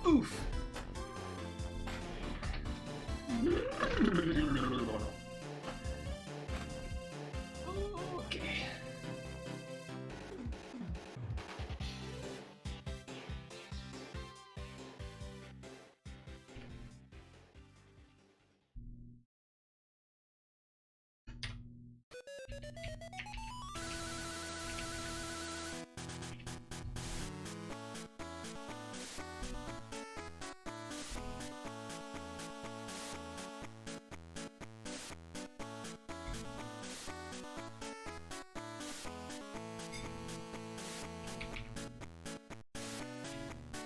Oof. Okay.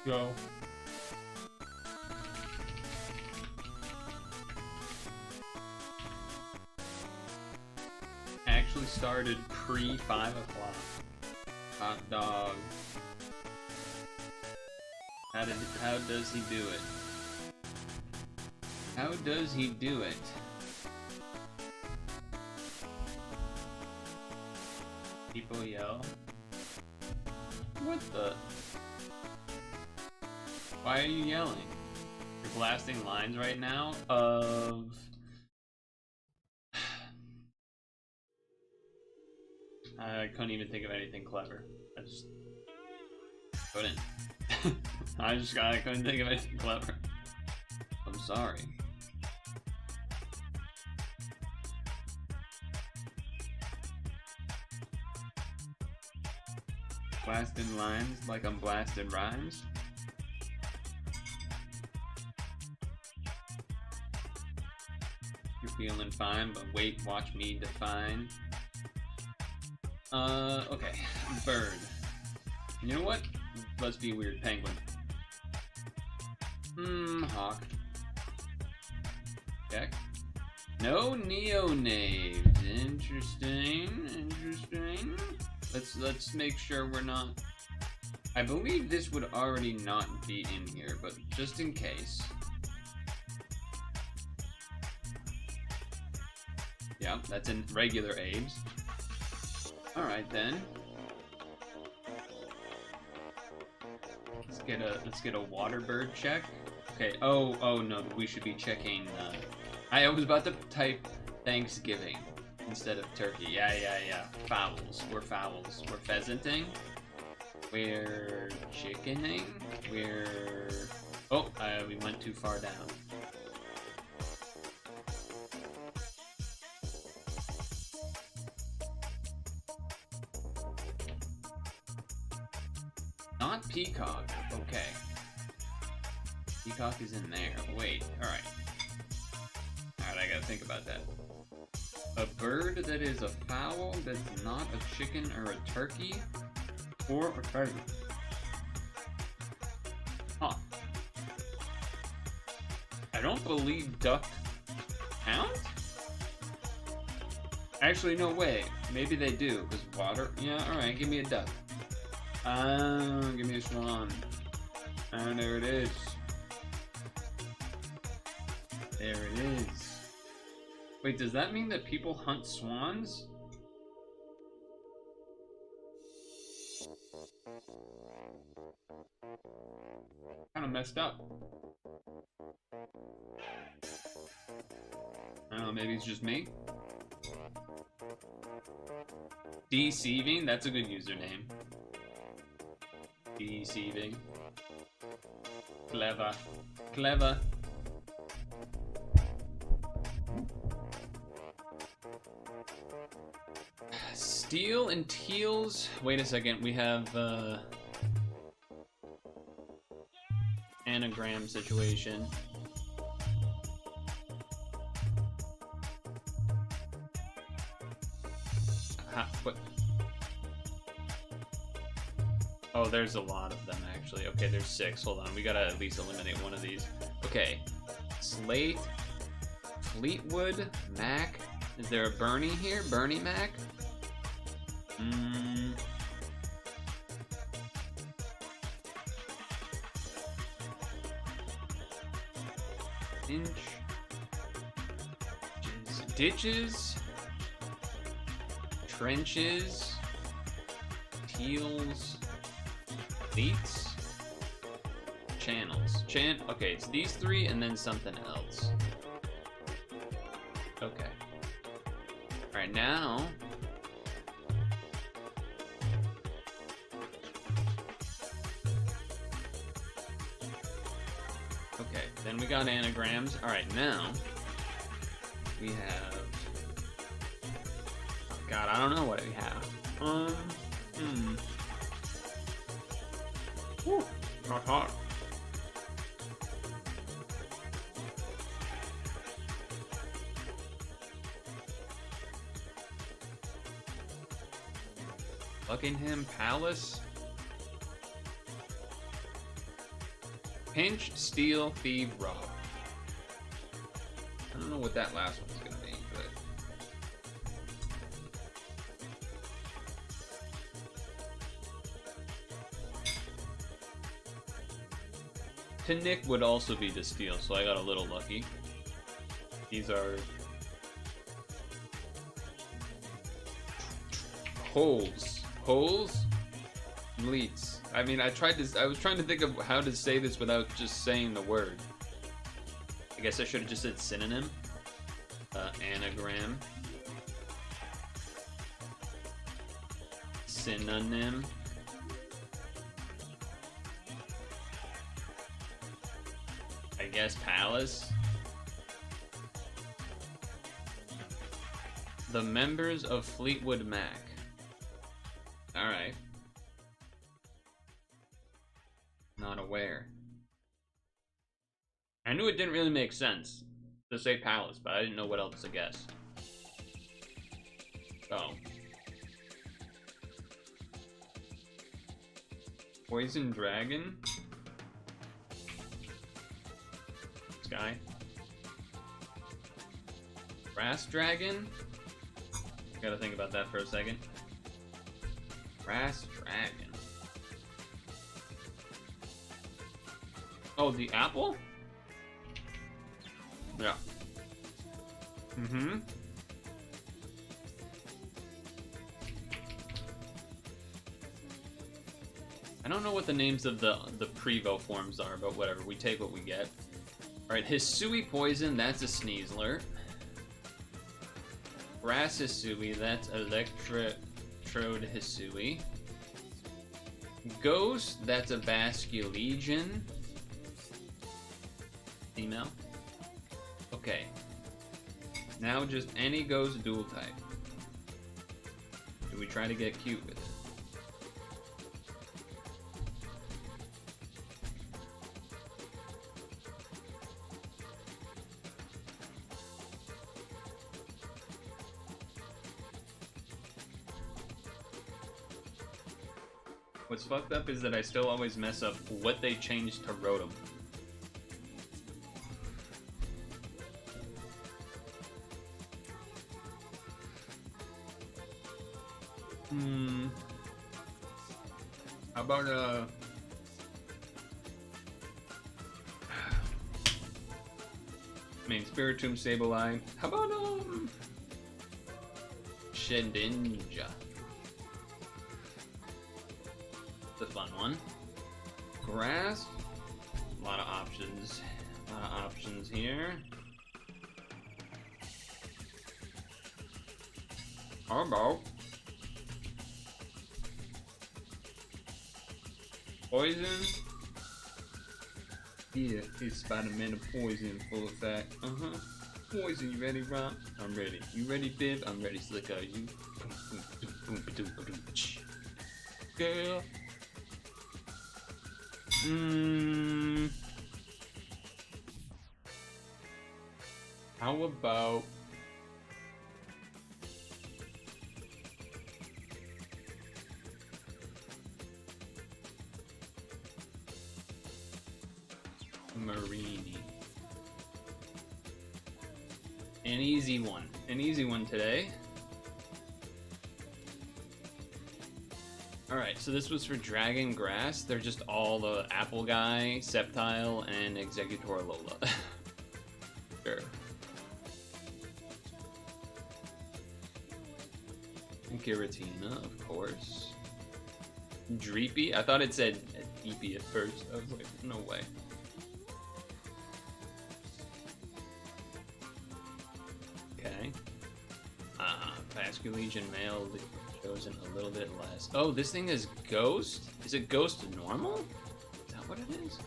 Go. Actually started pre 5 o'clock. Hot dog. How does he do it? How does he do it? People yell. What the? Why are you yelling? You're blasting lines right now of... I couldn't even think of anything clever. I just couldn't. I couldn't think of anything clever. I'm sorry. Blasting lines like I'm blasting rhymes? You're feeling fine, but wait, watch me define. Okay. Bird. You know what? Let's be weird. Penguin. Hawk. Check. No neonaves. Interesting. Let's make sure we're not... I believe this would already not be in here, but just in case. Yeah, that's in regular Abe's. Alright then. Let's get a water bird check. Okay, oh no, we should be checking I was about to type Thanksgiving instead of turkey. Yeah. Fowls. We're fowls. We're pheasanting. We're chickening. We went too far down. Not peacock. Okay. Peacock is in there. Wait. Alright. Alright, I gotta think about that. A bird that is a fowl that's not a chicken or a turkey or a pheasant. Huh. I don't believe duck count? Actually, no way. Maybe they do, because water... Yeah, alright, give me a duck. Give me a swan. There it is. There it is. Wait, does that mean that people hunt swans? Kinda messed up. I don't know, maybe it's just me? Deceiving? That's a good username. Deceiving. Clever. Clever. Steel and teals. Wait a second, we have anagram situation. What? Oh, there's a lot of them actually. Okay, there's 6. Hold on, we gotta at least eliminate one of these. Okay, Slate, Fleetwood, Mac. Is there a Bernie here? Bernie Mac? Inch. Ditches. Trenches. Teals. Leets. channels. Okay, it's these three and then something else. Okay. Alright, now... Okay, then we got anagrams. Alright, now... we have... oh god, I don't know what we have. Whew, not hot. Buckingham Palace. Pinch, steal, thieve, rob. I don't know what that last one's gonna be, but... to nick would also be to steal, so I got a little lucky. These are... holes. Holes? Leets. I mean, I was trying to think of how to say this without just saying the word. I guess I should have just said synonym. Anagram. Synonym. I guess palace. The members of Fleetwood Mac. Alright. Not aware. I knew it didn't really make sense to say palace, but I didn't know what else to guess. Oh. Poison dragon? This guy. Grass dragon? Gotta think about that for a second. Grass dragon. Oh, the apple? Yeah. Mm-hmm. I don't know what the names of the Prevo forms are, but whatever. We take what we get. Alright, Hisui poison, that's a Sneasler. Grass Hisui, that's Electrode Hisui. Ghost, that's a Vasculegion. Female. Okay. Now just any ghost dual type. Do we try to get cute with it? What's fucked up is that I still always mess up what they changed to Rotom. How about I mean, Spiritomb, Sableye. How about Shedinja? It's a fun one. Grass. A lot of options. A lot of options here. How about poison? Yeah, it's Spider-Man of poison, full effect. Poison, you ready, Rob? I'm ready. You ready, Bib? I'm ready, Slick. Are you? Girl. How about Marini? An easy one. An easy one today. Alright, so this was for Dragon Grass. They're just all the Apple Guy, Sceptile, and Executor Lola. Sure. Giratina, of course. Dreepy? I thought it said Deepy at first. I was like, no way. Vascular Legion male chosen a little bit less. Oh, this thing is Ghost? Is it Ghost normal? Is that what it is?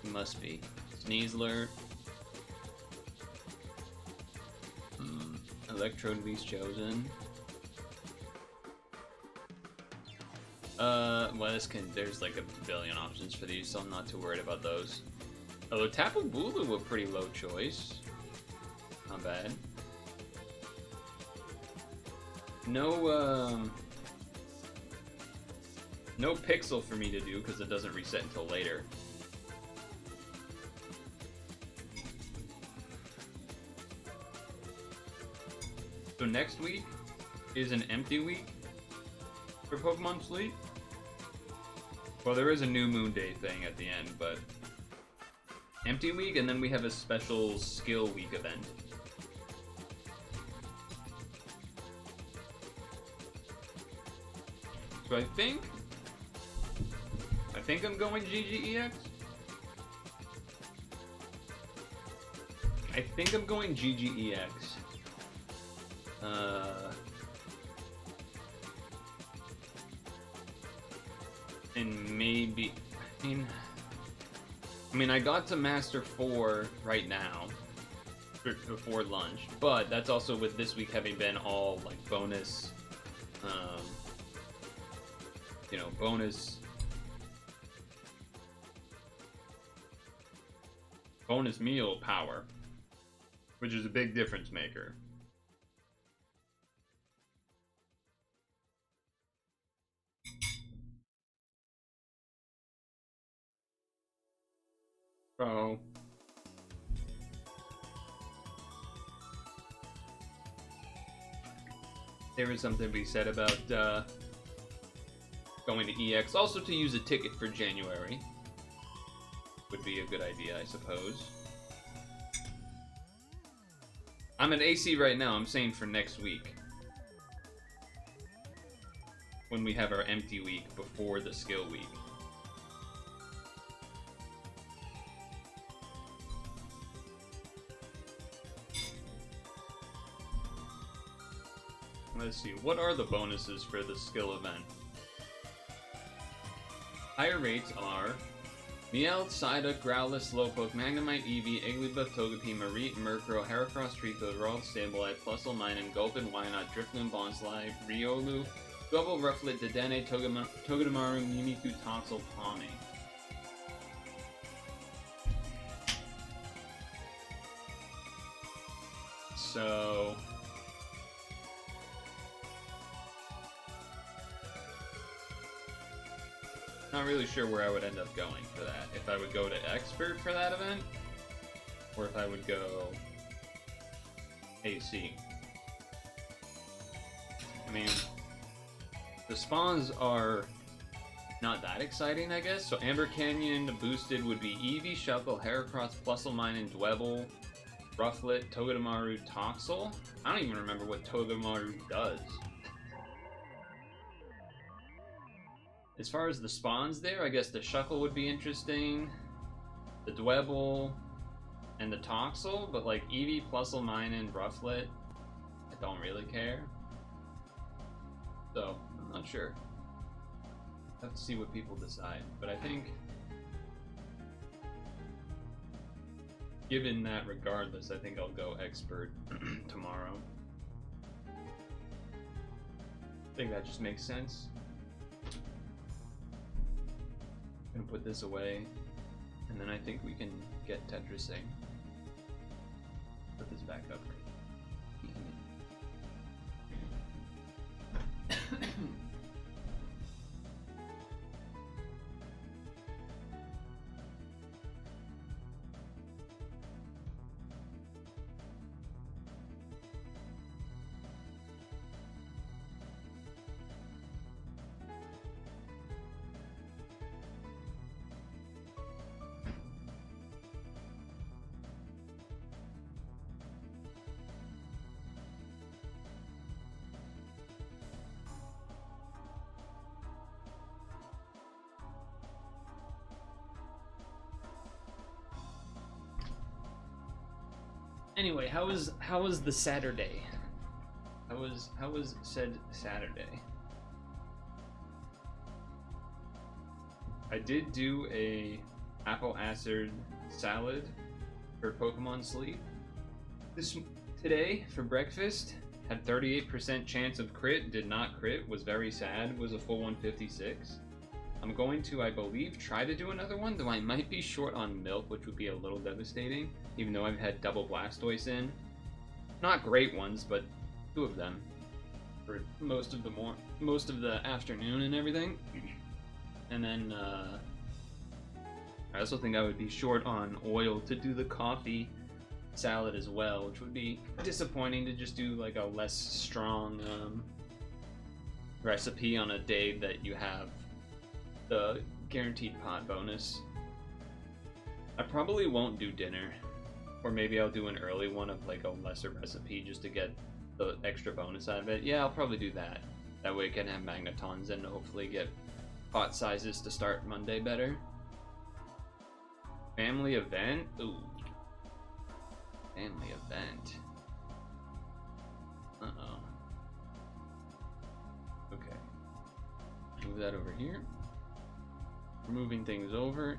It must be. Sneasler. Electrode Beast chosen. Well, there's like a billion options for these, so I'm not too worried about those. Although Tapu Bulu, a pretty low choice. Not bad. No Piczle for me to do because it doesn't reset until later. So next week is an empty week for Pokemon Sleep. Well, there is a new Moon Day thing at the end, but empty week, and then we have a special skill week event. So I think I'm going GGEX. I think I'm going GGEX. And maybe, I mean, I got to Master 4 right now, before lunch, but that's also with this week having been all, like, bonus, you know, bonus meal power, which is a big difference maker. So there is something to be said about going to EX. Also, to use a ticket for January would be a good idea, I suppose. I'm at AC right now. I'm saying for next week, when we have our empty week before the skill week. Let's see, what are the bonuses for the skill event? Higher rates are Meowth, Psyduck, Growlithe, Slowpoke, Magnemite, Eevee, Igglybuff, Togepi, Mareep, Murkrow, Heracross, Treecko, Rolf, Sableye, Plusle, Minun, Gulpin, Wynaut, Drifloon, Bonsly, Riolu, Double, Rufflet, Dedenne, Togedemaru, Mimikyu, Toxel, Pawmi. So not really sure where I would end up going for that. If I would go to Expert for that event, or if I would go AC. I mean, the spawns are not that exciting, I guess. So Amber Canyon boosted would be Eevee, Shuckle, Heracross, Plusle, Minun, Dwebble, Rufflet, Togedemaru, Toxel. I don't even remember what Togedemaru does. As far as the spawns there, I guess the Shuckle would be interesting, the Dwebble, and the Toxel, but like Eevee, Plusle, Minun, Rufflet, I don't really care. So, I'm not sure. I have to see what people decide, but I think, given that regardless, I think I'll go Expert tomorrow. I think that just makes sense. Gonna put this away, and then I think we can get Tetrising. Put this back up. Anyway, how was the Saturday? How was said Saturday? I did do a apple acid salad for Pokemon Sleep. Today for breakfast, had 38% chance of crit, did not crit, was very sad, was a full 156. I'm going to, I believe, try to do another one, though I might be short on milk, which would be a little devastating, even though I've had double Blastoise in. Not great ones, but 2 of them for most of the afternoon and everything. And then I also think I would be short on oil to do the coffee salad as well, which would be disappointing to just do like a less strong recipe on a day that you have the guaranteed pot bonus. I probably won't do dinner, or maybe I'll do an early one of like a lesser recipe just to get the extra bonus out of it. Yeah, I'll probably do that. That way I can have magnetons and hopefully get pot sizes to start Monday better. Family event? Ooh. Family event. Uh-oh. Okay. Move that over here. Moving things over.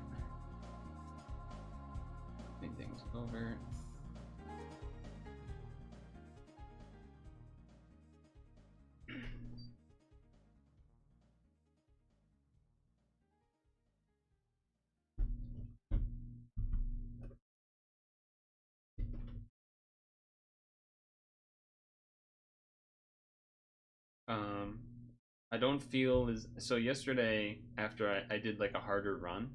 Moving things over. I don't feel as so yesterday after I did like a harder run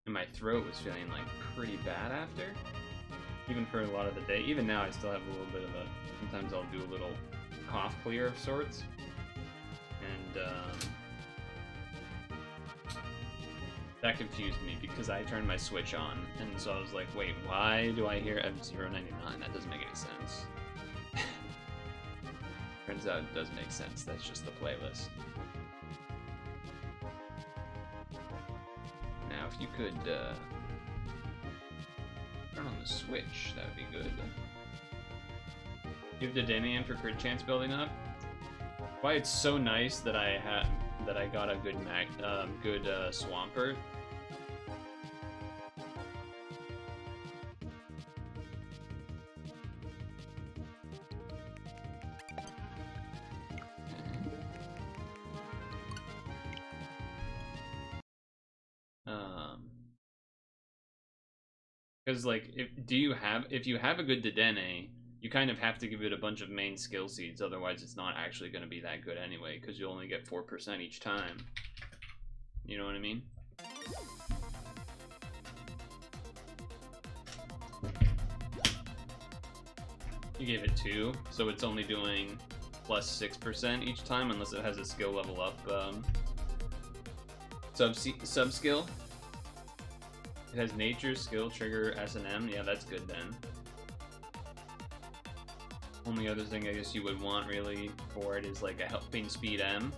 and my throat was feeling like pretty bad after, even for a lot of the day. Even now I still have a little bit of a, sometimes I'll do a little cough clear of sorts, and that confused me because I turned my Switch on and so I was like, wait, why do I hear F099? That doesn't make any sense. Turns out it does make sense. That's just the playlist. Now, if you could turn on the Switch, that would be good. Give the Damian for crit chance building up. Why it's so nice that I got a good Swampert. Because like, if you have a good Dedenne, you kind of have to give it a bunch of main skill seeds, otherwise it's not actually going to be that good anyway, because you only get 4% each time. You know what I mean? You gave it 2, so it's only doing plus 6% each time, unless it has a skill level up sub skill. It has nature, skill, trigger, S&M. Yeah, that's good then. Only other thing I guess you would want really for it is like a helping speed M.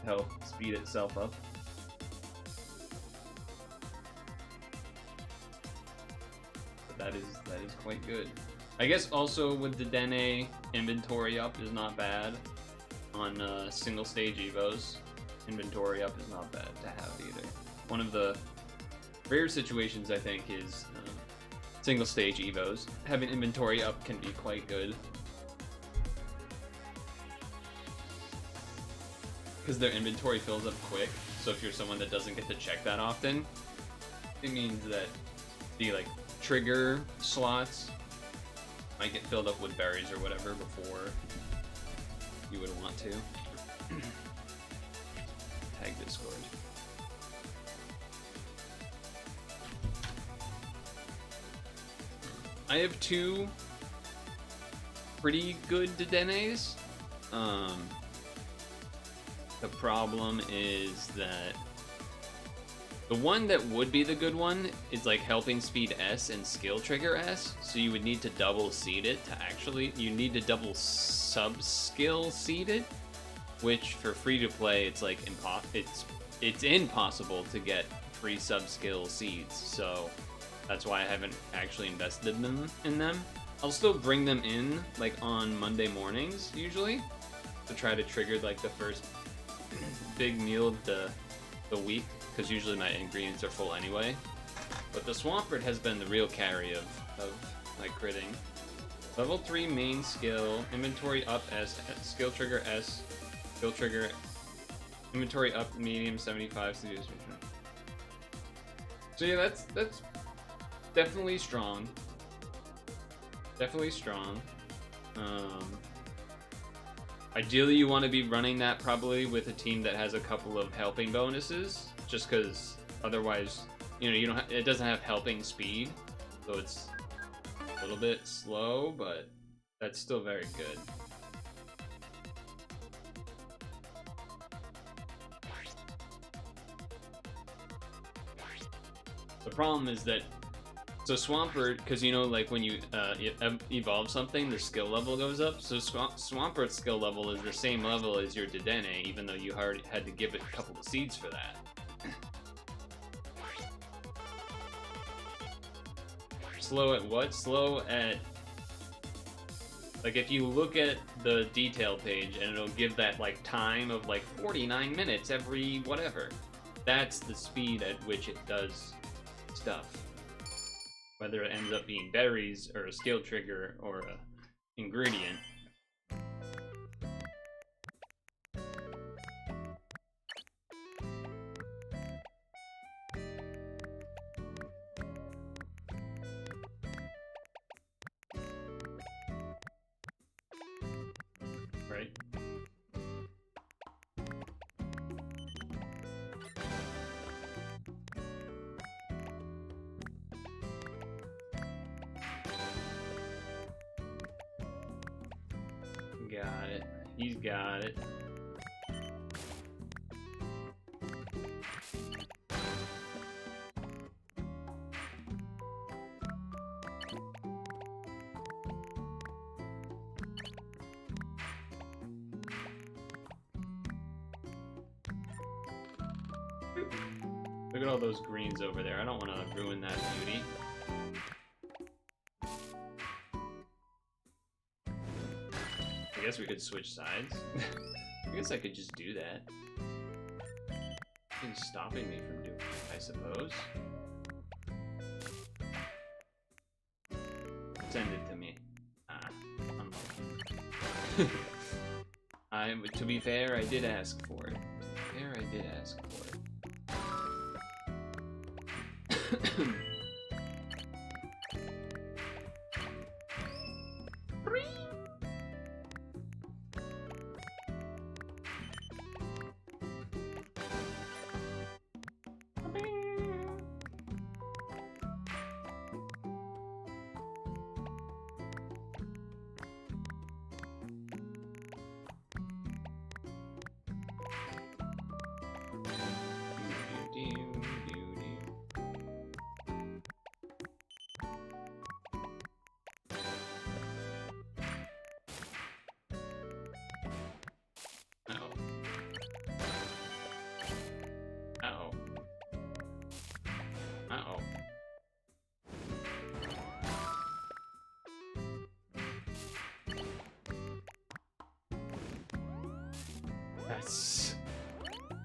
Help speed itself up. But that is quite good. I guess also with the Dene, inventory up is not bad. On single stage Evos, inventory up is not bad to have either. One of the rare situations, I think, is single stage Evos. Having inventory up can be quite good. Because their inventory fills up quick, so if you're someone that doesn't get to check that often, it means that the like trigger slots might get filled up with berries or whatever before you would want to. Tag Discord. I have 2 pretty good Dedenes. The problem is that the one that would be the good one is like helping speed S and skill trigger S, so you would need to double seed it to actually, you need to double sub skill seed it, which for free to play it's like it's impossible to get free sub skill seeds, so that's why I haven't actually invested in them. I'll still bring them in like on Monday mornings usually to try to trigger like the first big meal of the week, because usually my ingredients are full anyway. But the Swampert has been the real carry of my critting. Level 3 main skill, inventory up S, skill trigger S, skill trigger, inventory up medium 75. So yeah, that's definitely strong. Definitely strong. Ideally, you want to be running that probably with a team that has a couple of helping bonuses, just because otherwise, you know, you don't. It doesn't have helping speed, so it's a little bit slow, but that's still very good. The problem is that, so Swampert, because you know, like when you evolve something, the skill level goes up. So Swampert's skill level is the same level as your Dedenne, even though you already had to give it a couple of seeds for that. Slow at what? Slow at, like, if you look at the detail page and it'll give that like time of like 49 minutes every whatever. That's the speed at which it does stuff. Whether it ends up being berries or a skill trigger or a ingredient. Right? Got it. He's got it. Look at all those greens over there. I don't want to ruin that beauty. I guess we could switch sides. I guess I could just do that. Nothing's stopping me from doing it, I suppose. Send it to me. Ah, I'm to be fair, I did ask for it. I did ask for it.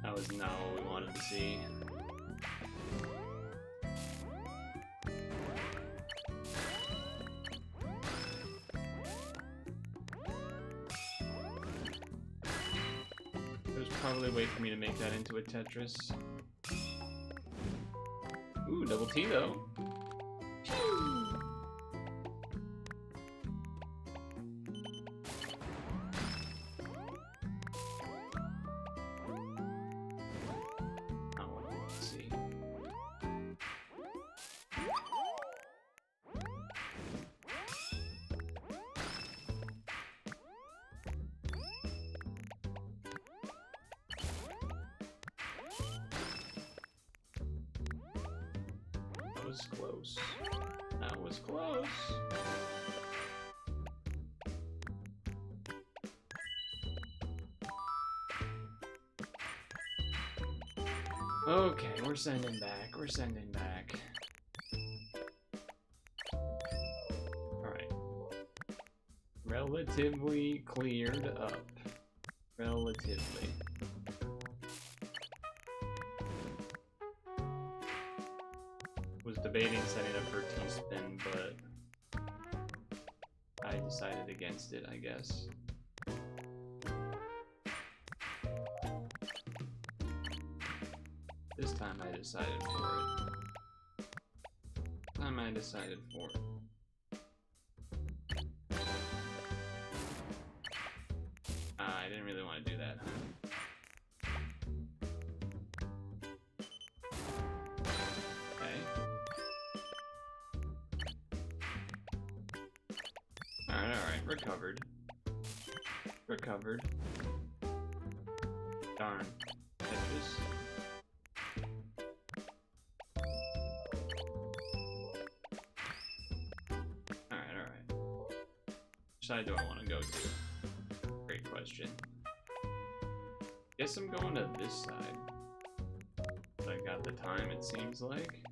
That was not what we wanted to see. There's probably a way for me to make that into a Tetris. Ooh, double T though. That was close. That was close. Okay, we're sending back. We're sending back. Alright. Relatively cleared up. Relatively. Was debating setting up for T-spin, but I decided against it, I guess. This time I decided for it. This time I decided for it. I didn't really want to do that, huh? Okay. Alright, recovered. Recovered. Darn. Tetris. Alright. Which side do I want to go to? Great question. Guess I'm going to this side. I got the time, it seems like.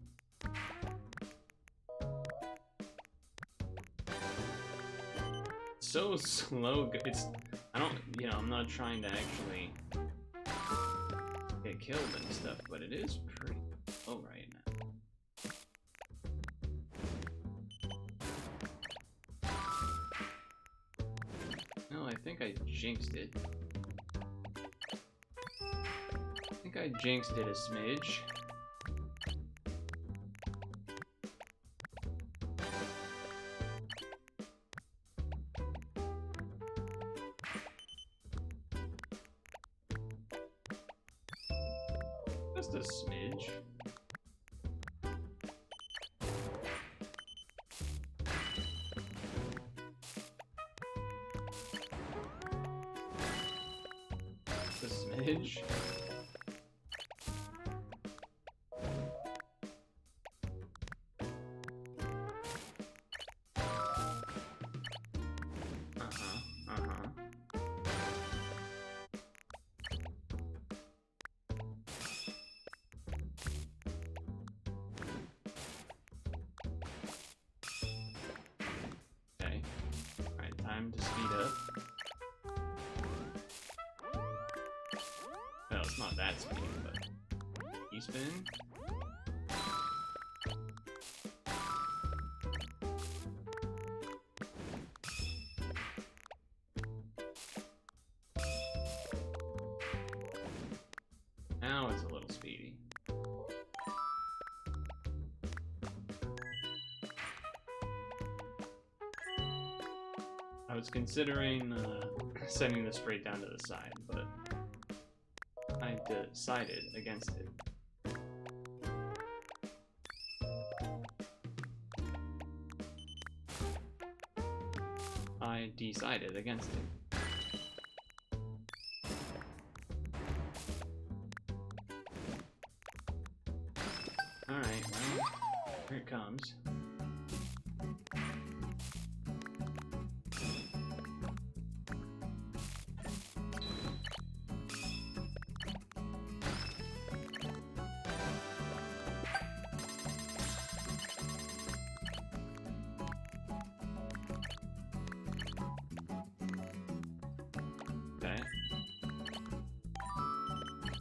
So slow. I'm not trying to actually get killed and stuff, but it is pretty slow right now. No, I think I jinxed it. I think I jinxed it a smidge. Just a smidge. Just a smidge. Time to speed up. Well, it's not that speed, but E-spin. Now it's a little speedy. I was considering sending this straight down to the side, but I decided against it. I decided against it. Alright, well, here it comes. Okay.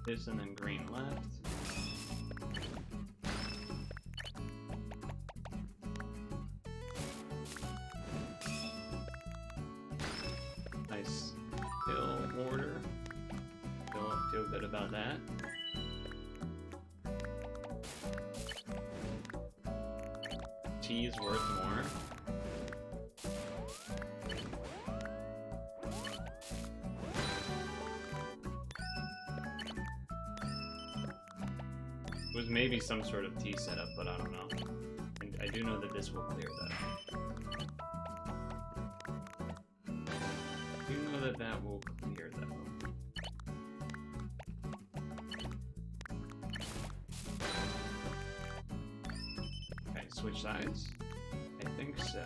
This and then green left. Nice hill order. Feel good about that. T is worth more. It was maybe some sort of T setup, but I don't know. And I do know that this will clear that. I do know that that will clear though. Okay, switch sides? I think so.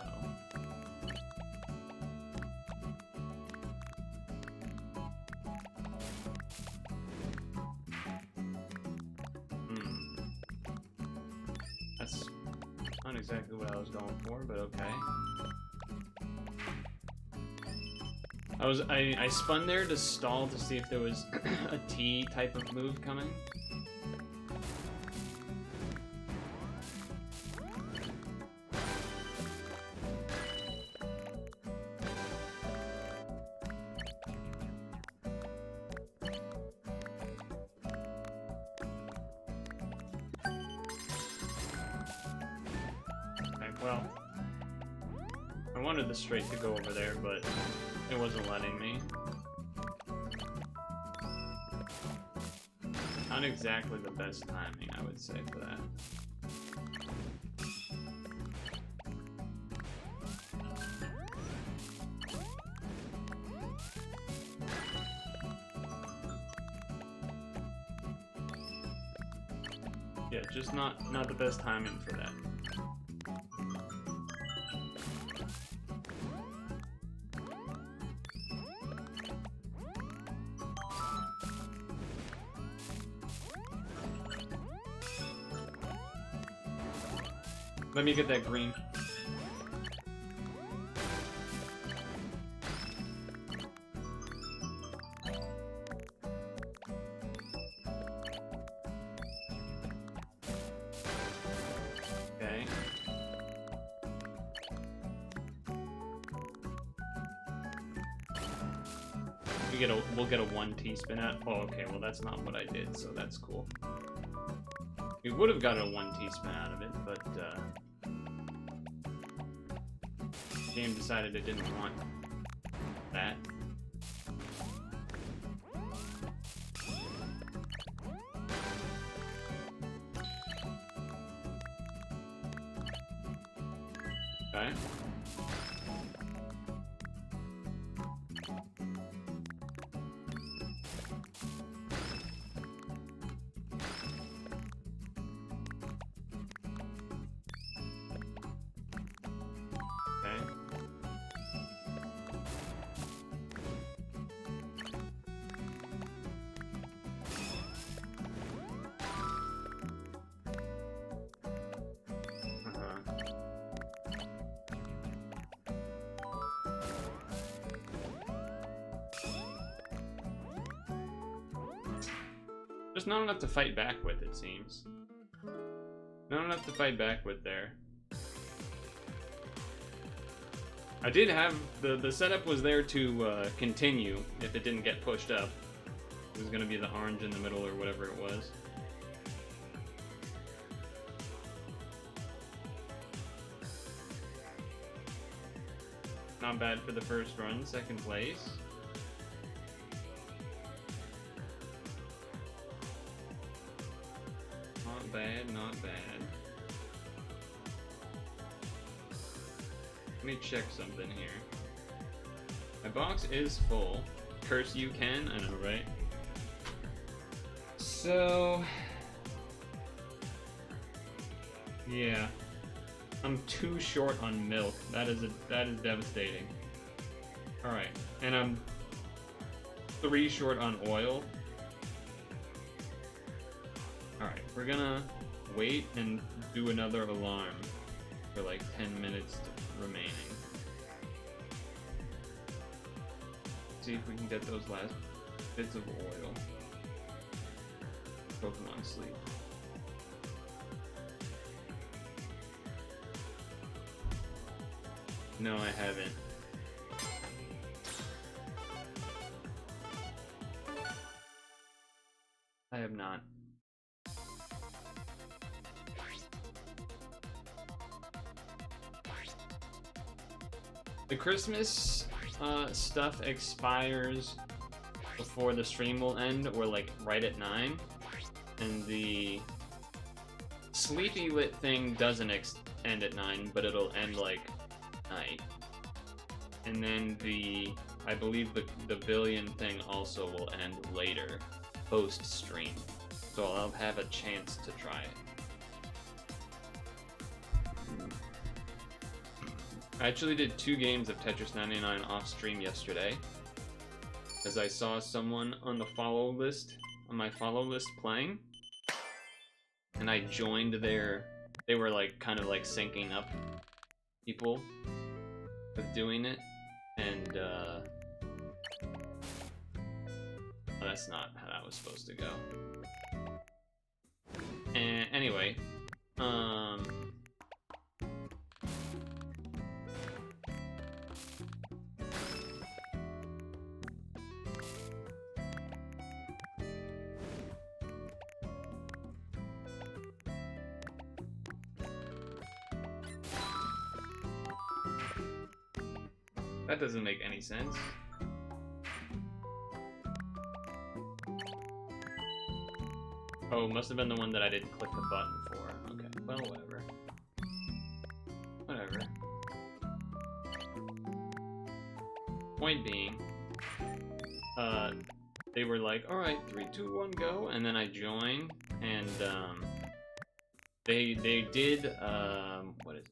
That's not exactly what I was going for, but okay. I spun there to stall to see if there was a T type of move coming. Well, I wanted the straight to go over there, but it wasn't letting me. Not exactly the best timing, I would say, for that. Yeah, just not the best timing for that. Let me get that green. Okay. We'll get a 1 T-spin out. Oh, okay, well that's not what I did, so that's cool. We would have got a 1 T-spin out of it, but the game decided it didn't want that. Okay. There's not enough to fight back with, it seems. Not enough to fight back with there. I did have... The setup was there to continue if it didn't get pushed up. It was gonna be the orange in the middle or whatever it was. Not bad for the first run, second place. Not bad, not bad. Let me check something here. My box is full. Curse you can, I know, right? So... yeah. I'm too short on milk. That is devastating. Alright, and I'm 3 short on oil. Alright, we're gonna wait and do another alarm for like 10 minutes remaining. See if we can get those last bits of oil. Pokemon sleep. No, I haven't. I have not. The Christmas stuff expires before the stream will end, or like right at 9. And the Sleepy Lit thing doesn't end at 9, but it'll end like night. And then I believe the billion thing also will end later, post-stream. So I'll have a chance to try it. I actually did 2 games of Tetris 99 off stream yesterday, as I saw someone on the follow list, on my follow list playing, and I joined they were like kind of like syncing up people with doing it, and Oh, that's not how that was supposed to go. And anyway, that doesn't make any sense. Oh, must have been the one that I didn't click the button for. Okay, well, whatever. Whatever. Point being, they were like, alright, 3, 2, 1, go, and then I joined, and, they did, what is it?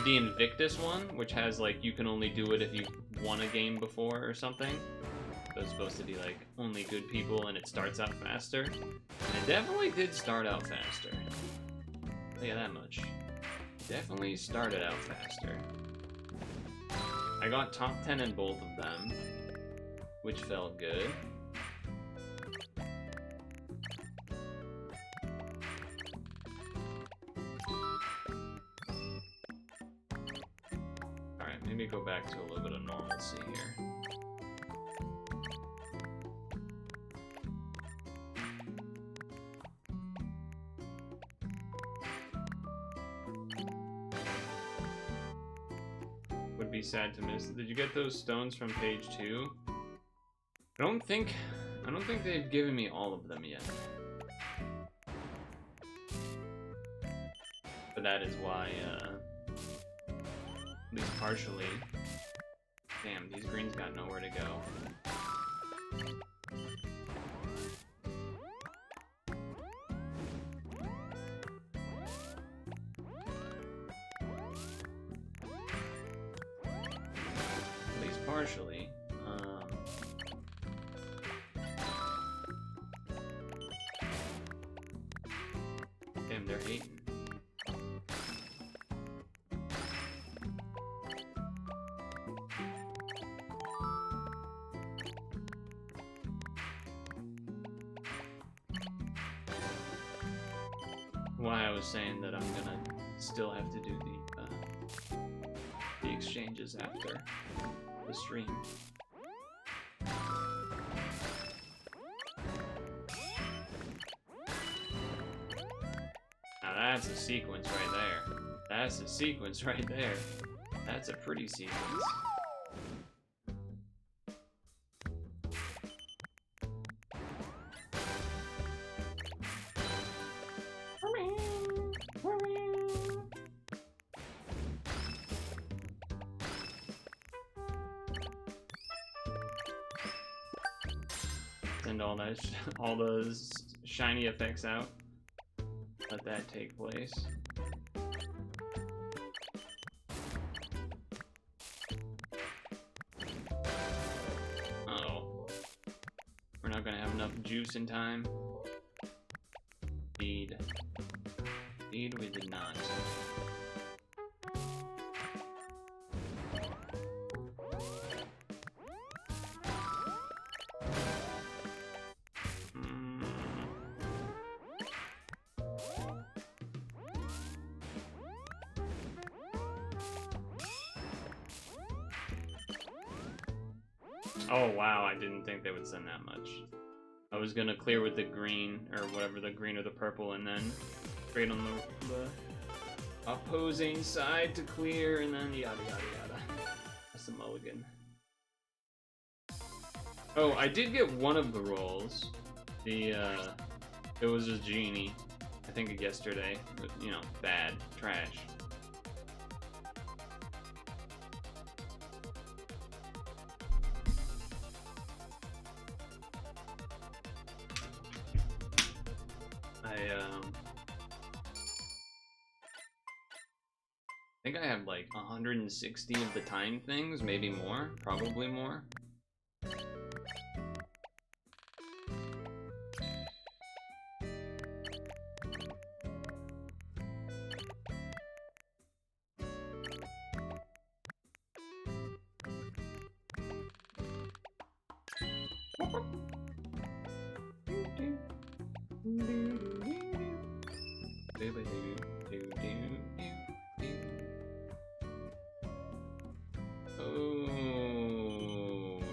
The Invictus one, which has, like, you can only do it if you've won a game before or something. So it's supposed to be, like, only good people, and it starts out faster. And it definitely did start out faster. Tell you that much. Definitely started out faster. I got top 10 in both of them, which felt good. Alright, maybe go back to a little bit of normalcy here. Would be sad to miss. Did you get those stones from page 2? I don't think they've given me all of them yet. But that is why, at least partially. Damn, these greens got nowhere to go. Partially. Damn, they're hating. Why I was saying that I'm gonna still have to do the exchanges after the stream. Now that's a sequence right there. That's a sequence right there. That's a pretty sequence. Send all those shiny effects out. Let that take place. Uh-oh. We're not gonna have enough juice in time. Indeed. Indeed, we did not. Oh wow, I didn't think they would send that much. I was gonna clear with the green, or whatever, the green or the purple, and then trade on the opposing side to clear, and then yada yada yada. That's a mulligan. Oh, I did get one of the rolls. It was a genie, I think yesterday, but, you know, bad, trash. I think I have like 160 of the time things, maybe more, probably more. Oh,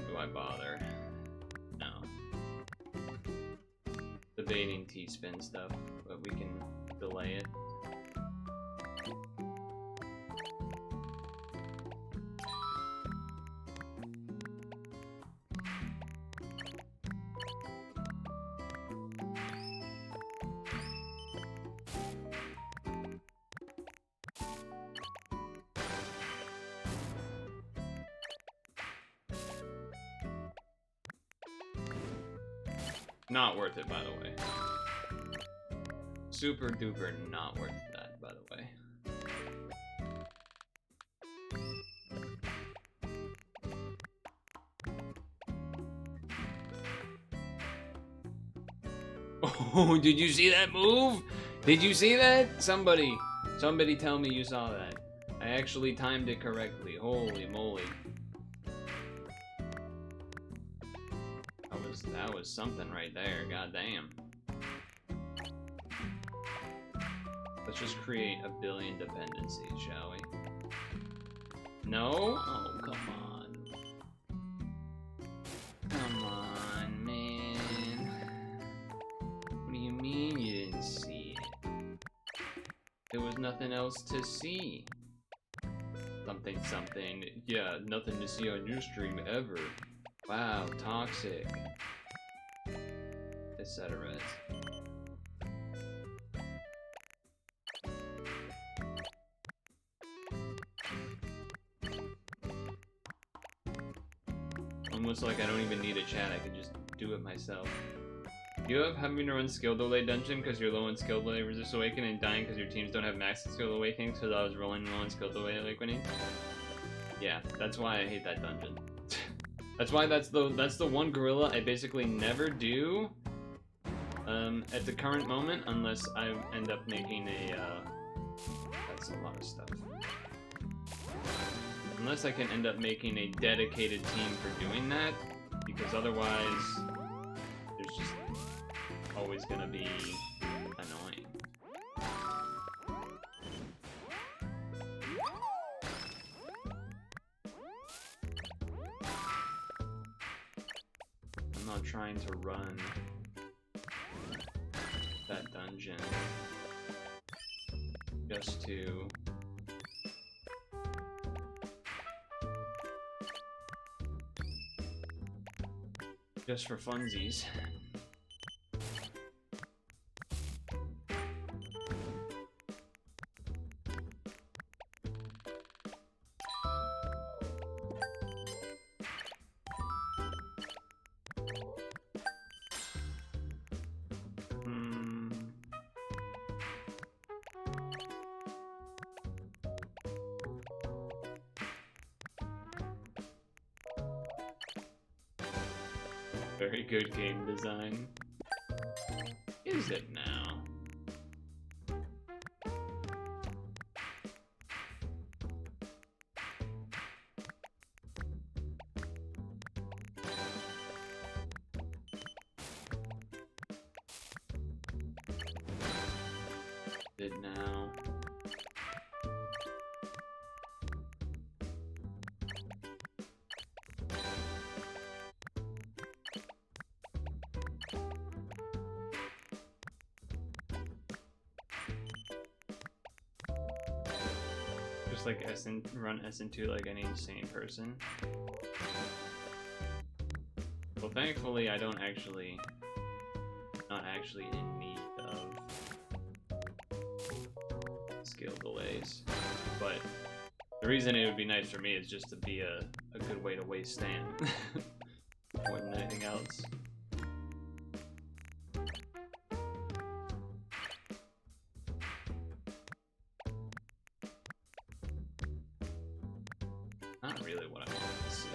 do I bother? No. Debating T-spin stuff, but we can delay it. Not worth it, by the way. Super duper not worth that, by the way. Oh, did you see that move? Did you see that? Somebody tell me you saw that. I actually timed it correctly. Holy moly. That was something right there, goddamn. Let's just create a billion dependencies, shall we? No? Oh, come on. Come on, man. What do you mean you didn't see it? There was nothing else to see. Something, something. Yeah, nothing to see on your stream ever. Wow, toxic. Etc. Almost like I don't even need a chat, I can just do it myself. You have having to run skill delay dungeon because you're low on skill delay resist awakening and dying because your teams don't have max skill awakening because I was rolling low on skill delay awakening. Yeah, that's why I hate that dungeon. That's why that's the one gorilla I basically never do at the current moment unless I end up making a that's a lot of stuff. Unless I can end up making a dedicated team for doing that, because otherwise there's just always gonna be annoying. I'm not trying to run that dungeon just for funsies. Very good game design. Is it now? Is it now? Just like run SN2 like any insane person. Well, thankfully, I don't actually, not actually in need of skill delays. But the reason it would be nice for me is just to be a good way to waste stam more than anything else. Not really what I wanted to see.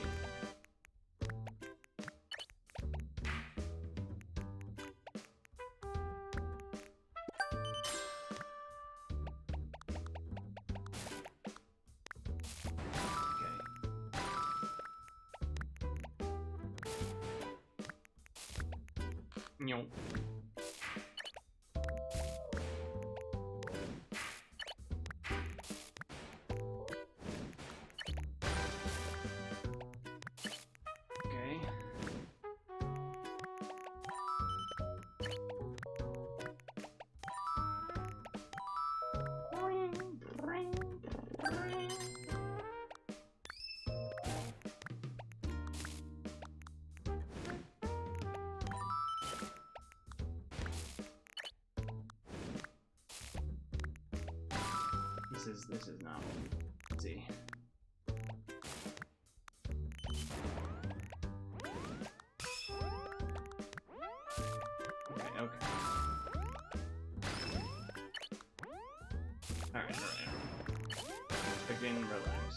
Yo. Okay. This is not. Let's see. Okay, okay. Alright. Again, relax.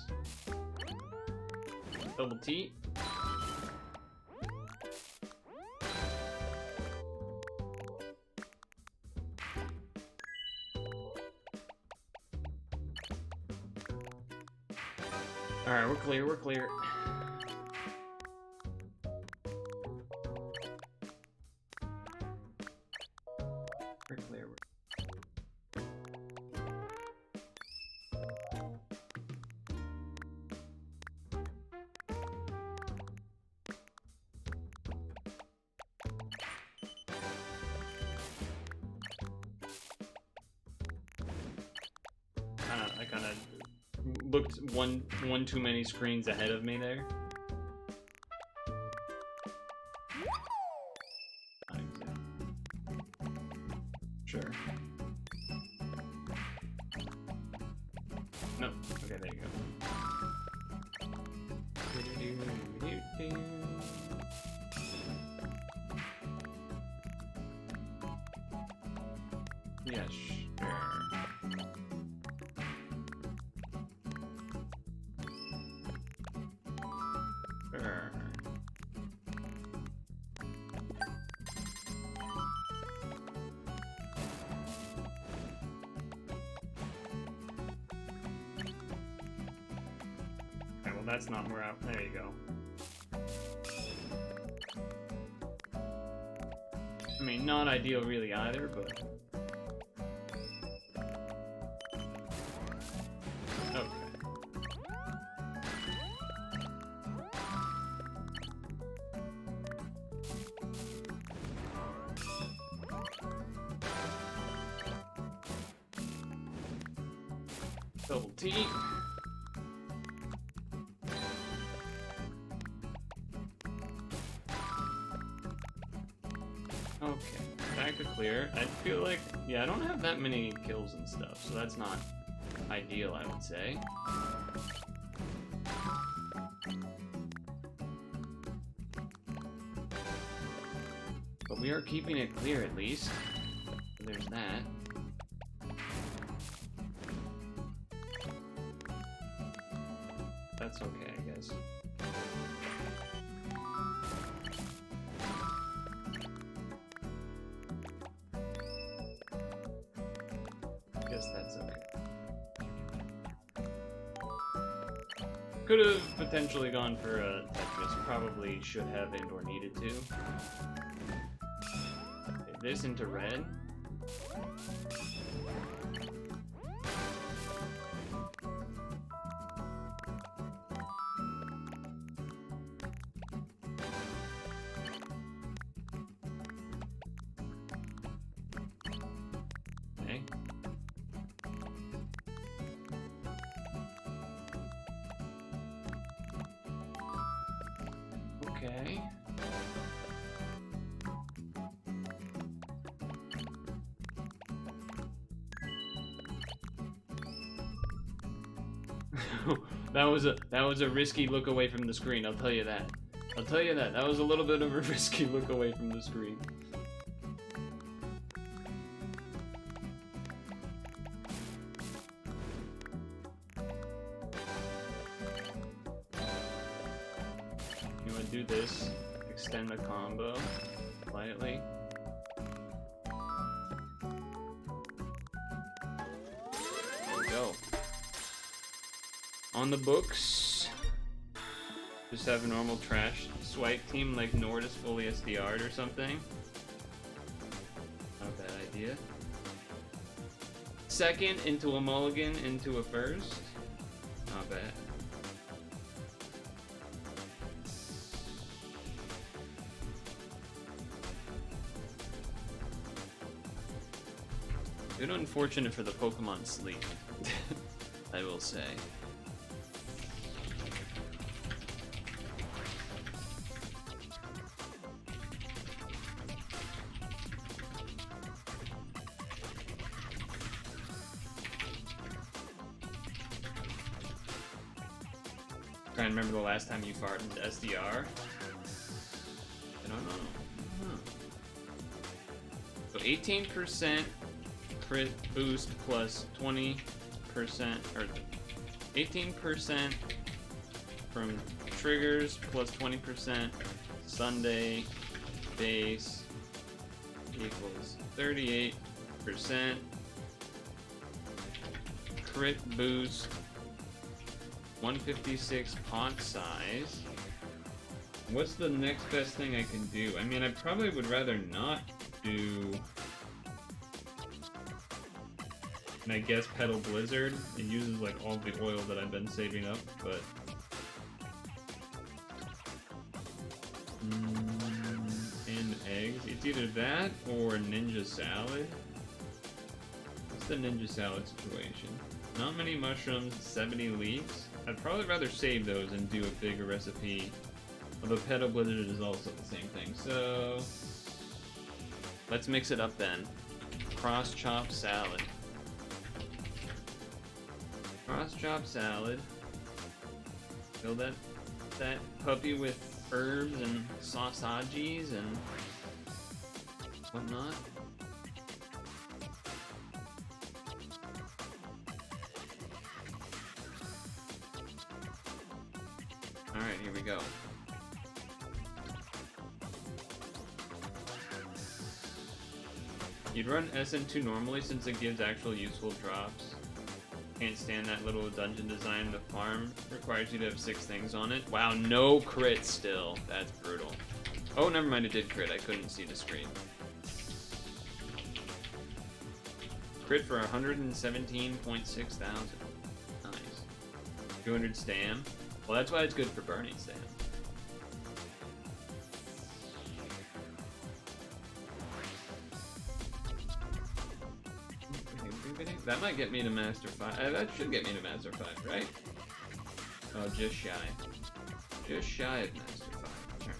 Double T. Alright, we're clear, we're clear. We're clear. I kind of looked one too many screens ahead of me there. Sure. No. Okay, there you go. Yeah, sure. That's not where there you go. I mean, not ideal really either, but... Okay. Double T. Okay, back to clear. I feel like, yeah, I don't have that many kills and stuff, so that's not ideal, I would say. But we are keeping it clear at least. So there's that. That's okay, I guess. That's okay. Could have potentially gone for a Tetris. Probably should have and or needed to. Okay, this into red. Okay. Okay. that was a risky look away from the screen, I'll tell you that. I'll tell you that. That was a little bit of a risky look away from the screen. You want to do this, extend the combo slightly. There we go. On the books, just have a normal trash swipe team like Nordis fully SDR'd or something. idea. Second into a mulligan into a first. Not bad. Bit unfortunate for the Pokemon Sleep, I will say. Trying to remember the last time you farted into SDR. I don't know. So 18% crit boost plus 20%, or 18% from triggers plus 20% Sunday base equals 38% crit boost, 156 pot size. What's the next best thing I can do? I mean, I probably would rather not do, and I guess Petal Blizzard. It uses like all the oil that I've been saving up, but and eggs. It's either that or Ninja Salad. What's the Ninja Salad situation? Not many mushrooms, 70 leaves. I'd probably rather save those and do a bigger recipe. Although Petal Blizzard is also the same thing. So let's mix it up then. Cross chop salad. Cross chop salad. Fill that puppy with herbs and sausages and whatnot. Alright, here we go. You'd run SM2 normally since it gives actual useful drops. Can't stand that little dungeon design. The farm requires you to have 6 things on it. Wow, no crit still. That's brutal. Oh, never mind, it did crit. I couldn't see the screen. Crit for 117.6 thousand. Nice. 200 stam. Well, that's why it's good for burning stam. That might get me to Master 5. That should get me to Master 5, right? Oh, just shy. Just shy of Master 5, turns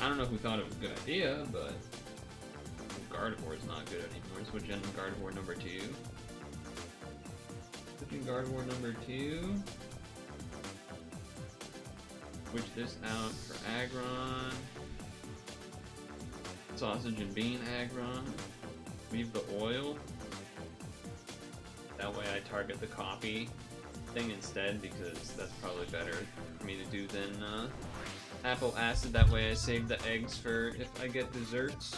out. I don't know who thought it was a good idea, but Gardevoir is not good anymore. Switch in Gardevoir number 2. Switching Gardevoir number 2. Switch this out for Aggron. Sausage and bean Aggron. Leave the oil. That way I target the coffee thing instead, because that's probably better for me to do than apple acid. That way I save the eggs for if I get desserts.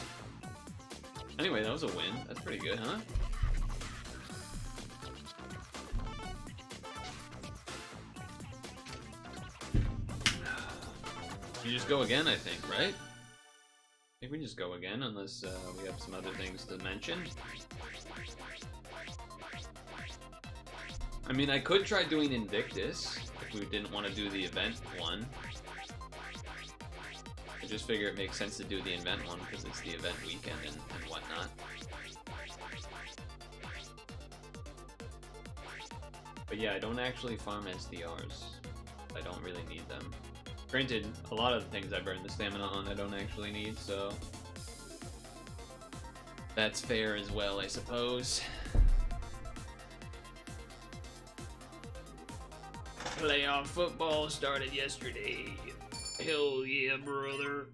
Anyway, that was a win. That's pretty good, huh? You just go again, I think, right? I think we just go again, unless we have some other things to mention. I mean, I could try doing Invictus, if we didn't want to do the event one. I just figure it makes sense to do the event one, because it's the event weekend and whatnot. But yeah, I don't actually farm SDRs. I don't really need them. Granted, a lot of the things I burn the stamina on I don't actually need, so that's fair as well, I suppose. Playoff football started yesterday. Hell yeah, brother.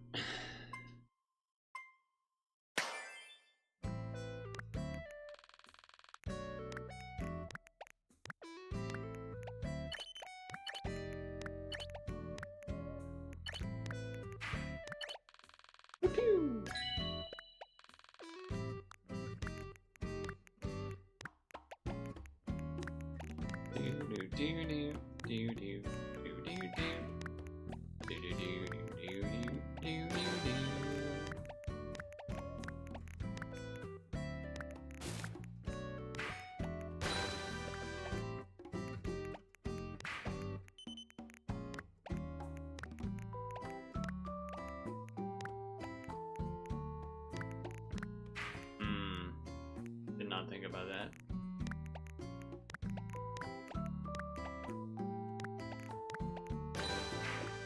Did not think about that.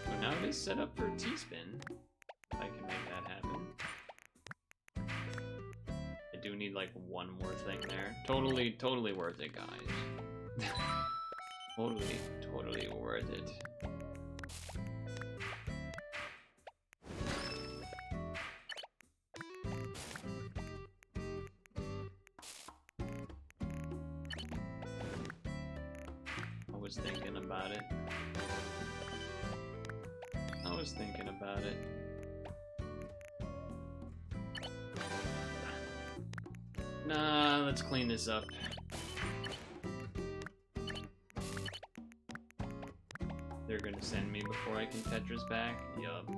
So now it is set up for T-spin. I can make that happen. I do need like one more thing there. Totally worth it, guys. Totally worth it. I was thinking about it. Nah, let's clean this up. They're gonna send me before I can Tetris back? Yup.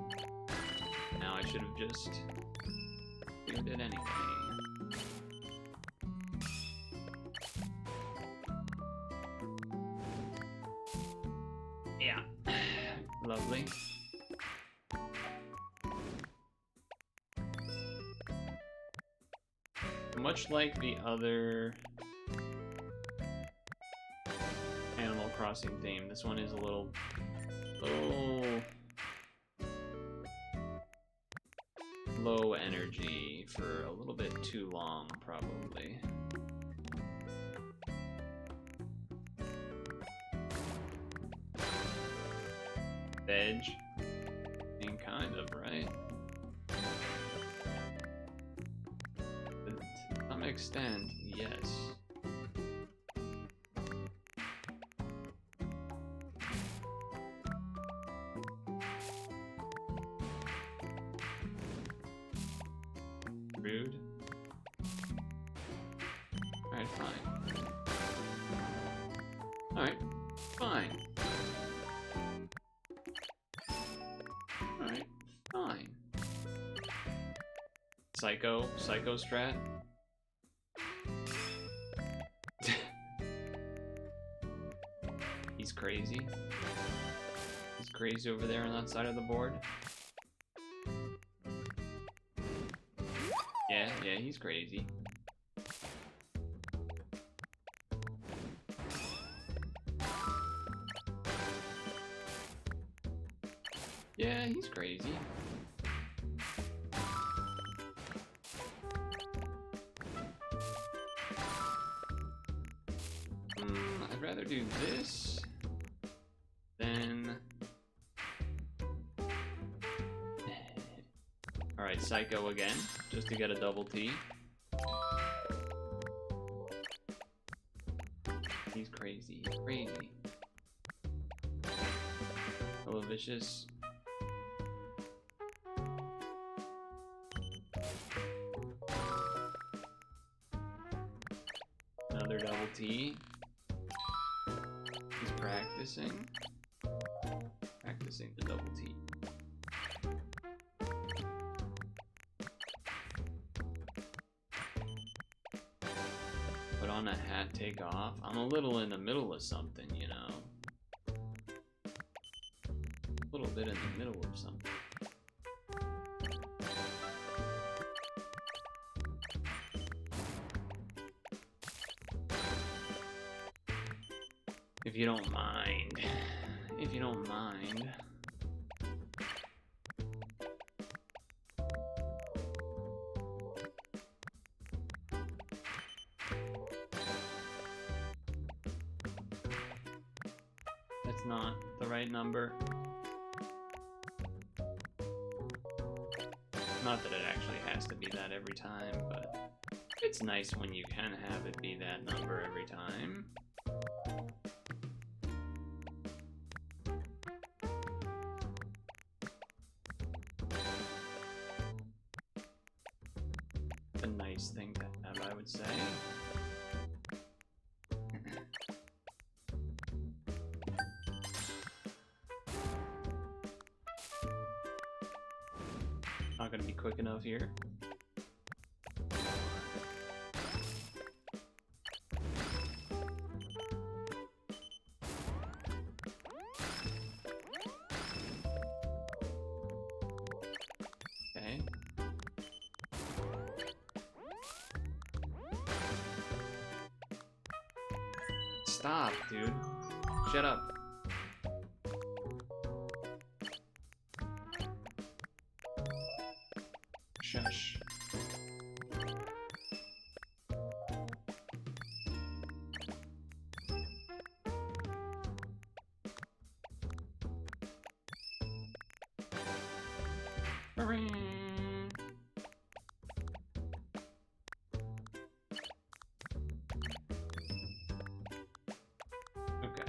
Now I should have just cleared it anyway. Yeah. Lovely. Much like the other Animal Crossing theme, this one is a little low energy for a little bit too long, probably. Veg? I mean, kind of, right? To some extent, yes. Rude. Alright, fine. Alright, fine. Alright, fine. Psycho strat. He's crazy. He's crazy over there on that side of the board. Yeah, he's crazy. Yeah, he's crazy. I'd rather do this than... Alright, Psycho again, just to get a double T. He's crazy, crazy. Hello, Vicious. Another double T. He's practicing. Practicing the double T. Put on a hat, take off. I'm a little in the middle of something, you know. A little bit in the middle of something. If you don't mind. If you don't mind. That's not the right number. Not that it actually has to be that every time, but it's nice when you can have it be that number every time. A nice thing to have, I would say. not gonna be quick enough here. Okay. Stop, dude. Shut up. Shush. Okay.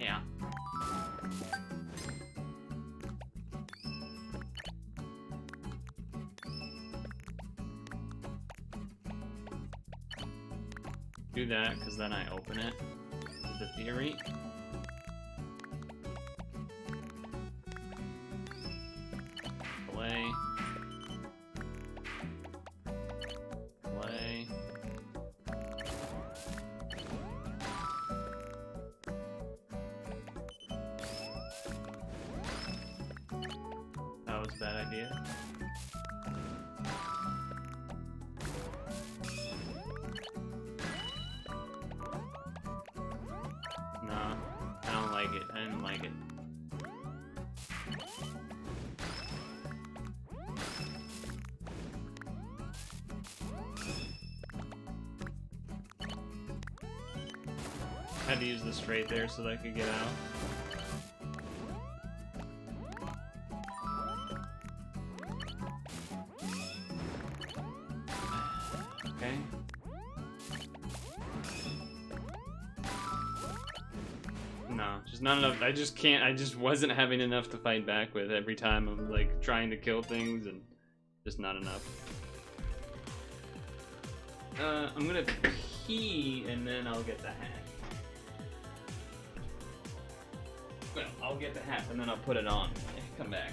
Yeah. Do that, because then I open it. The theory. Play. Play. That was a bad idea. No, I don't like it. I didn't like it. I had to use the straight there so that I could get out. Okay. No, just not enough. I just can't. I just wasn't having enough to fight back with every time I'm like trying to kill things and just not enough. I'm gonna pee and then I'll get the hat. Well, I'll get the hat and then I'll put it on. Come back.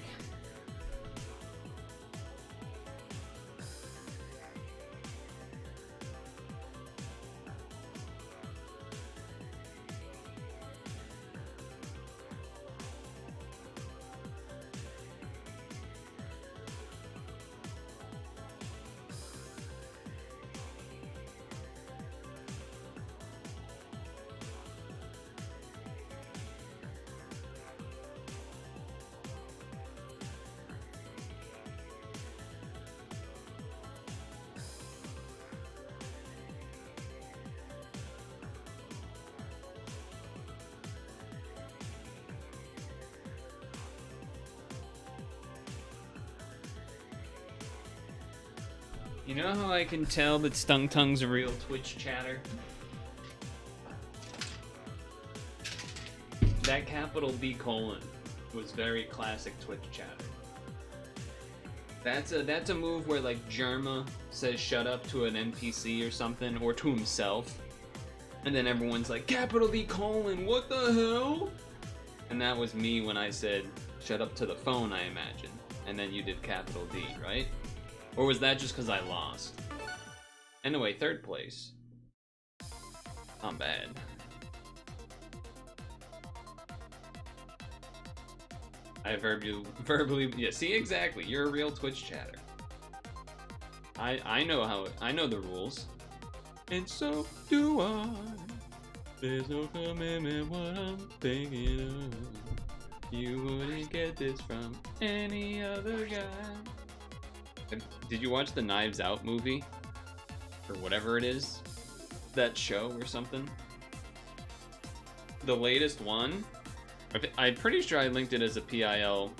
You know how I can tell that Stung Tongue's a real Twitch chatter? That capital B colon was very classic Twitch chatter. That's a move where like Germa says shut up to an NPC or something, or to himself, and then everyone's like capital B colon, what the hell? And that was me when I said shut up to the phone, I imagine, and then you did capital D, right? Or was that just because I lost? Anyway, third place. Not bad. I verbally, yeah, see, exactly. You're a real Twitch chatter. I know the rules. And so do I. There's no commitment what I'm thinking of. You wouldn't get this from any other guy. Did you watch the Knives Out movie? Or whatever it is? That show or something? The latest one? I'm pretty sure I linked it as a PIL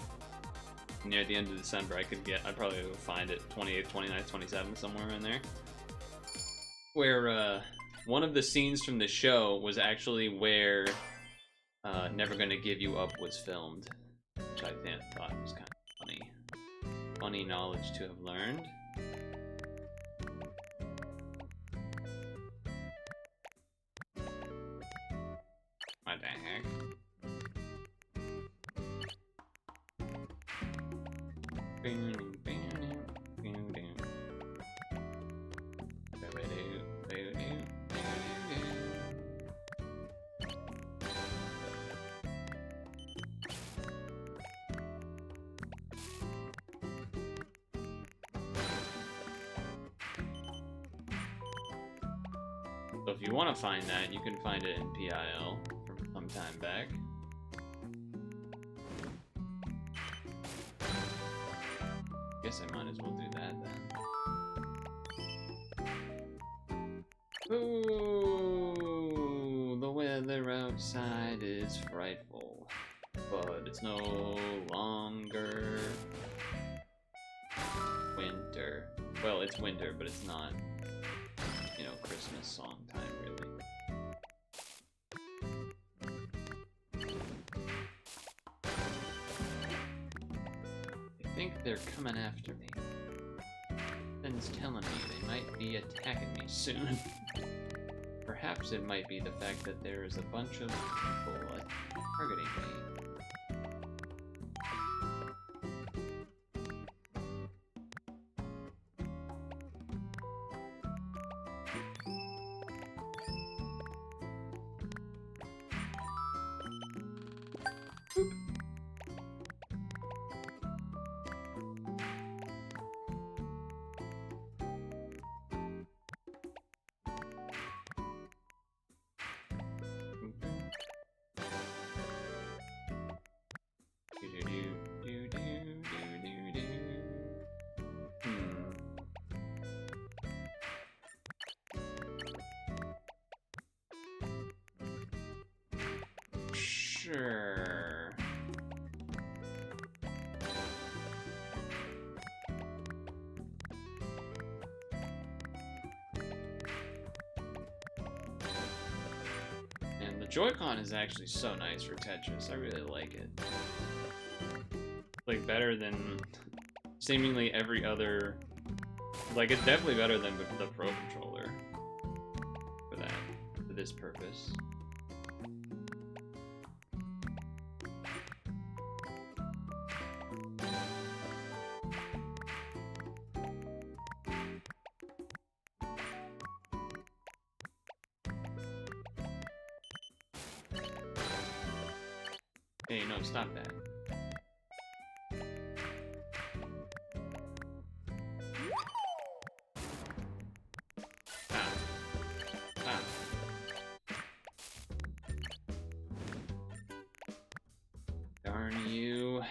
near the end of December. I'd probably go find it 28th, 29th, 27th, somewhere in there. Where one of the scenes from the show was actually where Never Gonna Give You Up was filmed, which I thought was kind of funny. Funny knowledge to have learned. What the heck? So if you want to find that, you can find it in PIL from some time back. Guess I might as well do that then. Ooh, the weather outside is frightful, but it's no longer winter. Well, it's winter, but it's not, you know, Christmas song time, really. I think they're coming after me. Something's telling me they might be attacking me soon. Perhaps it might be the fact that there is a bunch of people targeting me. Sure. And the Joy-Con is actually so nice for Tetris. I really like it. Like, better than seemingly every other... Like, it's definitely better than the Pro Controller for that, for this purpose. Hey, no, stop that. Darn you.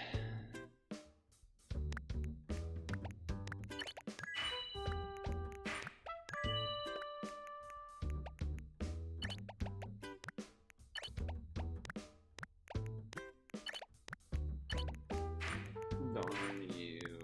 Darn you.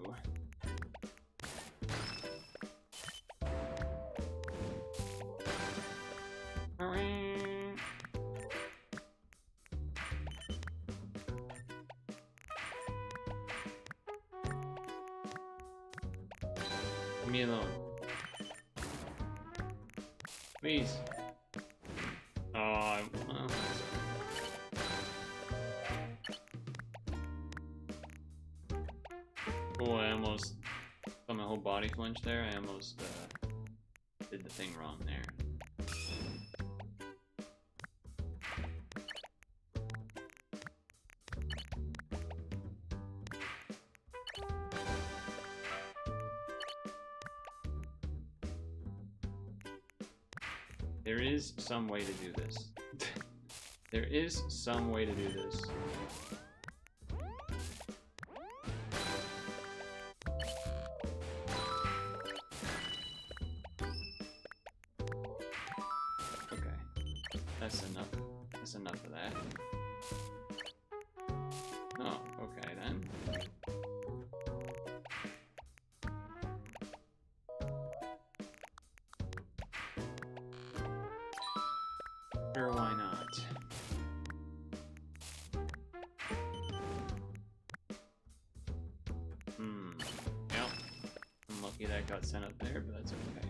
Leave me alone. Please. Oh, well, oh, I almost got my whole body flinched there. I almost did the thing wrong there. There is some way to do this. There is some way to do this. Okay. That's enough. That's enough of that. Oh, okay then. Sure, why not? Unlucky that got sent up there, but that's okay.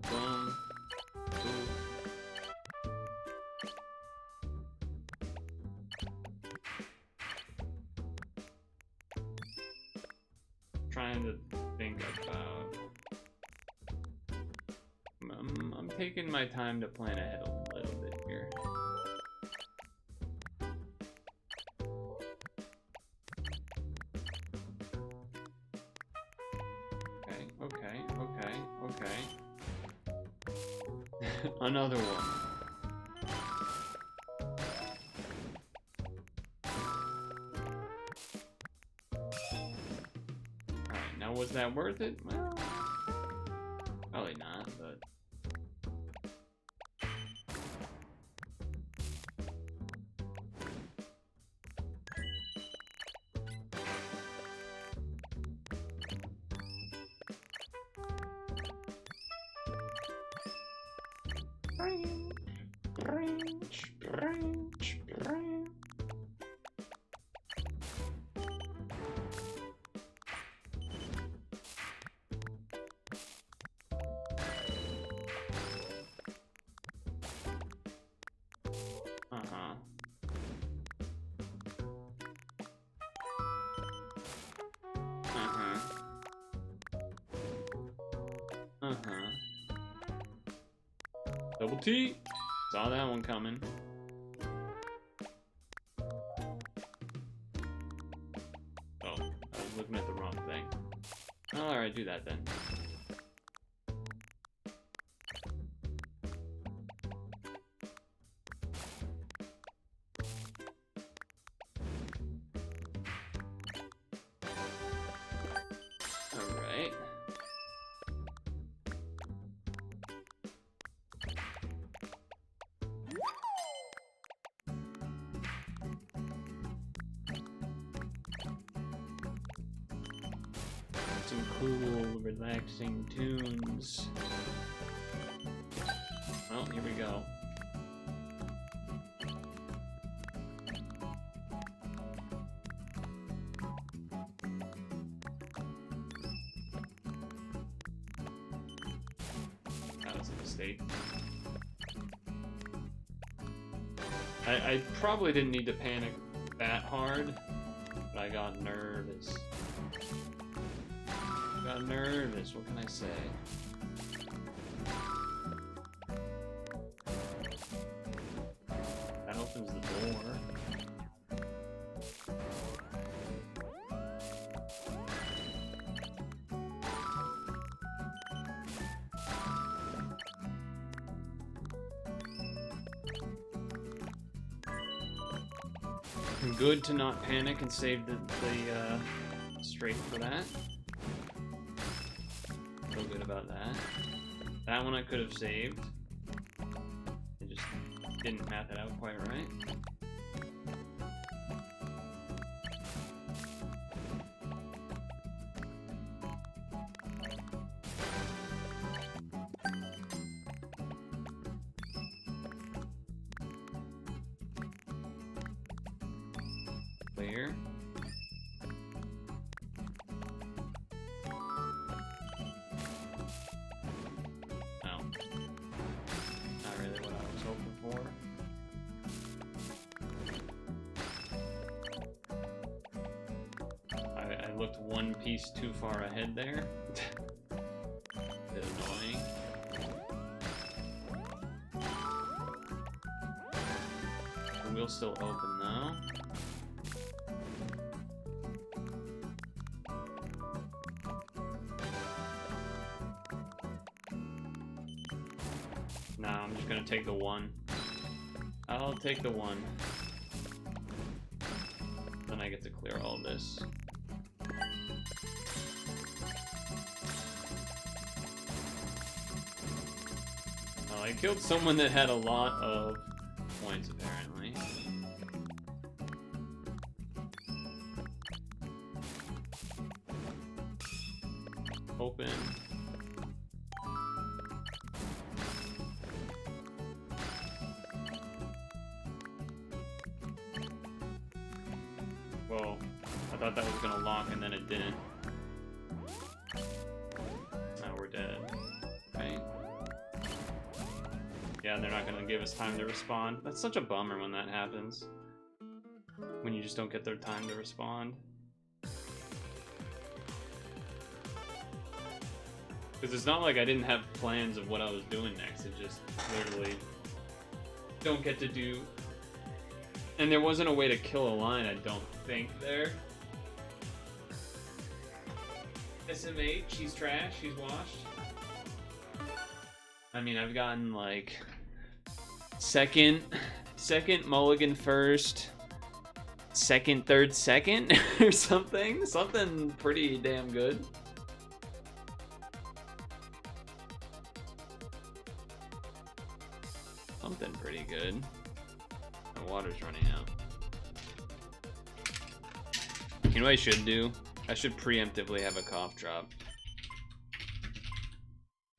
Boom. Boom. Trying to think about. I'm taking my time to plan ahead a little bit here. Okay. Another one. Alright, now was that worth it? Well, probably not, but... Double T! Saw that one coming. Oh, I was looking at the wrong thing. Alright, do that then. Alright. Some cool, relaxing tunes. Well, here we go. That was a mistake. I probably didn't need to panic that hard, but I got nervous. Got nervous, what can I say? That opens the door. Good to not panic and save the straight for that. Feel good about that. That one I could have saved. I just didn't math it out quite right. Clear. I looked one piece too far ahead there. Bit annoying. The wheel's still open though. Nah, I'm just gonna take the one. I'll take the one. Then I get to clear all this. Oh, I killed someone that had a lot of points, apparently. Open. Oh, I thought that was gonna lock and then it didn't. Now we're dead. Right? Yeah, they're not gonna give us time to respond. That's such a bummer when that happens. When you just don't get their time to respond. Because it's not like I didn't have plans of what I was doing next. It just literally don't get to do. And there wasn't a way to kill a line, I don't think, there. SMH, she's trash, she's washed. I mean, I've gotten like second mulligan first, second, third, second, or something. Something pretty damn good. Something pretty good. The water's running out. You know what I should do? I should preemptively have a cough drop.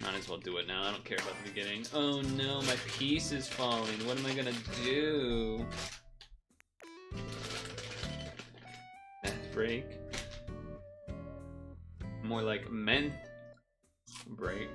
Might as well do it now. I don't care about the beginning. Oh no, my piece is falling. What am I gonna do? Meth break. More like meth break.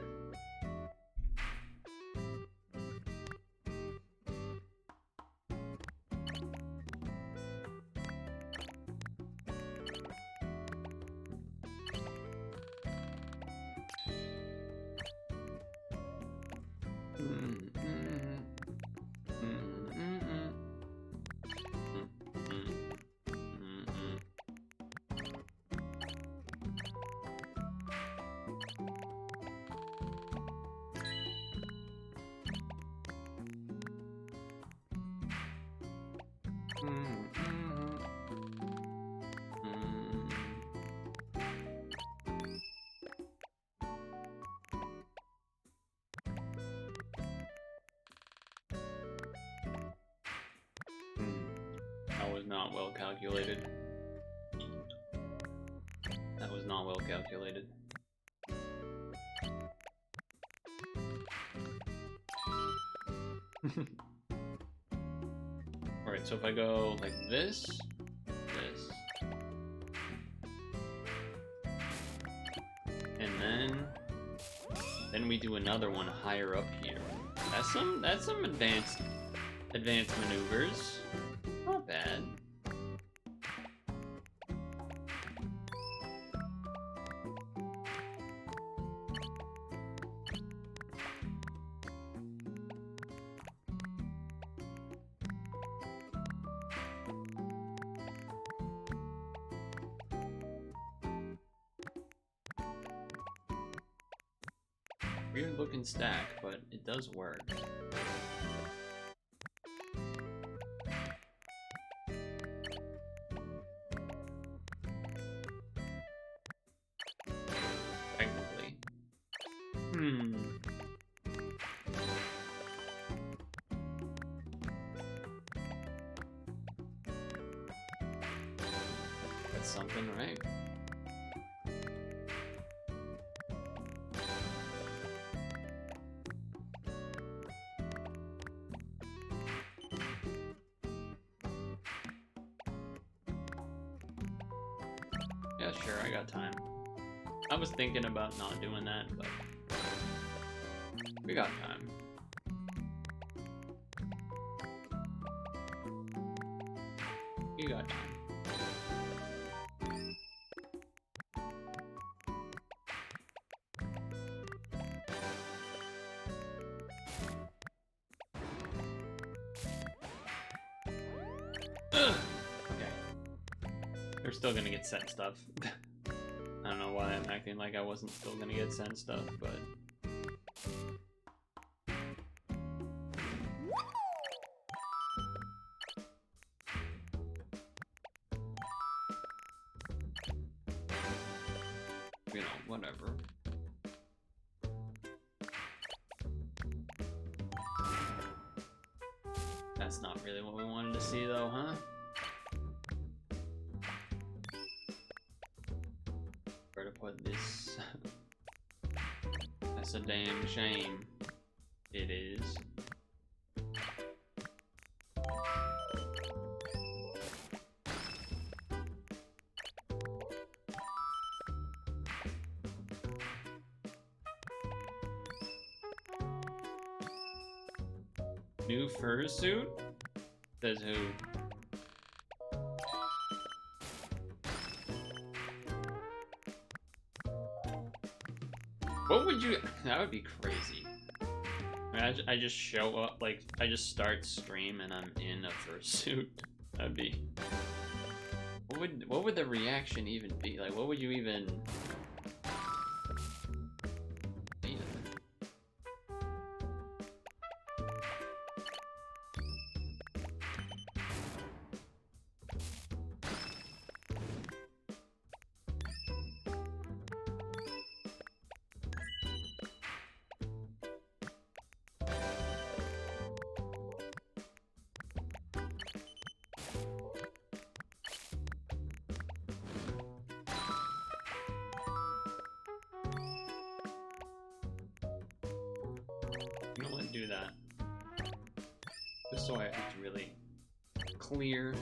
That was not well calculated. That was not well calculated. Alright, so if I go like this, and then we do another one higher up here. That's some advanced maneuvers. Not bad. Weird looking stack, but it does work. Technically. That's something, right? Yeah, sure, I got time. I was thinking about not doing that, but we got time. We got time. Ugh. Okay. They're still gonna get sent stuff. I don't know why I'm acting like I wasn't still gonna get sent stuff, but... you know, whatever. That's not really what we wanted to see though, huh? Where to put this? That's a damn shame. It is. New fursuit? Says who? What would you... That would be crazy. I just show up, like, I just start stream and I'm in a fursuit. That'd be... What would the reaction even be? Like, what would you even... You know what? Do that. Just so it's really clear.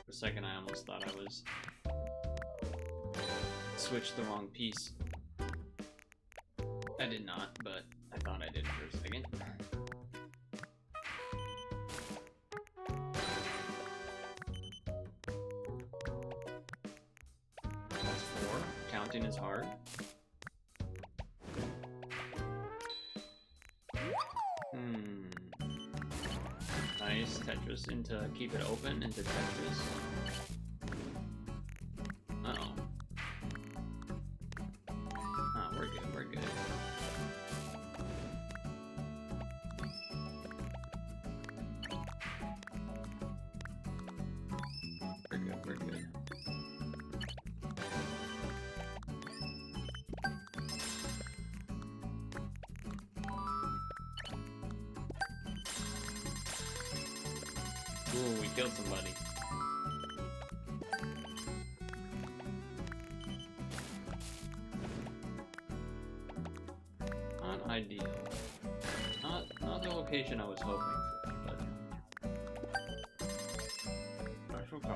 For a second, I almost thought I was switched the wrong piece. I did not, but I thought I did for a second. That's 4. Counting is hard. Nice. Tetris into keep it open into Tetris. Uh-oh. Oh, we're good, we're good. We're good, we're good. Ooh, we killed somebody. Not ideal. Not the location I was hoping for, but that's okay.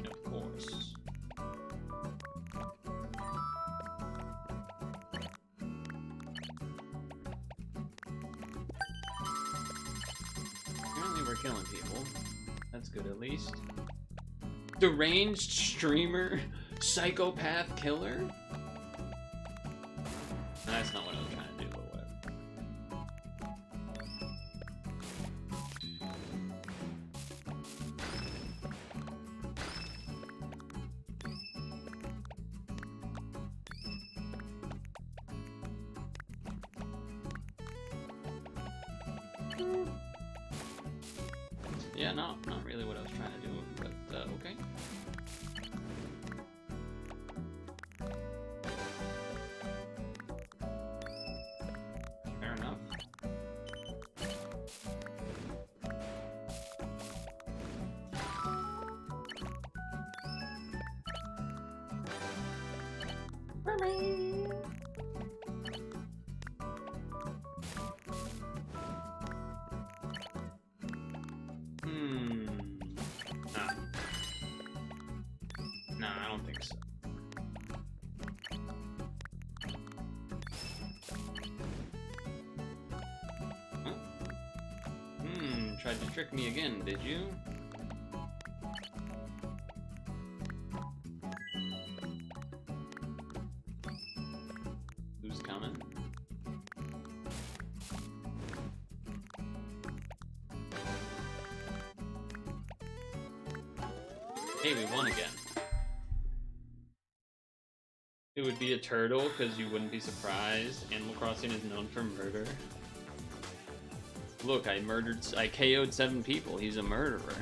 Of course. Apparently we're killing people. That's good at least. Deranged streamer? Psychopath killer? That's not what I was trying to do, but whatever. Yeah, not really what I was trying to do, but okay. Fair enough. Nah, I don't think so. Huh? Tried to trick me again, did you? Who's coming? Hey, we won again. It would be a turtle, because you wouldn't be surprised. Animal Crossing is known for murder. Look, I KO'd 7 people. He's a murderer.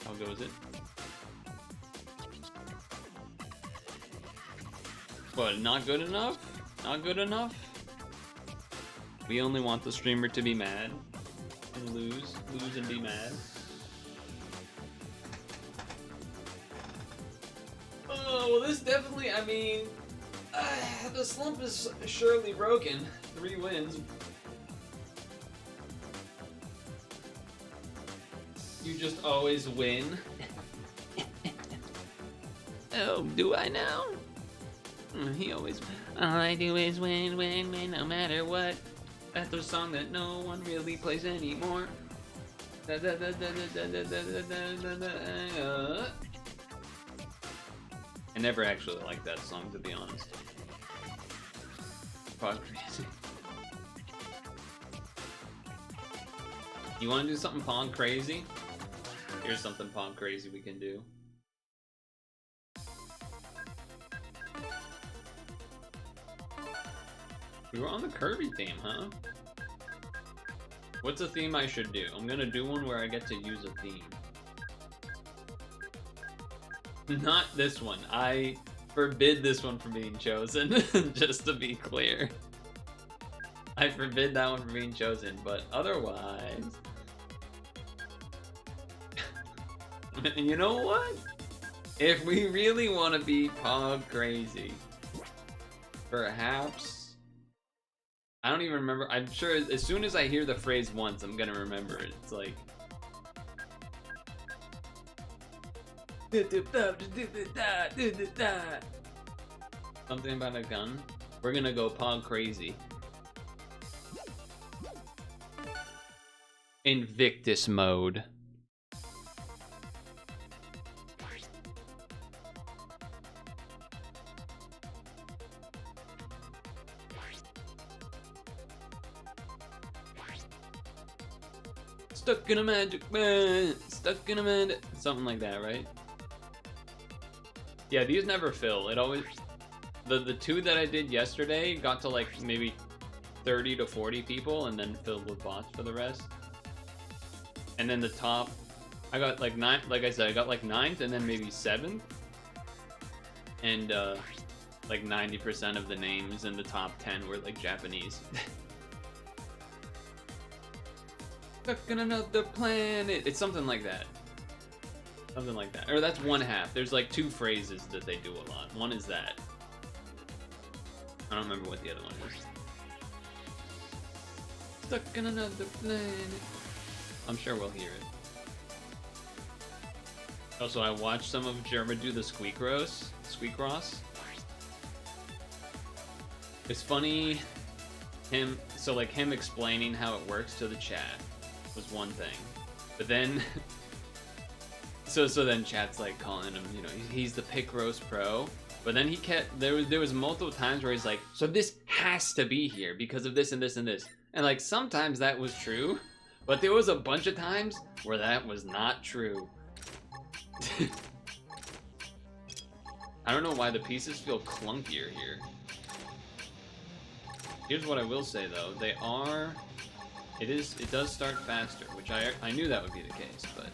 How goes it? What, not good enough? Not good enough? We only want the streamer to be mad and lose and be mad. Oh, well this definitely, I mean, the slump is surely broken. 3 wins. You just always win. Oh, do I now? He always. All I do is win, win, win, no matter what. That's a song that no one really plays anymore. I never actually liked that song, to be honest. Pog crazy. You want to do something Pog crazy? Here's something Pog crazy we can do. We were on the Kirby theme, huh? What's a theme I should do? I'm gonna do one where I get to use a theme. Not this one. I forbid this one from being chosen, just to be clear. I forbid that one from being chosen, but otherwise... You know what? If we really want to be Pog crazy, perhaps... I don't even remember. I'm sure as soon as I hear the phrase once, I'm gonna remember it. It's like... something about a gun. We're gonna go Pog crazy. Invictus mode. Stuck in a magic man, stuck in a man, something like that, right? Yeah, these never fill. It always, the 2 that I did yesterday got to like maybe 30 to 40 people and then filled with bots for the rest. And then the top, I got like 9, like I said, I got like 9th and then maybe 7th. And like 90% of the names in the top 10 were like Japanese. Stuck in another planet. It's something like that. Something like that. Or that's 1/2. There's like 2 phrases that they do a lot. One is that. I don't remember what the other one is. Stuck in another planet. I'm sure we'll hear it. Also, I watched some of Germa do the Squeakross. It's funny. Him explaining how it works to the chat was one thing, but then so then chat's like calling him, you know, he's the Picross pro, but then he kept there was multiple times where he's like, so this has to be here because of this and this and this, and like sometimes that was true, but there was a bunch of times where that was not true. I don't know why the pieces feel clunkier here. Here's what I will say though, they are. It does start faster, which I knew that would be the case, but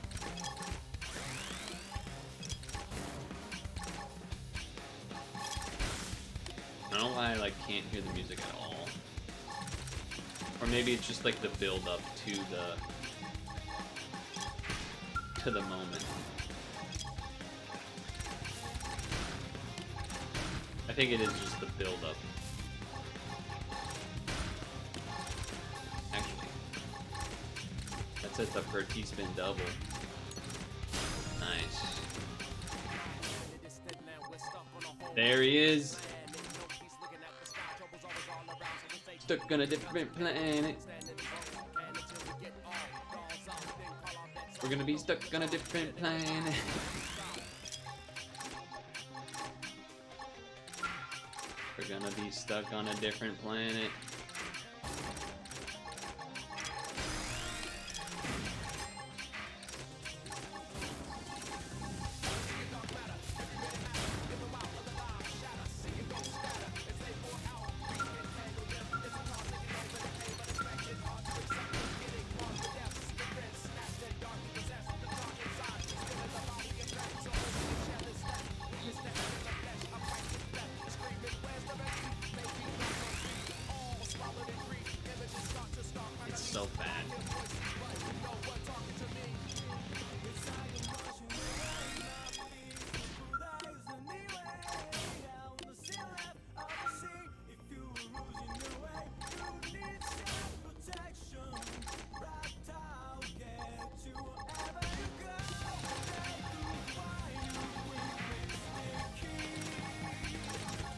I don't know why I like can't hear the music at all. Or maybe it's just like the build up to the moment. I think it is just the build up. That's it, the per T-spin double. Nice. There he is. Stuck on a different planet. We're gonna be stuck on a different planet. We're gonna be stuck on a different planet. So bad.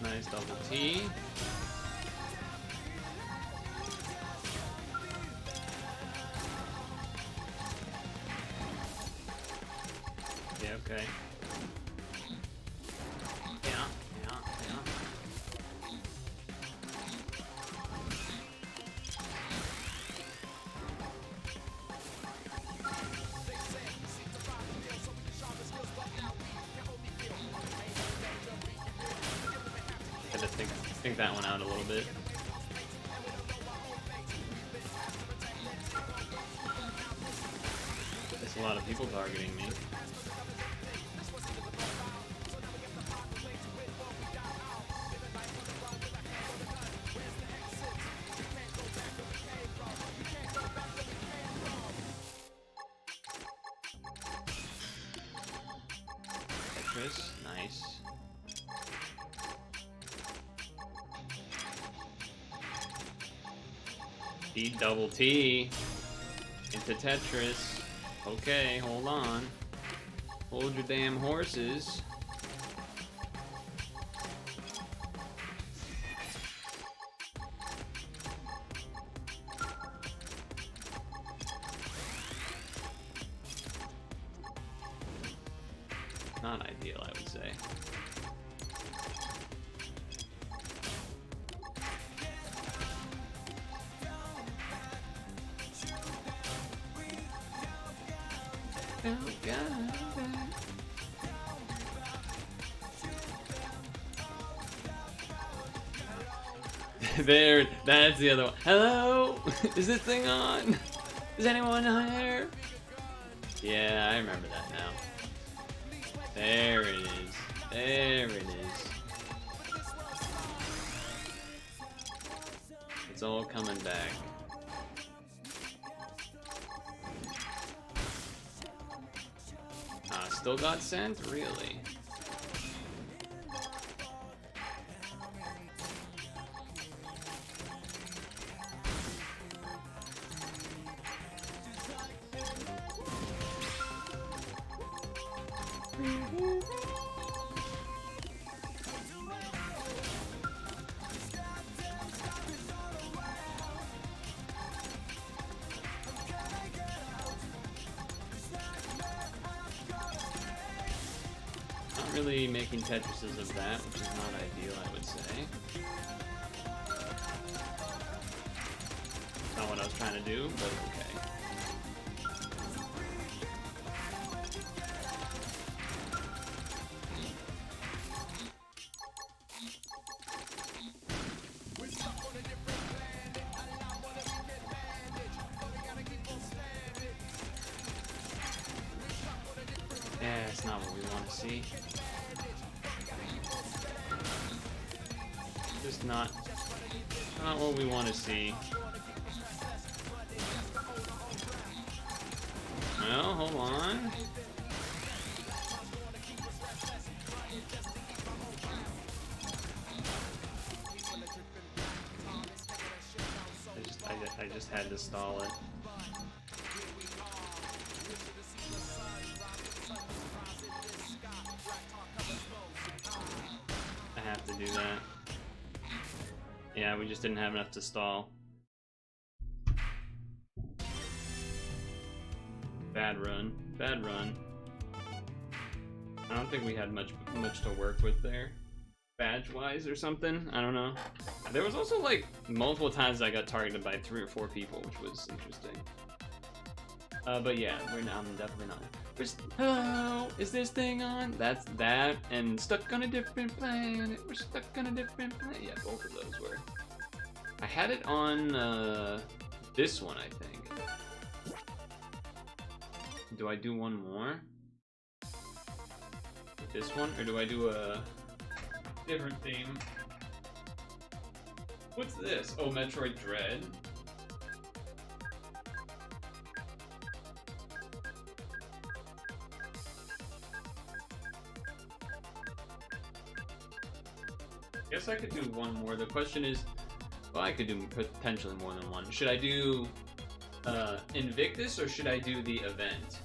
Nice double T. Okay. Yeah. Gotta think that one out a little bit. There's a lot of people targeting me. Tetris, nice. D double T into Tetris. Okay, hold on. Hold your damn horses. Not ideal, I would say. Oh, God. There, that's the other one. Hello? Is this thing on? Is anyone here? Yeah, I remember that now. There it is. There it is. It's all coming back. Still got sent? Really? Really making Tetrises of that, which is not ideal, I would say. Not what I was trying to do, but okay. Yeah, it's not what we want to see. Just not what we want to see. Well, hold on. I just had to stall it. I have to do that. Yeah, we just didn't have enough to stall. Bad run. Bad run. I don't think we had much to work with there. badge-wise or something. I don't know. There was also like multiple times I got targeted by 3 or 4 people, which was interesting. But yeah, I'm definitely not. Hello, is this thing on? That's that, and stuck on a different planet. We're stuck on a different planet. Yeah, both of those were. I had it on this one, I think. Do I do one more? This one, or do I do a different theme? What's this? Oh, Metroid Dread. Guess I could do one more. The question is, well, I could do potentially more than one. Should I do Invictus or should I do the event?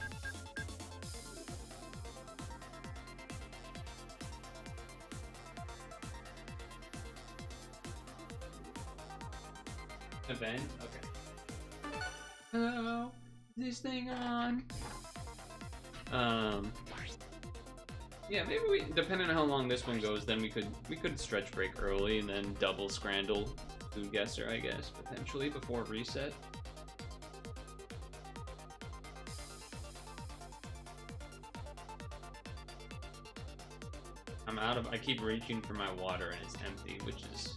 Event? Okay. Hello, is this thing on? Yeah, maybe we, depending on how long this one goes, then we could stretch break early and then double Scrandle Food Guesser, I guess, potentially before reset. I keep reaching for my water and it's empty, which is,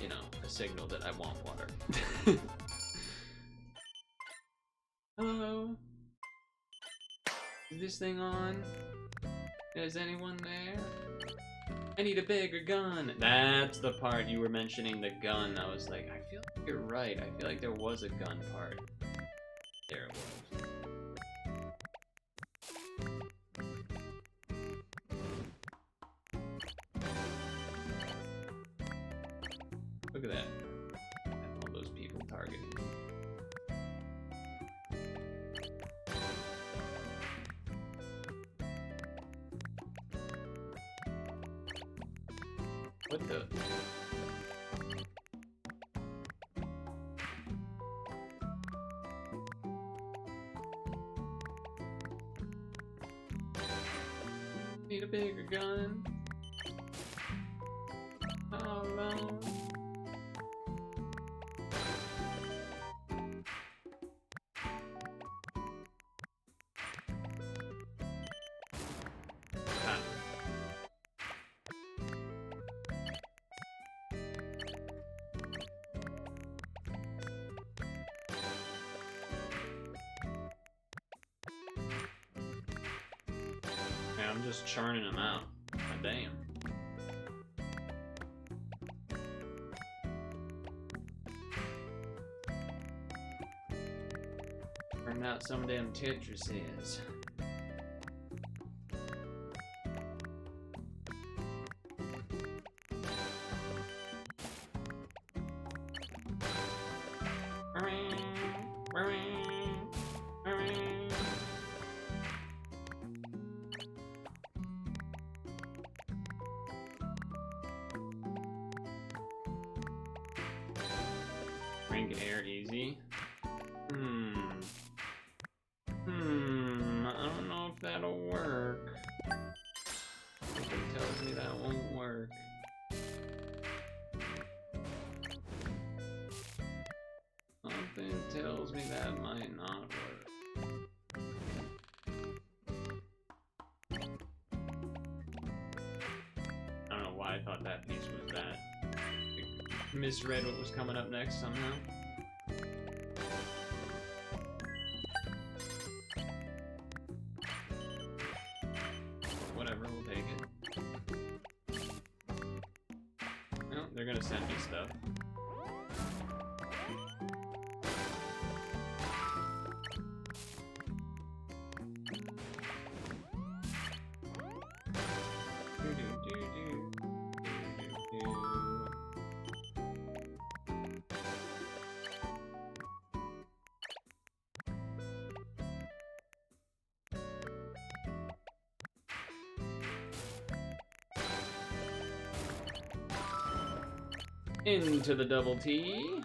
you know, a signal that I want water. Hello? Is this thing on? Is anyone there? I need a bigger gun. That's the part you were mentioning, the gun. I was like, I feel like you're right. I feel like there was a gun part. There it was. Look at that. All those people targeted. What the? Need a bigger gun. How long? I'm just churning them out. God damn. Churning out some damn Tetris is. Rank air easy. I don't know if that'll work. Something tells me that won't work. Something tells me that might not work. I don't know why I thought that piece was that. I misread what was coming up next somehow. Whatever, we'll take it. Well, they're gonna send me stuff. Into the double T.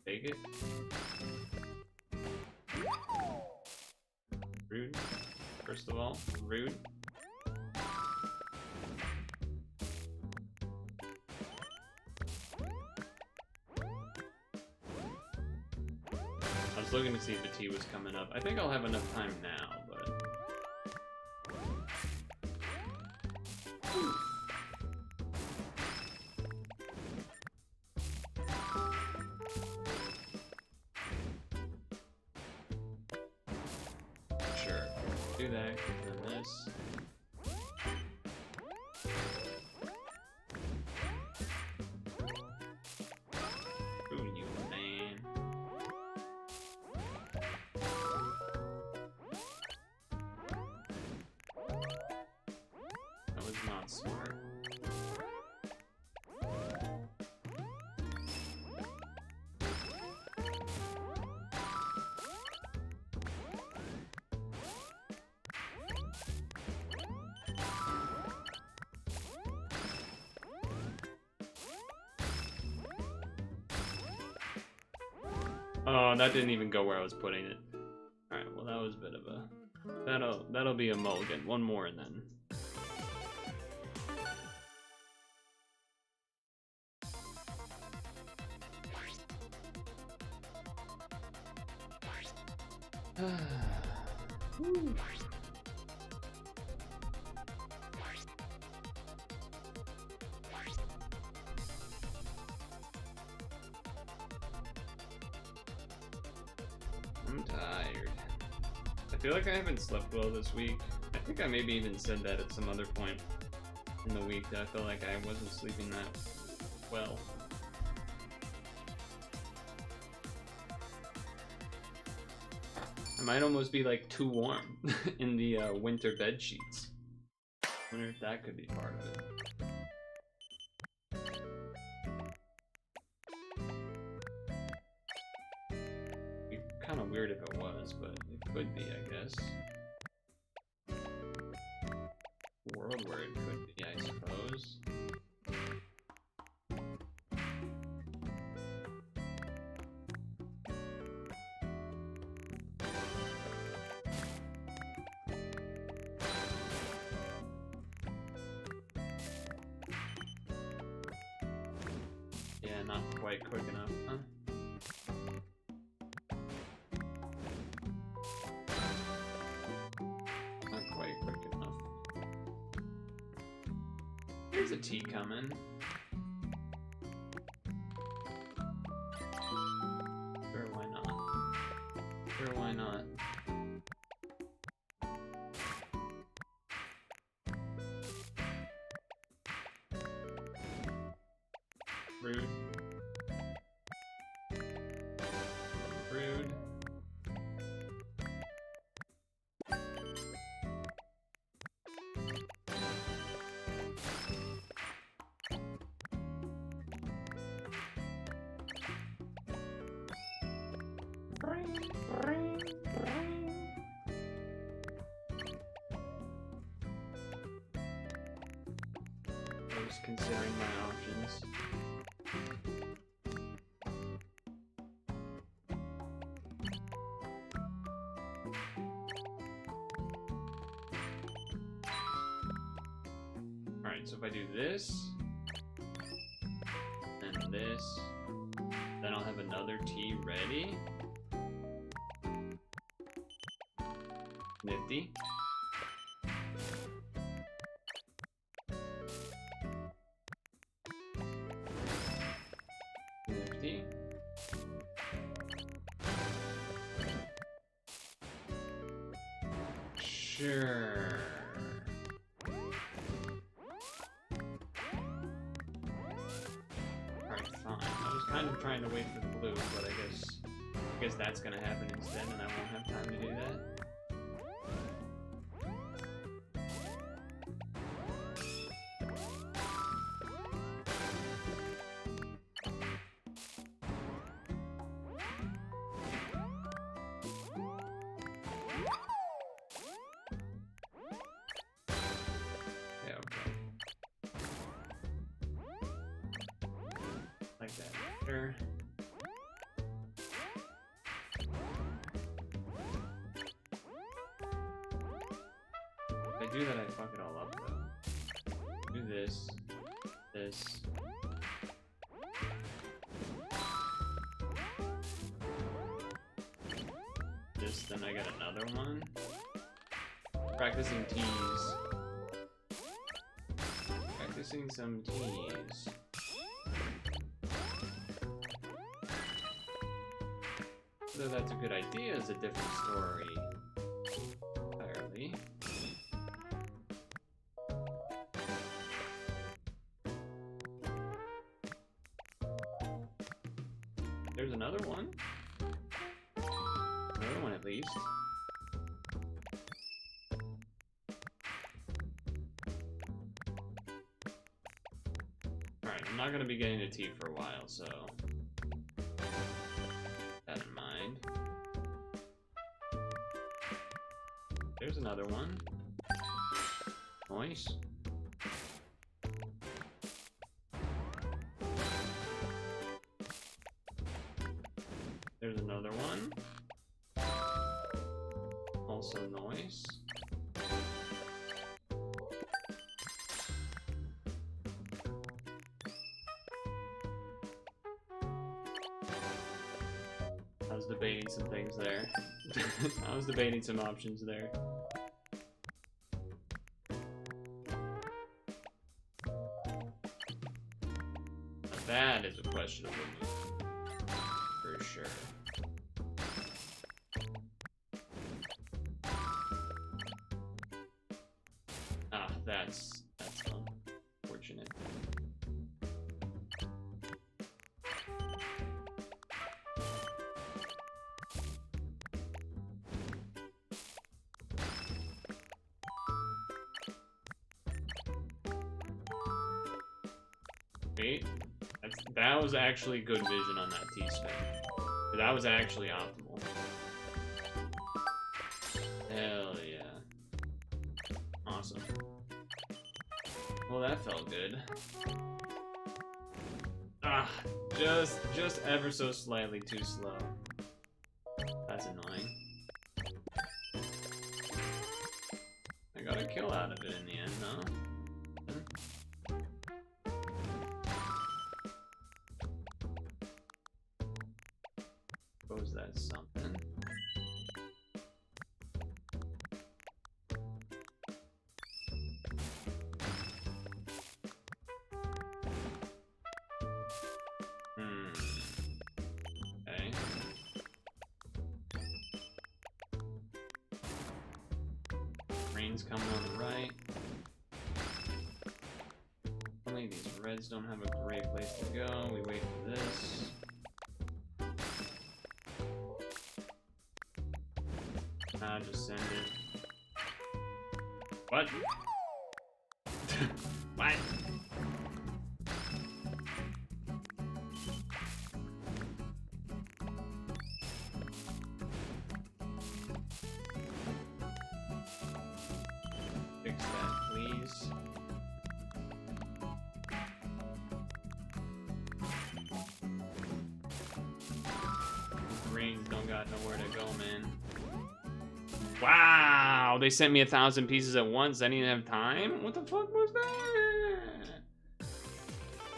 Take it. Rude. First of all, rude. was looking to see if the tea was coming up. I think I'll have enough time now, but... Sure. Do that, and then this. Smart. Oh, that didn't even go where I was putting it. All right, well that was a bit of a that'll be a mulligan. One more and then. I'm tired. I feel like I haven't slept well this week. I think I maybe even said that at some other point in the week that I felt like I wasn't sleeping that well. I might almost be like too warm in the winter bed sheets. I wonder if that could be part of it. Be kind of weird if it was, but it could be, I guess. World where it could be, I suppose. Yeah, not quite quick enough, huh? Not quite quick enough. Here's a tea coming. Sure, why not? Sure, why not? Rude. Rude. I was considering my options. Alright, so if I do this, and this, then I'll have another tea ready. Nifty. Nifty. Sure. Alright, fine. I was kind of trying to wait for the blue, but I guess that's gonna happen instead, and I won't have time to do that. Like that. Sure. If I do that, I fuck it all up though. Do this. This. this, then I get another one. Practicing teas. Practicing some teas. Whether that's a good idea is a different story. Entirely. There's another one. Another one at least. Alright, I'm not gonna be getting a tea for a while, so keep that in mind. There's another one. Nice. There's another one. Also nice. I was debating some things there. I was debating some options there. Now that is a questionable move. For sure. Ah, that's unfortunate. Wait, that was actually good vision on that T-spin. That was actually optimal. Hell yeah. Awesome. Well, that felt good. Ah, just ever so slightly too slow. That's annoying. I got a kill out of it in the end, though. Suppose that's something. Okay. Rain's coming on the right. Only these reds don't have a great place to go. We wait for this. Just send it. What? What? Fix that, please. Greens don't got nowhere to go, man. Wow, they sent me 1,000 pieces at once. I didn't have time. What the fuck was that?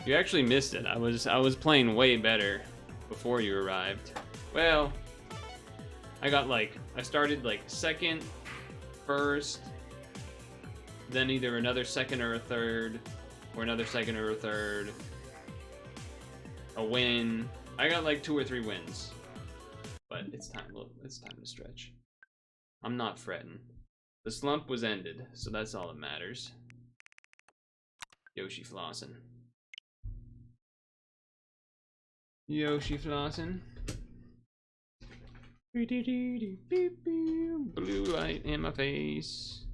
You actually missed it. I was playing way better before you arrived. Well, I started like second, first, then either another second or a third, or another second or a third, a win. I got like 2 or 3 wins, but it's time. Look, it's time to stretch. I'm not fretting. The slump was ended, so that's all that matters. Yoshi flossin'. Yoshi flossin'. Blue light in my face.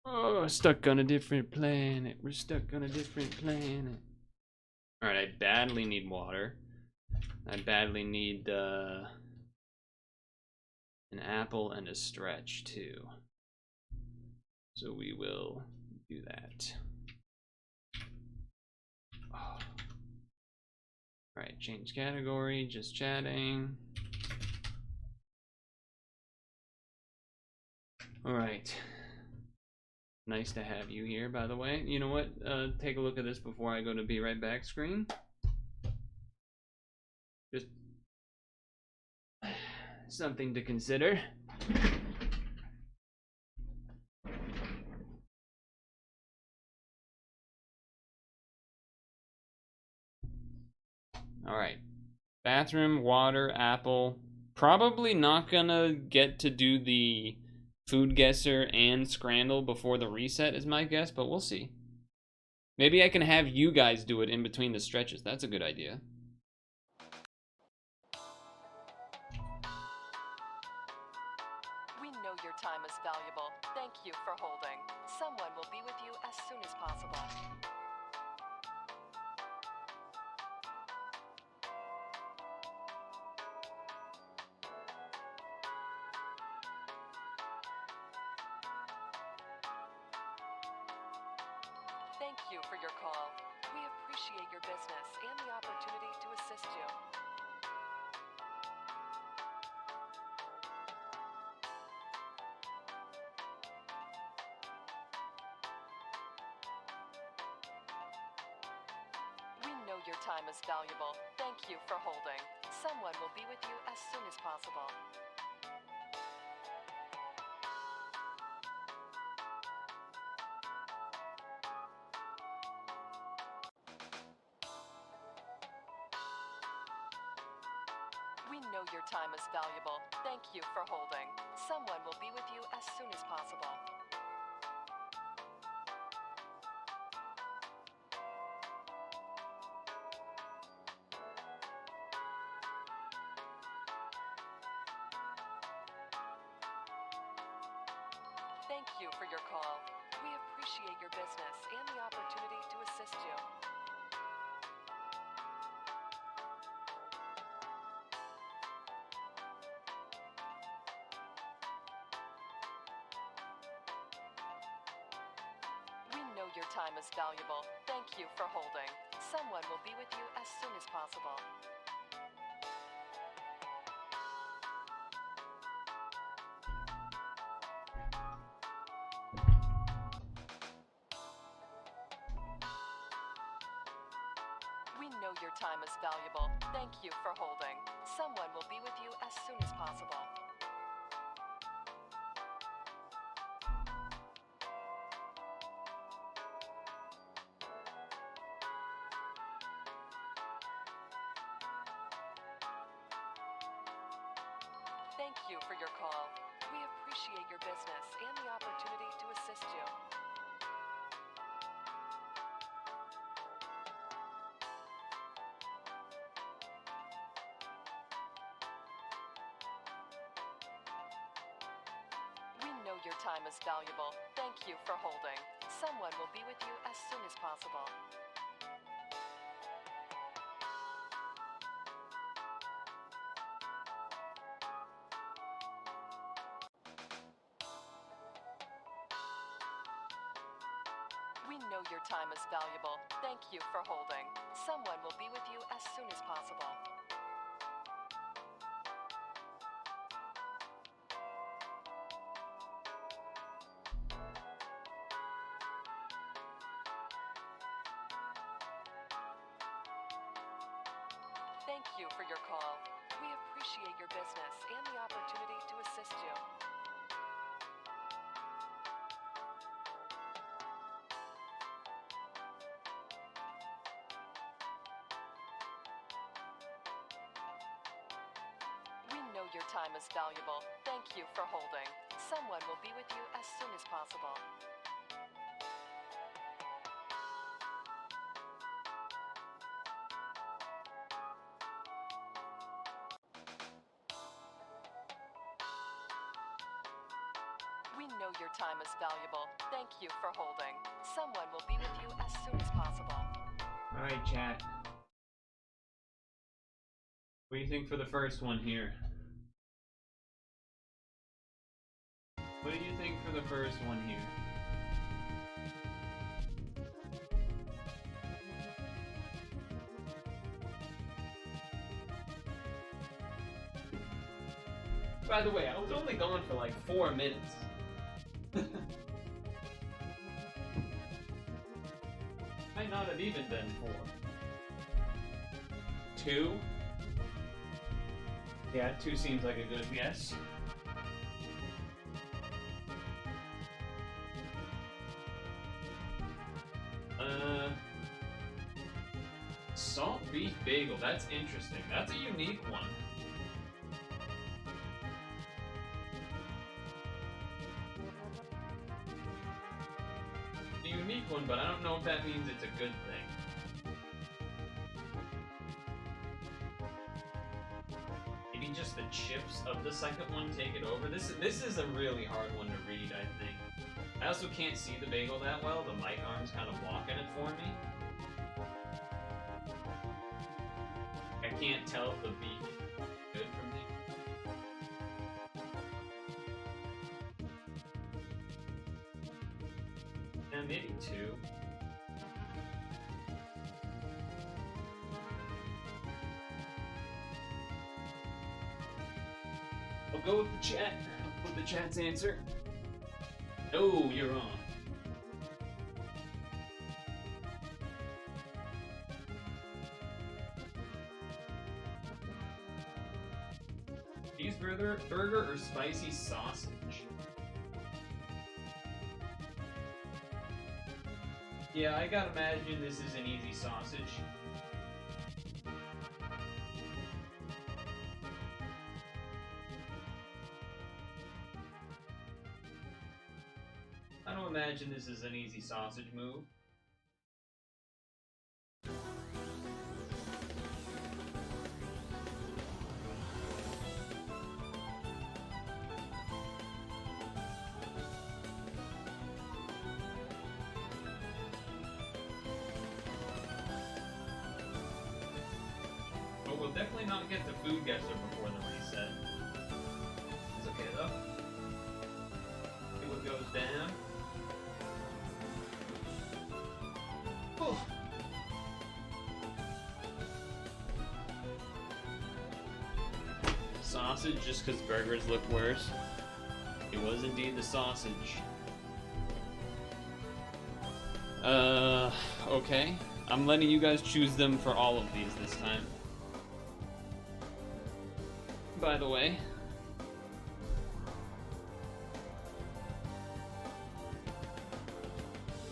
Oh, stuck on a different planet. We're stuck on a different planet. Alright, I badly need water. I badly need, an apple and a stretch too. So we will do that. Oh. Alright, change category, just chatting. Alright. Nice to have you here, by the way. You know what? Take a look at this before I go to be right back screen. Just something to consider. Alright. Bathroom, water, apple. Probably not gonna get to do the food guesser and scrandle before the reset is my guess, but we'll see. Maybe I can have you guys do it in between the stretches. That's a good idea. We know your time is valuable. Thank you for holding. Someone will be with you as soon as possible. Thank you for your call. We appreciate your business and the opportunity to assist you. We know your time is valuable. Thank you for holding. Someone will be with you as soon as possible. We know your time is valuable. Thank you for holding. Someone will be with you as soon as possible. Thank you for your call. We appreciate your business and the opportunity to assist you. We know your time is valuable. Thank you for holding. Someone will be with you as soon as possible. We know your time is valuable. Thank you for holding. Someone will be with you as soon as possible. Thank you for your call. We appreciate your business and the opportunity to assist you. We know your time is valuable. Thank you for holding. Someone will be with you as soon as possible. We know your time is valuable. Thank you for holding. Someone will be with you as soon as possible. Thank you for your call. We appreciate your business and the opportunity to assist you. We know your time is valuable. Thank you for holding. Someone will be with you as soon as possible. We know your time is valuable. Thank you for holding. Someone will be with you as soon as possible. Alright, chat. What do you think for the first one here? What do you think for the first one here? By the way, I was only gone for like 4 minutes. Might not have even been 4. 2? Yeah, 2 seems like a good guess. Salt beef bagel. That's interesting. That's a unique one. A unique one, but I don't know if that means it's a good thing. Maybe just the chips of the second one take it over. This is a really hard one to read, I think. I also can't see the bagel that well. The mic arm's kind of blocking it for me. I can't tell if the beef is good from the... Yeah, maybe 2. I'll go with the chat. I'll put the chat's answer. No, you're wrong. Cheeseburger, burger, or spicy sausage? Yeah, I gotta imagine this is an easy sausage. I don't imagine this is an easy sausage move. But we'll definitely not get the food guesser before the reset. It's okay though. See what goes down. Oh. Sausage, just because burgers look worse. It was indeed the sausage. Okay. I'm letting you guys choose them for all of these this time. By the way.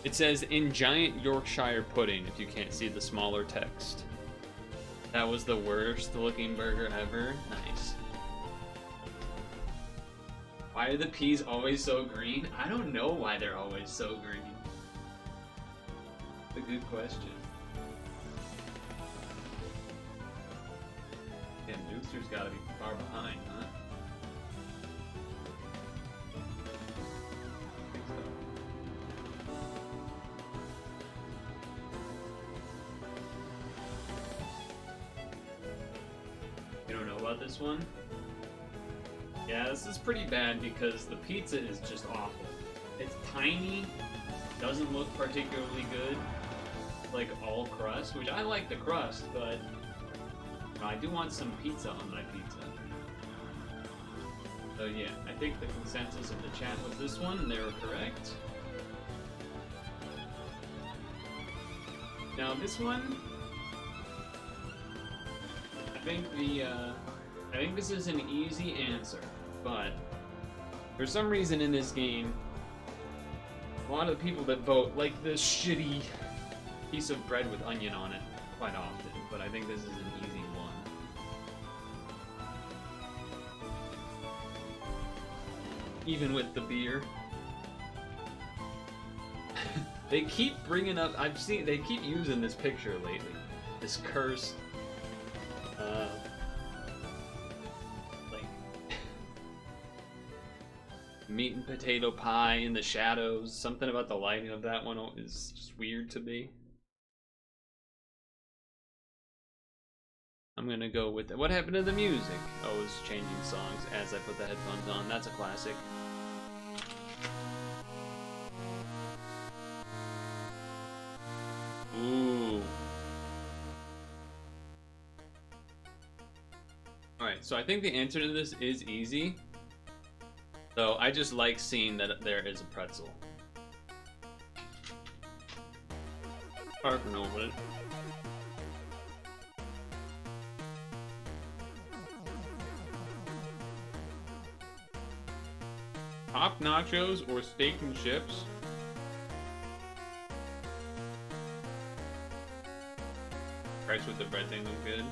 It says, in giant Yorkshire pudding, if you can't see the smaller text. That was the worst looking burger ever. Nice. Why are the peas always so green? I don't know why they're always so green. It's a good question. Yeah, Noobster's gotta be far behind, huh? I think so. You don't know about this one? Yeah, this is pretty bad because the pizza is just awful. It's tiny, doesn't look particularly good, like all crust, which I like the crust, but I do want some pizza on my pizza. So yeah, I think the consensus of the chat was this one, and they were correct. Now this one, I think this is an easy answer, but for some reason in this game, a lot of the people that vote like this shitty piece of bread with onion on it quite often, but I think this is an easy one. Even with the beer. They keep bringing up, they keep using this picture lately. This cursed, meat and potato pie in the shadows. Something about the lighting of that one is just weird to me. I'm gonna go with it. What happened to the music? Oh, it's changing songs as I put the headphones on. That's a classic. Ooh. Alright, so I think the answer to this is easy. So I just like seeing that there is a pretzel. Hard to know what it. Top nachos or steak and chips? Rice with the bread thing look good.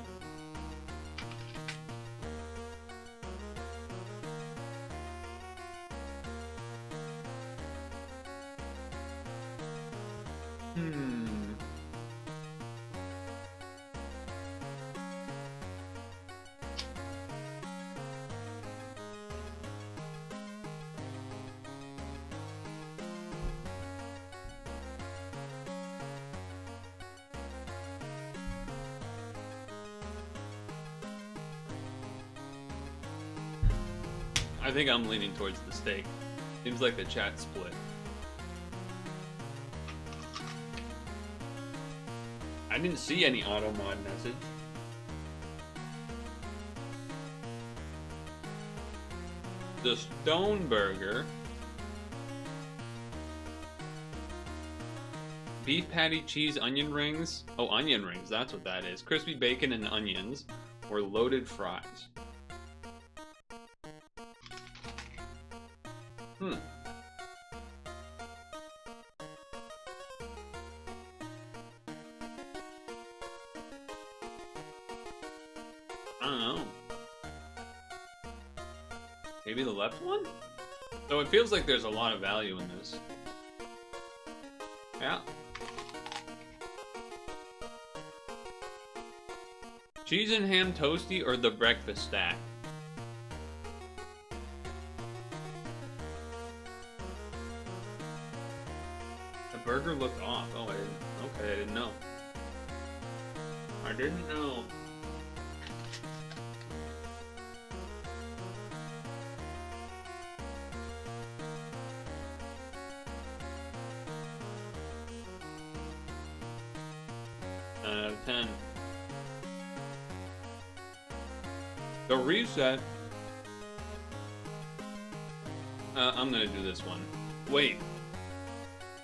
I think I'm leaning towards the steak. Seems like the chat split. I didn't see any auto mod message. The Stone Burger. Beef patty, cheese, onion rings. Oh, onion rings, that's what that is. Crispy bacon and onions. Or loaded fries. I don't know. Maybe the left one? So it feels like there's a lot of value in this. Yeah. Cheese and ham toasty or the breakfast stack? The burger looked off. Oh, I didn't. Okay, I didn't know. I didn't know. Out of 10. The reset. I'm gonna do this one. Wait.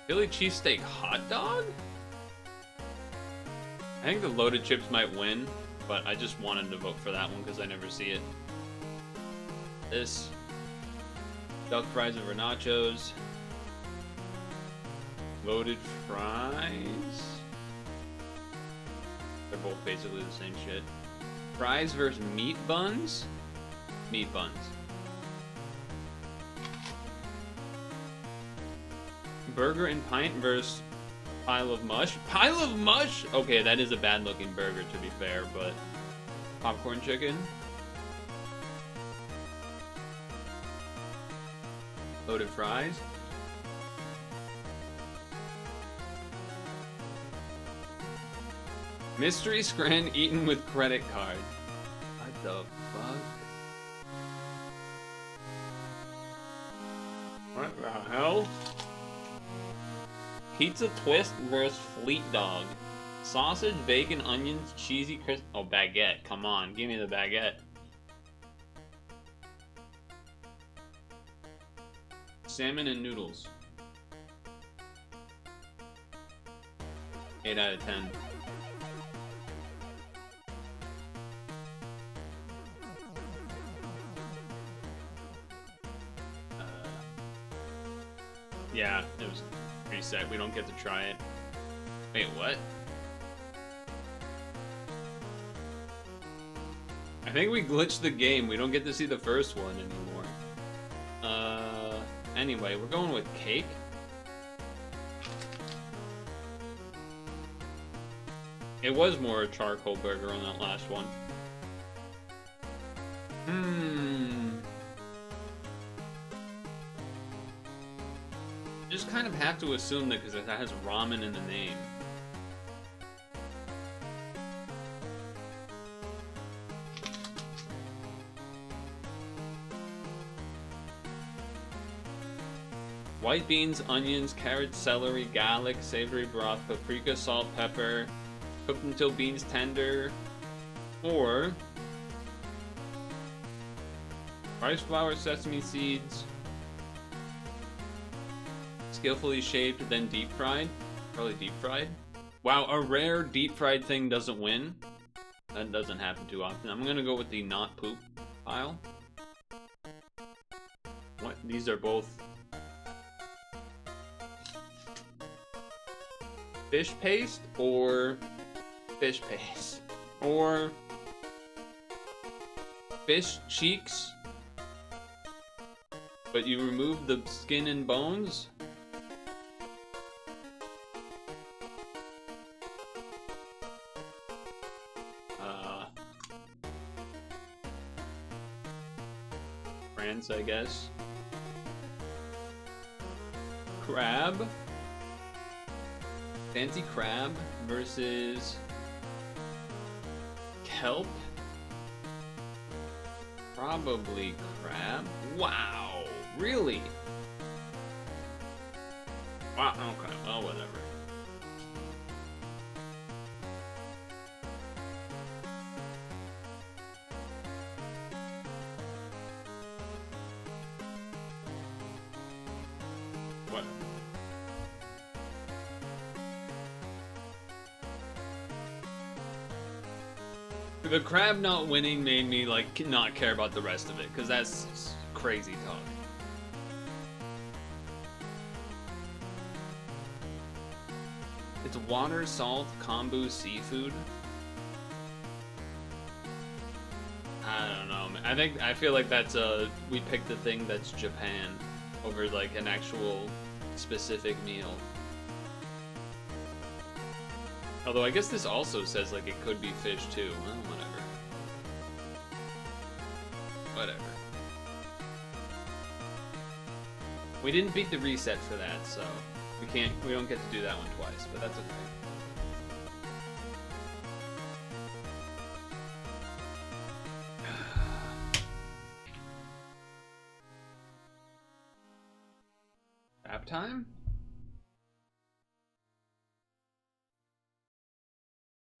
Philly cheesesteak hot dog? I think the loaded chips might win, but I just wanted to vote for that one because I never see it. This. Duck fries over nachos. Loaded fries. They're both basically the same shit. Fries versus meat buns? Meat buns. Burger and pint versus pile of mush? Pile of mush? Okay, that is a bad looking burger to be fair, but popcorn chicken. Loaded fries. Mystery scran eaten with credit card. What the fuck? What the hell? Pizza twist versus fleet dog. Sausage, bacon, onions, cheesy crisp. Oh, baguette. Come on, give me the baguette. Salmon and noodles. 8 out of 10. Yeah, it was reset. We don't get to try it. Wait, what? I think we glitched the game. We don't get to see the first one anymore. Anyway, we're going with cake. It was more a charcoal burger on that last one. Just kind of have to assume that because it has ramen in the name. White beans, onions, carrots, celery, garlic, savory broth, paprika, salt, pepper, cooked until beans tender, or rice flour, sesame seeds, skillfully shaped, then deep fried. Probably deep fried. Wow, a rare deep fried thing doesn't win. That doesn't happen too often. I'm gonna go with the not poop pile. What? These are both fish paste or fish paste or fish cheeks, but you remove the skin and bones. France, I guess. Crab. Fancy crab versus kelp. Probably crab. Wow, really? Wow, okay, well, whatever. What? The crab not winning made me like not care about the rest of it, because that's crazy talk. It's water, salt, kombu, seafood. I don't know, man. I feel like that's we picked the thing that's Japan over like an actual specific meal. Although I guess this also says like it could be fish too. Well, whatever. Whatever. We didn't beat the reset for that, so we don't get to do that one twice, but that's okay. Nap time?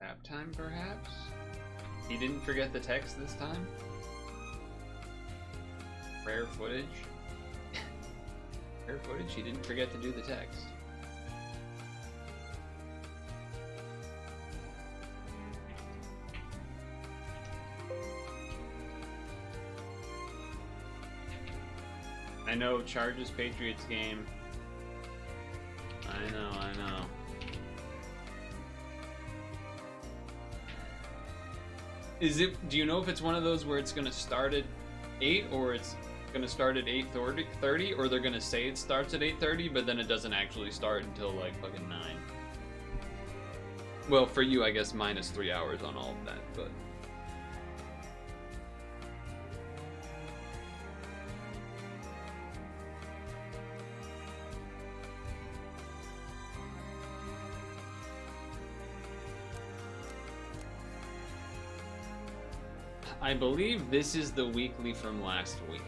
Nap time, perhaps? He didn't forget the text this time? Rare footage? Rare footage? He didn't forget to do the text. I know, Chargers Patriots game. I know. Do you know if it's one of those where it's gonna start at 8 or it's gonna start at 8:30, or they're gonna say it starts at 8:30 but then it doesn't actually start until like fucking 9? Well, for you I guess minus 3 hours on all of that, but I believe this is the weekly from last week.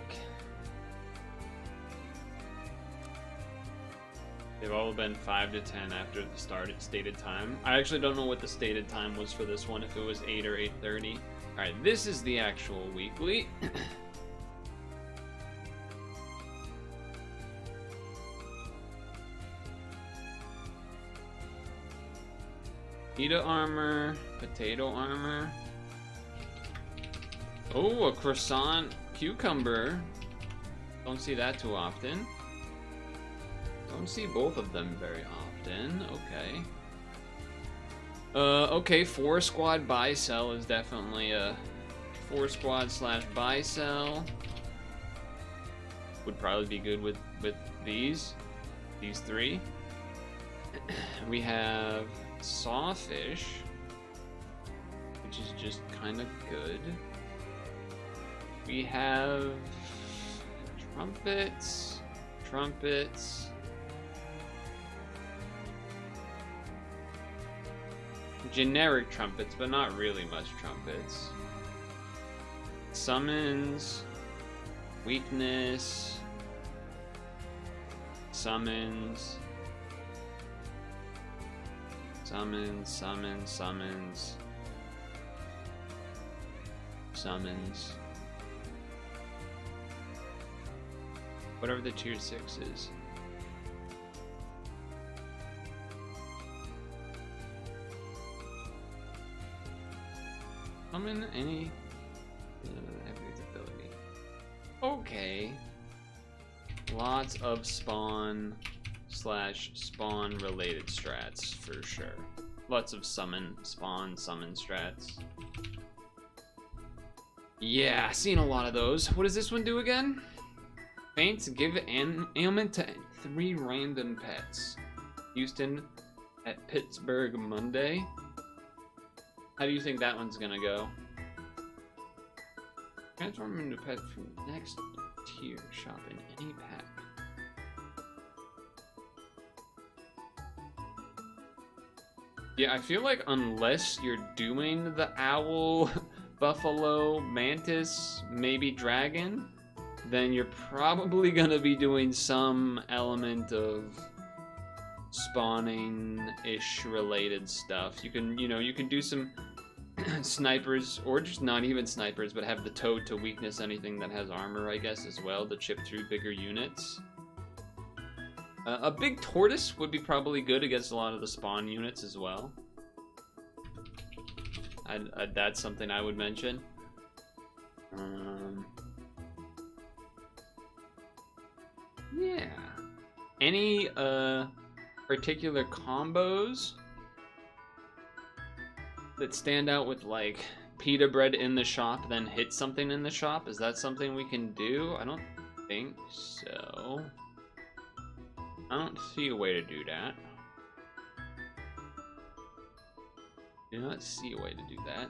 They've all been 5 to 10 after the stated time. I actually don't know what the stated time was for this one, if it was 8 or 8:30. Alright, this is the actual weekly. Pita armor, potato armor. Oh, a croissant cucumber. Don't see that too often. Don't see both of them very often. Okay. Okay, 4 squad buy sell is definitely a 4 squad / buy sell. Would probably be good with these 3. We have sawfish, which is just kind of good. We have trumpets. Generic trumpets, but not really much trumpets. Summons. Weakness. Summons. Whatever the tier 6 is. Summon any every ability. Okay. Lots of spawn / spawn related strats for sure. Lots of summon, spawn, summon strats. Yeah, seen a lot of those. What does this one do again? Faints give an ailment to 3 random pets. Houston at Pittsburgh Monday. How do you think that one's gonna go? Transform into pet from next tier. Shop in any pack. Yeah, I feel like unless you're doing the owl, buffalo, mantis, maybe dragon, then you're probably gonna be doing some element of spawning-ish related stuff. You can, you can do some snipers, or just not even snipers, but have the toad to weakness anything that has armor, I guess, as well, to chip through bigger units. A big tortoise would be probably good against a lot of the spawn units as well. That's something I would mention. Yeah. Any particular combos that stand out with, like, pita bread in the shop, then hit something in the shop? Is that something we can do? I don't think so. I don't see a way to do that. I do not see a way to do that.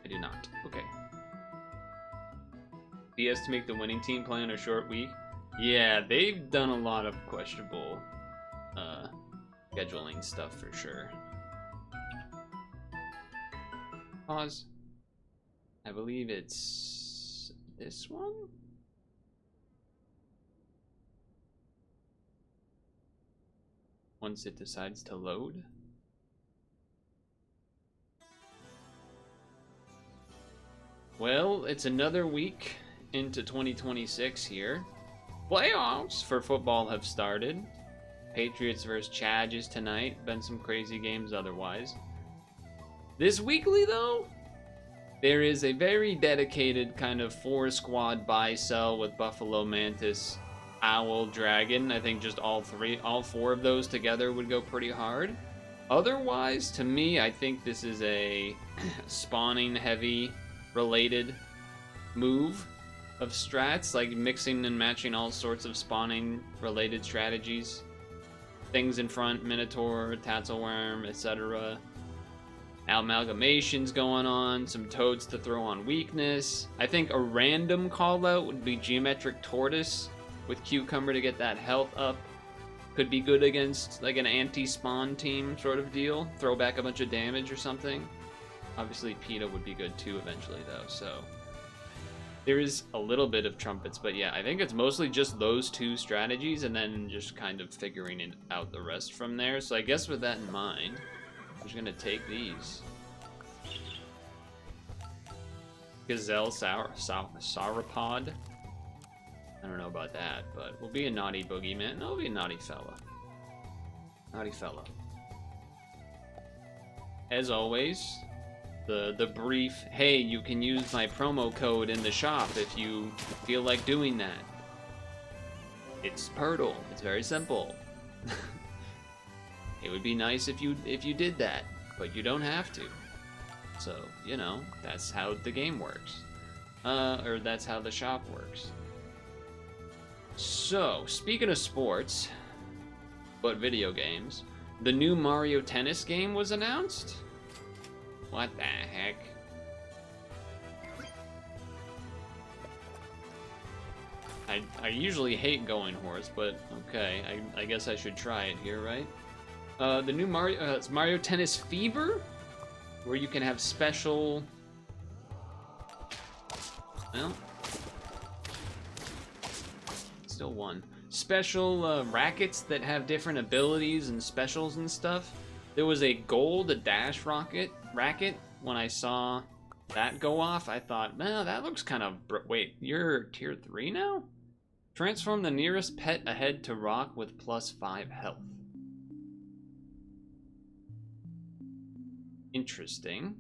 I do not. Okay. DS to make the winning team play on a short week. Yeah, they've done a lot of questionable scheduling stuff for sure. Pause. I believe it's this one? Once it decides to load. Well, it's another week into 2026 here. Playoffs for football have started. Patriots versus Chargers tonight. Been some crazy games otherwise. This weekly, though, there is a very dedicated kind of 4-squad buy-sell with Buffalo Mantis, Owl, Dragon. I think just all 4 of those together would go pretty hard. Otherwise, to me, I think this is a spawning-heavy related move of strats, like mixing and matching all sorts of spawning related strategies. Things in front, Minotaur, Tatzelworm, etc. Amalgamations going on, some toads to throw on weakness. I think a random call out would be Geometric Tortoise with Cucumber to get that health up. Could be good against like an anti-spawn team sort of deal. Throw back a bunch of damage or something. Obviously PETA would be good too eventually though, so. There is a little bit of trumpets, but yeah, I think it's mostly just those 2 strategies and then just kind of figuring it out the rest from there. So I guess with that in mind, I'm just gonna take these. Gazelle Sauropod. I don't know about that, but we'll be a naughty boogeyman. No, we'll be a naughty fella. Naughty fella. As always, the brief, hey, you can use my promo code in the shop if you feel like doing that. It's Purtle. It's very simple. It would be nice if you did that, but you don't have to. So, that's how the game works. Or that's how the shop works. So, speaking of sports, but video games, the new Mario Tennis game was announced? What the heck? I usually hate going horse, but okay, I guess I should try it here, right? The new Mario, it's Mario Tennis Fever, where you can have special, well, still one. Special rackets that have different abilities and specials and stuff. There was a gold dash racket. When I saw that go off, I thought, man, that looks kind of... Wait, you're tier 3 now? Transform the nearest pet ahead to rock with +5 health. Interesting.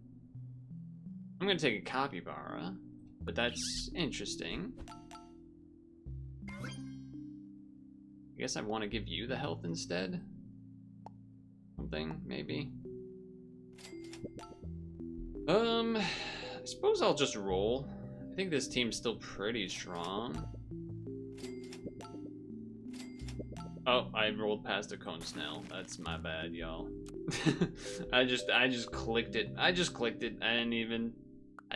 I'm gonna take a capybara, but that's interesting. I guess I want to give you the health instead. Something, maybe. I suppose I'll just roll. I think this team's still pretty strong. Oh, I rolled past a cone snail. That's my bad, y'all. I just clicked it. I just clicked it. I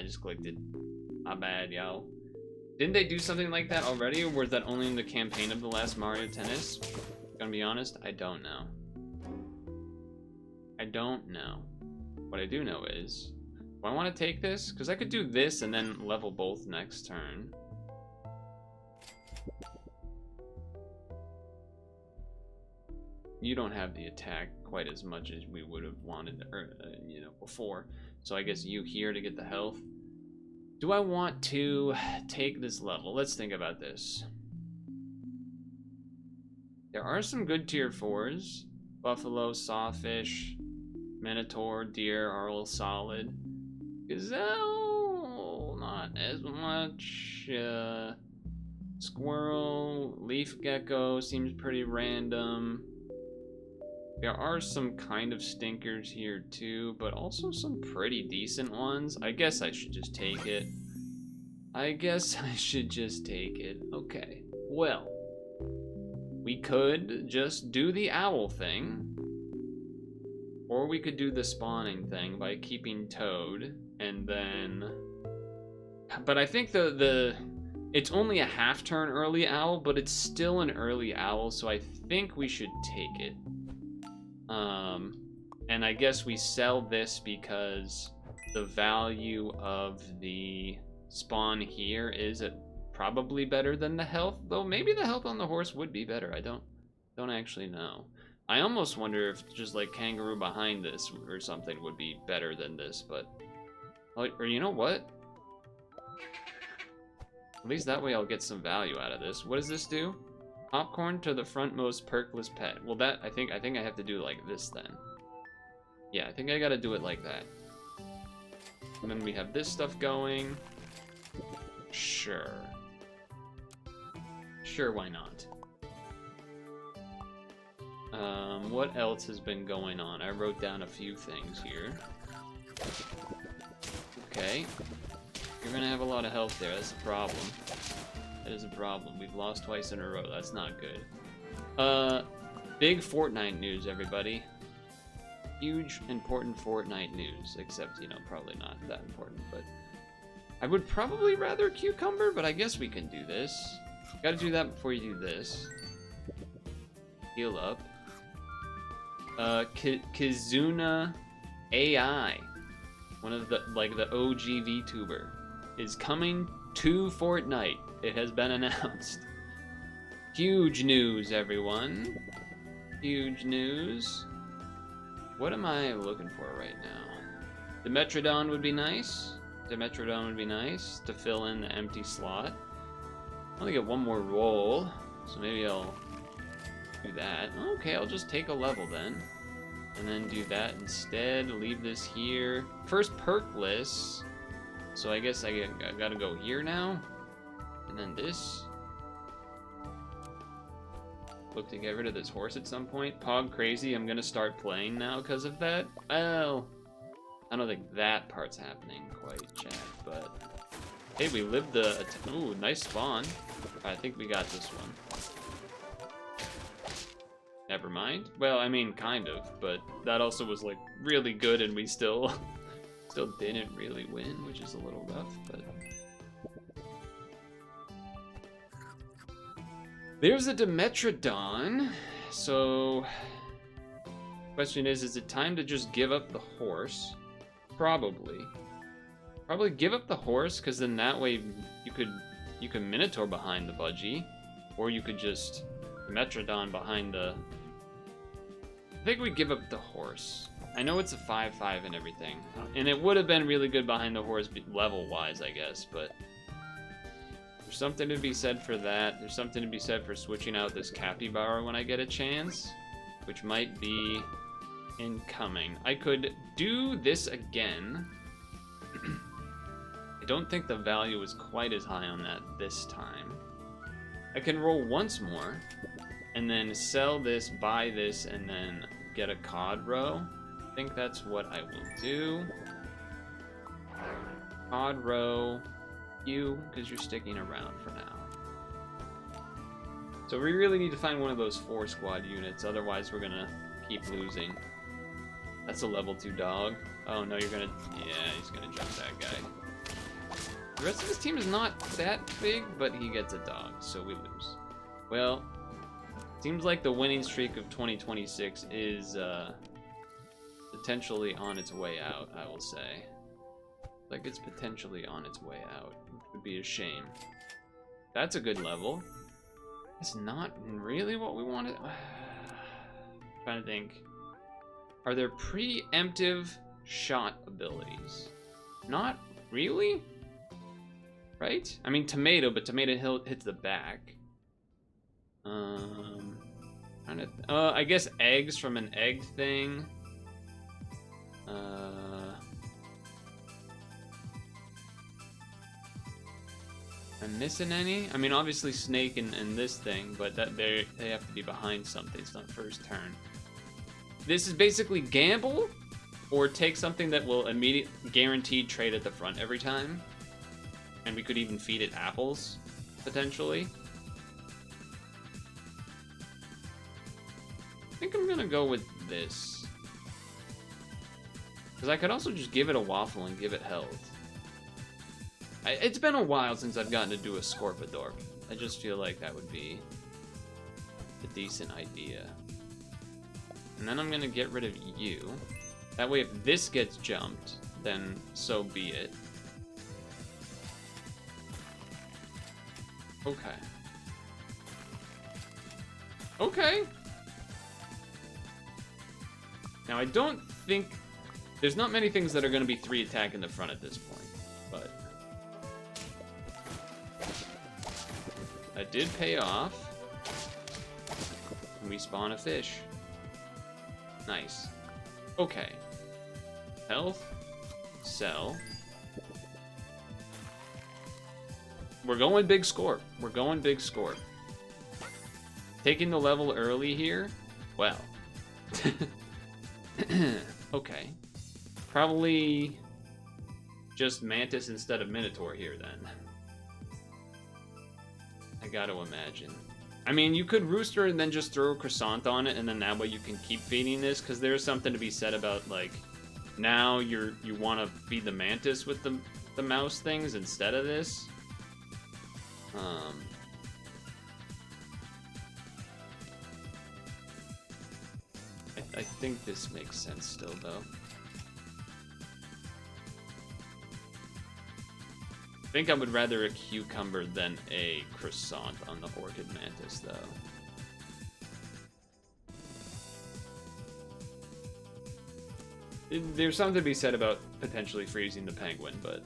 just clicked it. My bad, y'all. Didn't they do something like that already, or was that only in the campaign of the last Mario Tennis? Gonna be honest, I don't know. I don't know. What I do know is, do I want to take this? Because I could do this and then level both next turn. You don't have the attack quite as much as we would have wanted, you know, before. So I guess you here to get the health. Do I want to take this level? Let's think about this. There are some good tier 4s. Buffalo, Sawfish, Minotaur, Deer are all solid. Gazelle, not as much. Squirrel, Leaf Gecko seems pretty random. There are some kind of stinkers here too, but also some pretty decent ones. I guess I should just take it. Okay, well, we could just do the owl thing, or we could do the spawning thing by keeping Toad, and then... But I think it's only a half turn early owl, but it's still an early owl, so I think we should take it. And I guess we sell this because the value of the spawn here is probably better than the health, though maybe the health on the horse would be better. I don't actually know. I almost wonder if just like kangaroo behind this or something would be better than this, but or you know what? At least that way I'll get some value out of this. What does this do? Popcorn to the frontmost perkless pet. Well, that I think I have to do like this then. Yeah, I think I gotta do it like that. And then we have this stuff going. Sure. Sure, why not? What else has been going on? I wrote down a few things here. Okay. You're gonna have a lot of health there, that's a problem. That is a problem. We've lost twice in a row. That's not good. Big Fortnite news, everybody. Huge, important Fortnite news. Except, you know, probably not that important, but... I would probably rather cucumber, but I guess we can do this. Gotta do that before you do this. Heal up. Kizuna AI, one of the, like, the OG VTuber, is coming to Fortnite. It has been announced. Huge news, everyone. Huge news. What am I looking for right now? Dimetrodon would be nice. Dimetrodon would be nice to fill in the empty slot. I only get one more roll, so maybe I'll do that. Okay, I'll just take a level then. And then do that instead. Leave this here. First perkless. So I guess I gotta go here now. And then this. Look to get rid of this horse at some point. Pog crazy, I'm gonna start playing now because of that. Well, I don't think that part's happening quite, chat, but... Hey, we lived the... Ooh, nice spawn. I think we got this one. Never mind. Well, I mean, kind of, but that also was, like, really good, and we still didn't really win, which is a little rough, but... There's a Dimetrodon, so... Question is it time to just give up the horse? Probably. Probably give up the horse, because then that way you could Minotaur behind the Budgie, or you could just Metrodon behind the... I think we give up the horse. I know it's a 5/5 and everything, and it would have been really good behind the horse level-wise, I guess, but... There's something to be said for that. There's something to be said for switching out this Capybara when I get a chance, which might be incoming. I could do this again. I don't think the value is quite as high on that this time. I can roll once more. and then sell this, buy this, and then get a cod row. I think that's what I will do. Cod row, you, because you're sticking around for now. So we really need to find one of those 4 squad units, otherwise we're gonna keep losing. That's a level 2 dog. Oh no, you're gonna, yeah, he's gonna jump that guy. The rest of his team is not that big, but he gets a dog, so we lose. Well, seems like the winning streak of 2026 is potentially on its way out, I will say. Like it's potentially on its way out, which would be a shame. That's a good level. It's not really what we wanted. Trying to think. Are there preemptive shot abilities? Not really? Right? I mean, tomato, but tomato hits the back. I guess eggs from an egg thing. I'm missing any? I mean, obviously snake and this thing, but that they have to be behind something. It's not first turn. This is basically gamble, or take something that will guaranteed trade at the front every time. And we could even feed it apples, potentially. I think I'm gonna go with this. Because I could also just give it a waffle and give it health. It's been a while since I've gotten to do a Scorpidorp. I just feel like that would be a decent idea. And then I'm gonna get rid of you. That way if this gets jumped, then so be it. Okay. Okay. Now I don't think... There's not many things that are gonna be 3 attack in the front at this point, but... That did pay off. And we spawn a fish. Nice. Okay. Health. Sell. We're going big score. We're going big score. Taking the level early here? Well. Okay. Probably just Mantis instead of Minotaur here then. I gotta imagine. I mean, you could Rooster and then just throw a croissant on it, and then that way you can keep feeding this, because there's something to be said about, like, now you want to feed the Mantis with the mouse things instead of this. I think this makes sense still, though. I think I would rather a cucumber than a croissant on the Orchid Mantis, though. There's something to be said about potentially freezing the penguin, but...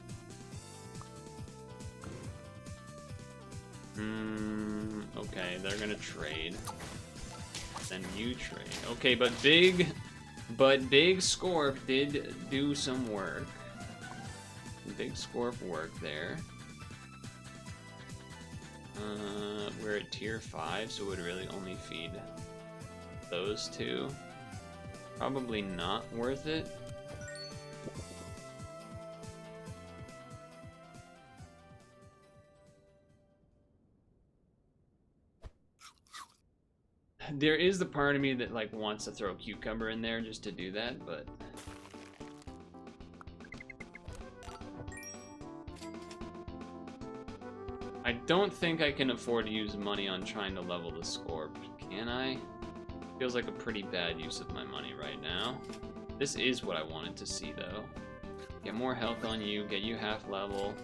okay, they're gonna trade. Then you trade. Okay, but Big Scorp did do some work. Big Scorp work there. We're at tier 5, so it would really only feed those two. Probably not worth it. There is the part of me that like wants to throw a cucumber in there just to do that, but I don't think I can afford to use money on trying to level the Scorp, can I? Feels like a pretty bad use of my money right now. This is what I wanted to see though. Get more health on you, get you half level.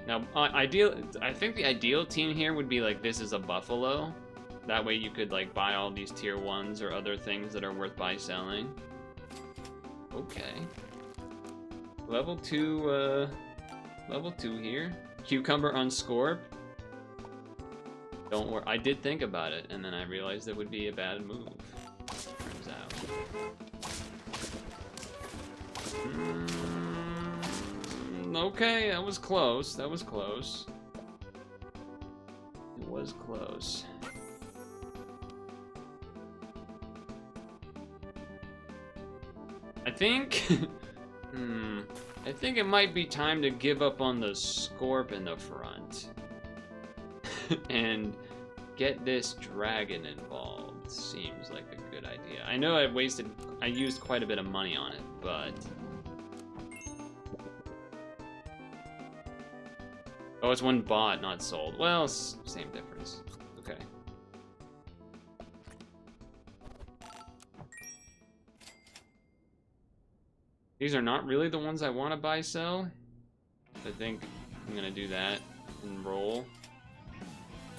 Now, I think the ideal team here would be like this is a buffalo. That way you could like buy all these tier 1s or other things that are worth buy selling. Okay. Level 2 here. Cucumber on Scorp. Don't worry, I did think about it, and then I realized it would be a bad move. Turns out. Okay, that was close. That was close. It was close. I think... I think it might be time to give up on the Scorp in the front. And get this dragon involved. Seems like a good idea. I know I used quite a bit of money on it, but... Oh, it's one bought, not sold. Well, same difference. Okay. These are not really the ones I want to buy, sell. I think I'm gonna do that and roll.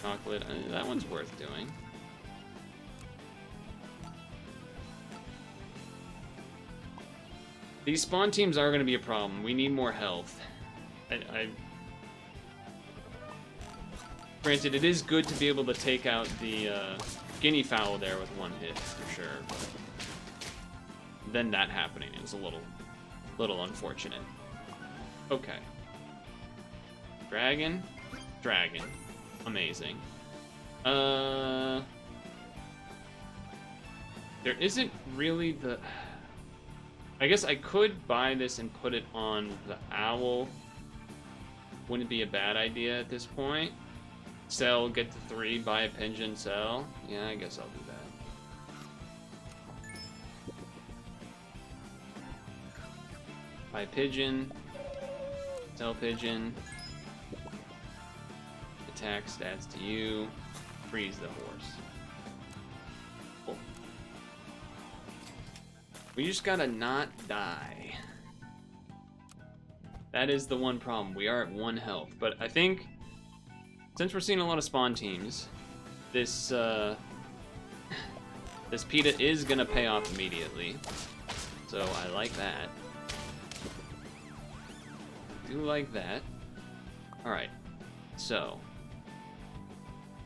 Chocolate, that one's worth doing. These spawn teams are gonna be a problem. We need more health. Granted, it is good to be able to take out the guinea fowl there with one hit, for sure. But then that happening is a little unfortunate. Okay. Dragon. Amazing. There isn't really the... I guess I could buy this and put it on the owl. Wouldn't be a bad idea at this point. Sell, get the 3, buy a pigeon, sell. Yeah, I guess I'll do that. Buy pigeon. Sell pigeon. Attack stats to you. Freeze the horse. Cool. We just gotta not die. That is the one problem. We are at 1 health, but I think since we're seeing a lot of spawn teams, this this PETA is gonna pay off immediately. So I like that. Do like that. Alright. So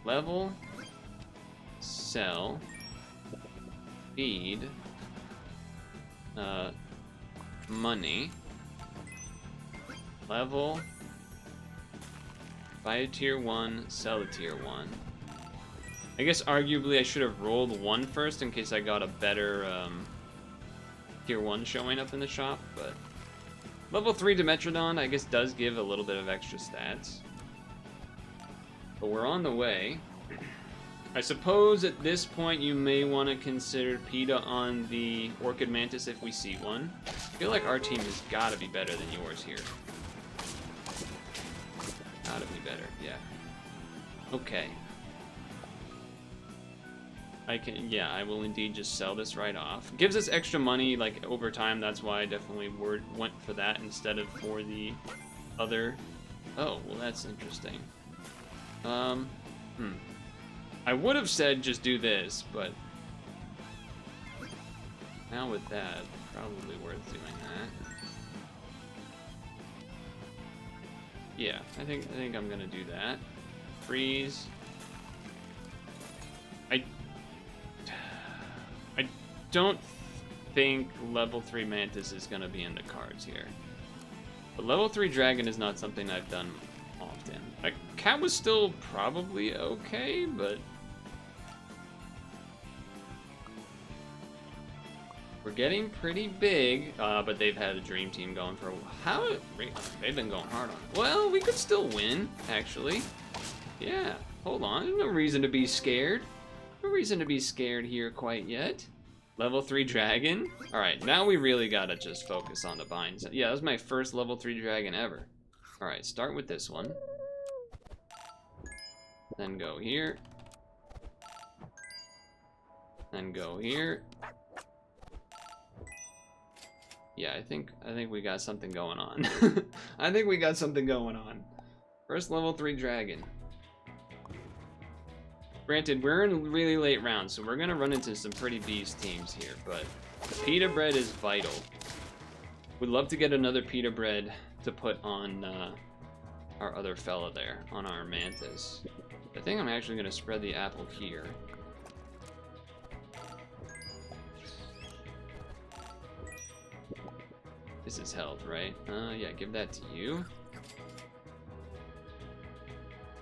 level, sell, feed, money, level, buy a tier 1, sell a tier 1. I guess arguably I should have rolled 1 first in case I got a better tier 1 showing up in the shop, but level 3 Dimetrodon I guess does give a little bit of extra stats. But we're on the way. I suppose at this point you may want to consider PETA on the Orchid Mantis if we see one. I feel like our team has got to be better than yours here. Gotta be better, yeah. Okay. I will indeed just sell this right off. Gives us extra money, like, over time, that's why I definitely went for that instead of for the other... Oh, well that's interesting. I would have said just do this, but... Now with that, probably worth doing that. Yeah, I think I'm gonna do that. Freeze. I don't think level 3 Mantis is gonna be in the cards here. But level 3 Dragon is not something I've done often. Like, Cat was still probably okay, but we're getting pretty big, but they've had a dream team going for a while. They've been going hard on it. Well, we could still win, actually. Yeah, hold on. There's no reason to be scared. No reason to be scared here quite yet. Level 3 Dragon. Alright, now we really gotta just focus on the binds. Yeah, that was my first level 3 Dragon ever. Alright, start with this one. Then go here. Then go here. Yeah, I think we got something going on. I think we got something going on. First level 3 Dragon. Granted, we're in really late rounds, so we're gonna run into some pretty beast teams here, but Pita Bread is vital. We'd love to get another Pita Bread to put on our other fella there, on our Mantis. I think I'm actually gonna spread the apple here. This is health, right? Yeah, give that to you.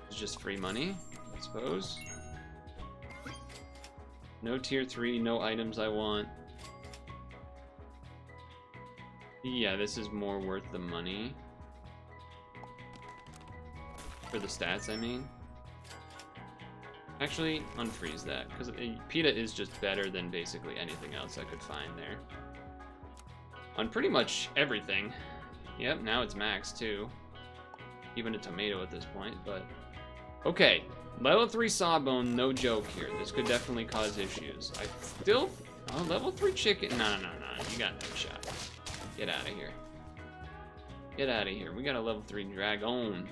It's just free money. It's suppose. No tier 3, no items I want. Yeah, this is more worth the money. For the stats, I mean. Actually, unfreeze that, because PETA is just better than basically anything else I could find there. On pretty much everything. Yep, now it's max too. Even a tomato at this point, but... Okay, level 3 Sawbone, no joke here. This could definitely cause issues. I still... Oh, level 3 chicken... No, you got no shot. Get out of here. Get out of here. We got a level 3 Dragon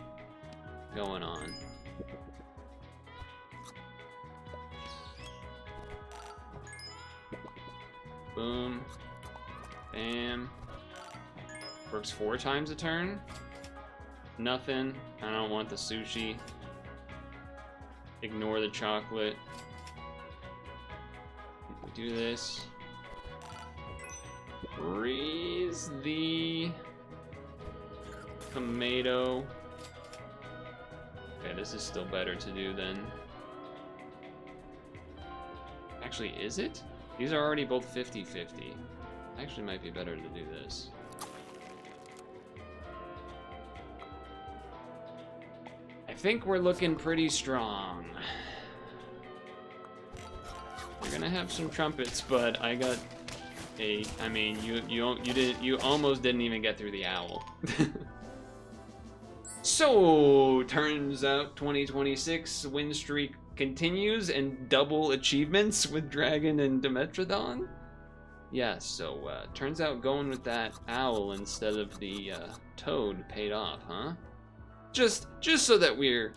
going on. Boom. Bam. Works 4 times a turn. Nothing. I don't want the sushi. Ignore the chocolate. Do this. Freeze the tomato. Okay, this is still better to do than... Actually, is it? These are already both 50-50. Actually, might be better to do this. I think we're looking pretty strong. We're gonna have some trumpets, but I got a... I mean, you almost didn't even get through the owl. So, turns out 2026 win streak continues and double achievements with Dragon and Dimetrodon. Yeah, so turns out going with that owl instead of the toad paid off, huh? Just so that we're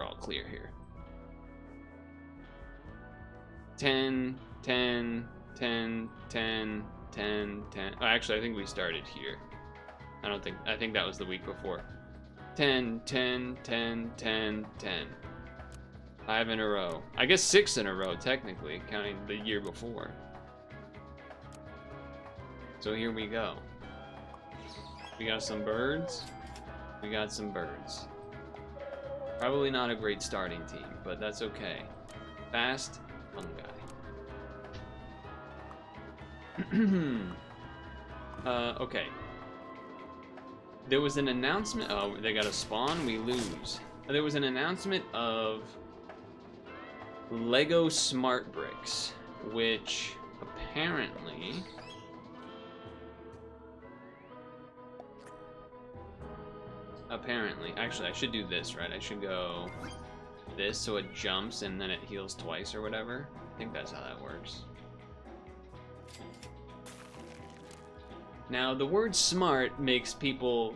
all clear here. 10, 10, 10, 10, 10, 10. Oh, actually, I think we started here. I think that was the week before. 10, 10, 10, 10, 10. 5 in a row. I guess 6 in a row, technically, counting the year before. So here we go. We got some birds. We got some birds. Probably not a great starting team, but that's okay. Fast, fungi. Okay. There was an announcement. Oh, they got a spawn. We lose. There was an announcement of Lego Smart Bricks, which apparently actually I should do this, right? I should go this so it jumps and then it heals twice or whatever. I think that's how that works. Now, the word smart makes people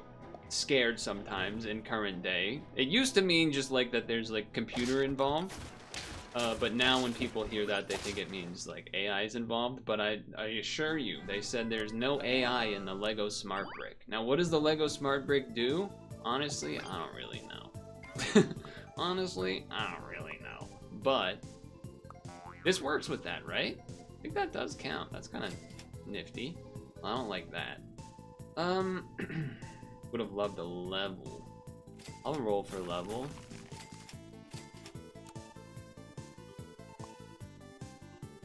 scared sometimes in current day. It used to mean just like that there's like computer involved. But now when people hear that, they think it means like AI is involved. But I assure you, they said there's no AI in the Lego Smart Brick. Now, what does the Lego Smart Brick do? Honestly, I don't really know. Honestly, I don't really know. But this works with that, right? I think that does count. That's kind of nifty. I don't like that. Would have loved a level. I'll roll for level.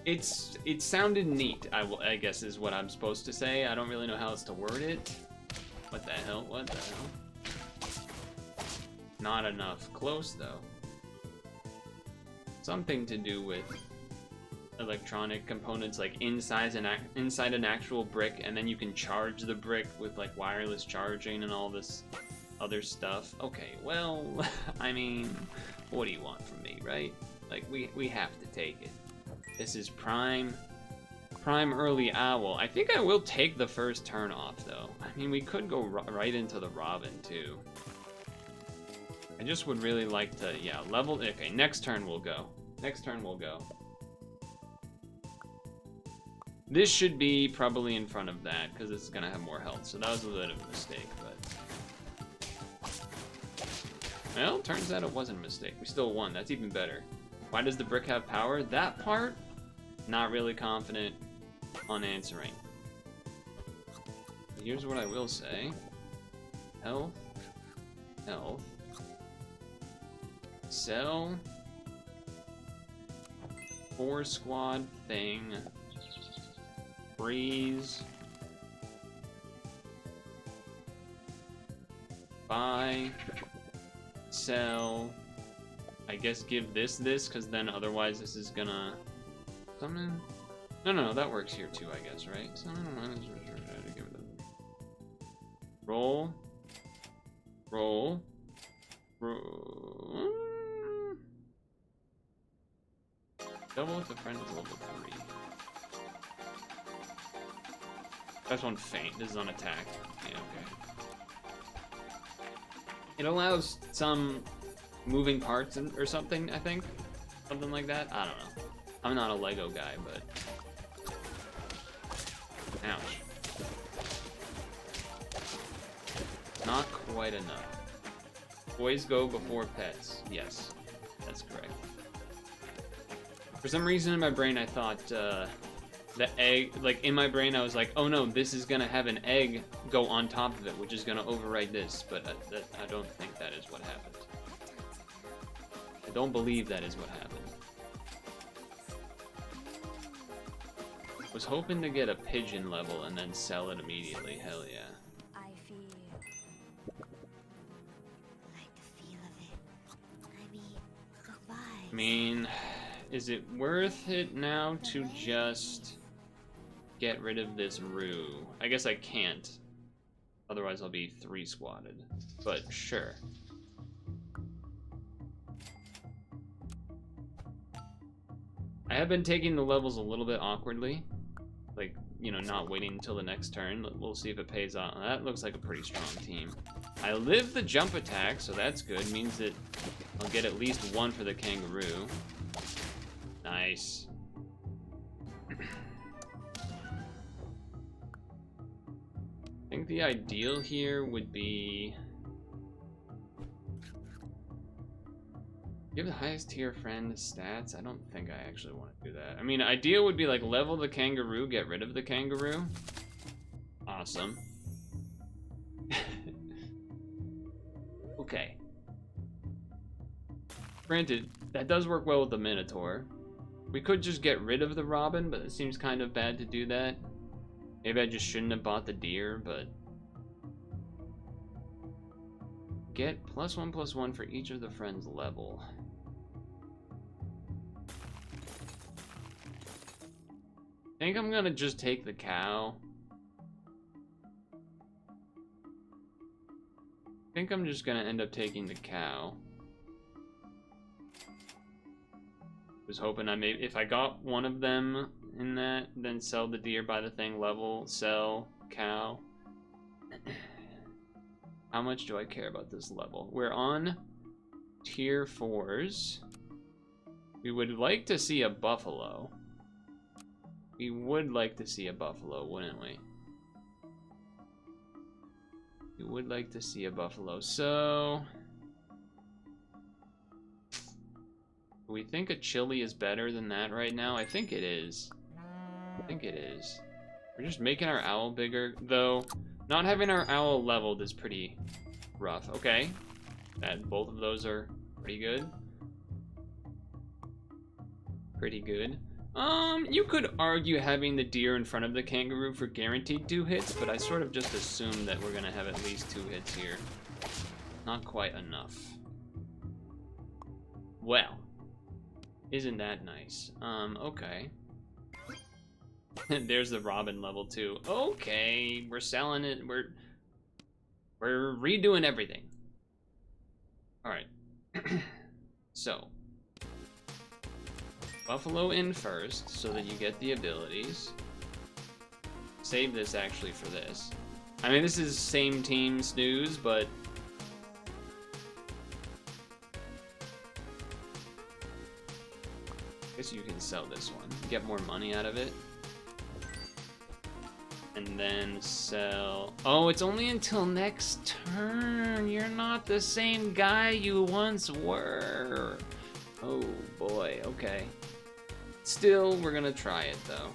It sounded neat, I guess is what I'm supposed to say. I don't really know how else to word it. What the hell? What the hell? Not enough. Close, though. Something to do with electronic components, like inside an actual brick, and then you can charge the brick with like wireless charging and all this other stuff. Okay, well, I mean, what do you want from me, right? Like, we have to take it. This is prime early owl. I think I will take the first turn off, though. I mean, we could go right into the Robin, too. I just would really like to, yeah, level. Okay, next turn we'll go. Next turn we'll go. This should be probably in front of that, because this is going to have more health. So that was a bit of a mistake, but... Well, turns out it wasn't a mistake. We still won. That's even better. Why does the brick have power? That part, not really confident on answering. Here's what I will say. Health. Health. Sell. 4 squad thing. Freeze. Buy. Sell. I guess give this, because then otherwise this is gonna... Summon? No, that works here too, I guess, right? Roll. Roll. Roll. Double with the friend is level 3. That's on feint. This is on attack. Yeah, okay. It allows some moving parts or something, I think. Something like that. I don't know. I'm not a Lego guy, but... Ouch. Not quite enough. Boys go before pets. Yes, that's correct. For some reason in my brain I thought the egg, like in my brain I was like, oh no, this is gonna have an egg go on top of it, which is gonna override this, but I don't think that is what happened. I don't believe that is what happened. Was hoping to get a pigeon level and then sell it immediately. Hell yeah. I feel like the feel of it. I mean, is it worth it now to just get rid of this Roo? I guess I can't. Otherwise I'll be 3 squatted. But sure. I have been taking the levels a little bit awkwardly. Like, you know, not waiting until the next turn. We'll see if it pays off. That looks like a pretty strong team. I live the jump attack, so that's good. Means that I'll get at least 1 for the kangaroo. Nice. I think the ideal here would be... Give the highest tier friend stats? I don't think I actually want to do that. I mean, ideal would be like level the kangaroo, get rid of the kangaroo. Awesome. Okay. Granted, that does work well with the Minotaur. We could just get rid of the Robin, but it seems kind of bad to do that. Maybe I just shouldn't have bought the deer, but... Get +1/+1 for each of the friends level. I think I'm gonna just take the cow. I think I'm just gonna end up taking the cow. Was hoping I maybe, if I got one of them in that, then sell the deer, buy the thing level, sell cow. How much do I care about this level? We're on tier 4s. We would like to see a buffalo. We would like to see a buffalo, wouldn't we? We would like to see a buffalo. So... do we think a chili is better than that right now? I think it is. I think it is. We're just making our owl bigger, though. Not having our owl leveled is pretty rough. Okay. Both of those are pretty good. Pretty good. You could argue having the deer in front of the kangaroo for guaranteed 2 hits, but I sort of just assumed that we're gonna have at least 2 hits here. Not quite enough. Well. Isn't that nice? Okay. There's the Robin level 2. Okay, we're selling it. We're redoing everything. All right. So, buffalo in first, so that you get the abilities. Save this actually for this. I mean, this is same team snooze, but I guess you can sell this one. Get more money out of it. And then sell... Oh, it's only until next turn. You're not the same guy you once were. Oh, boy. Okay. Still, we're gonna try it, though.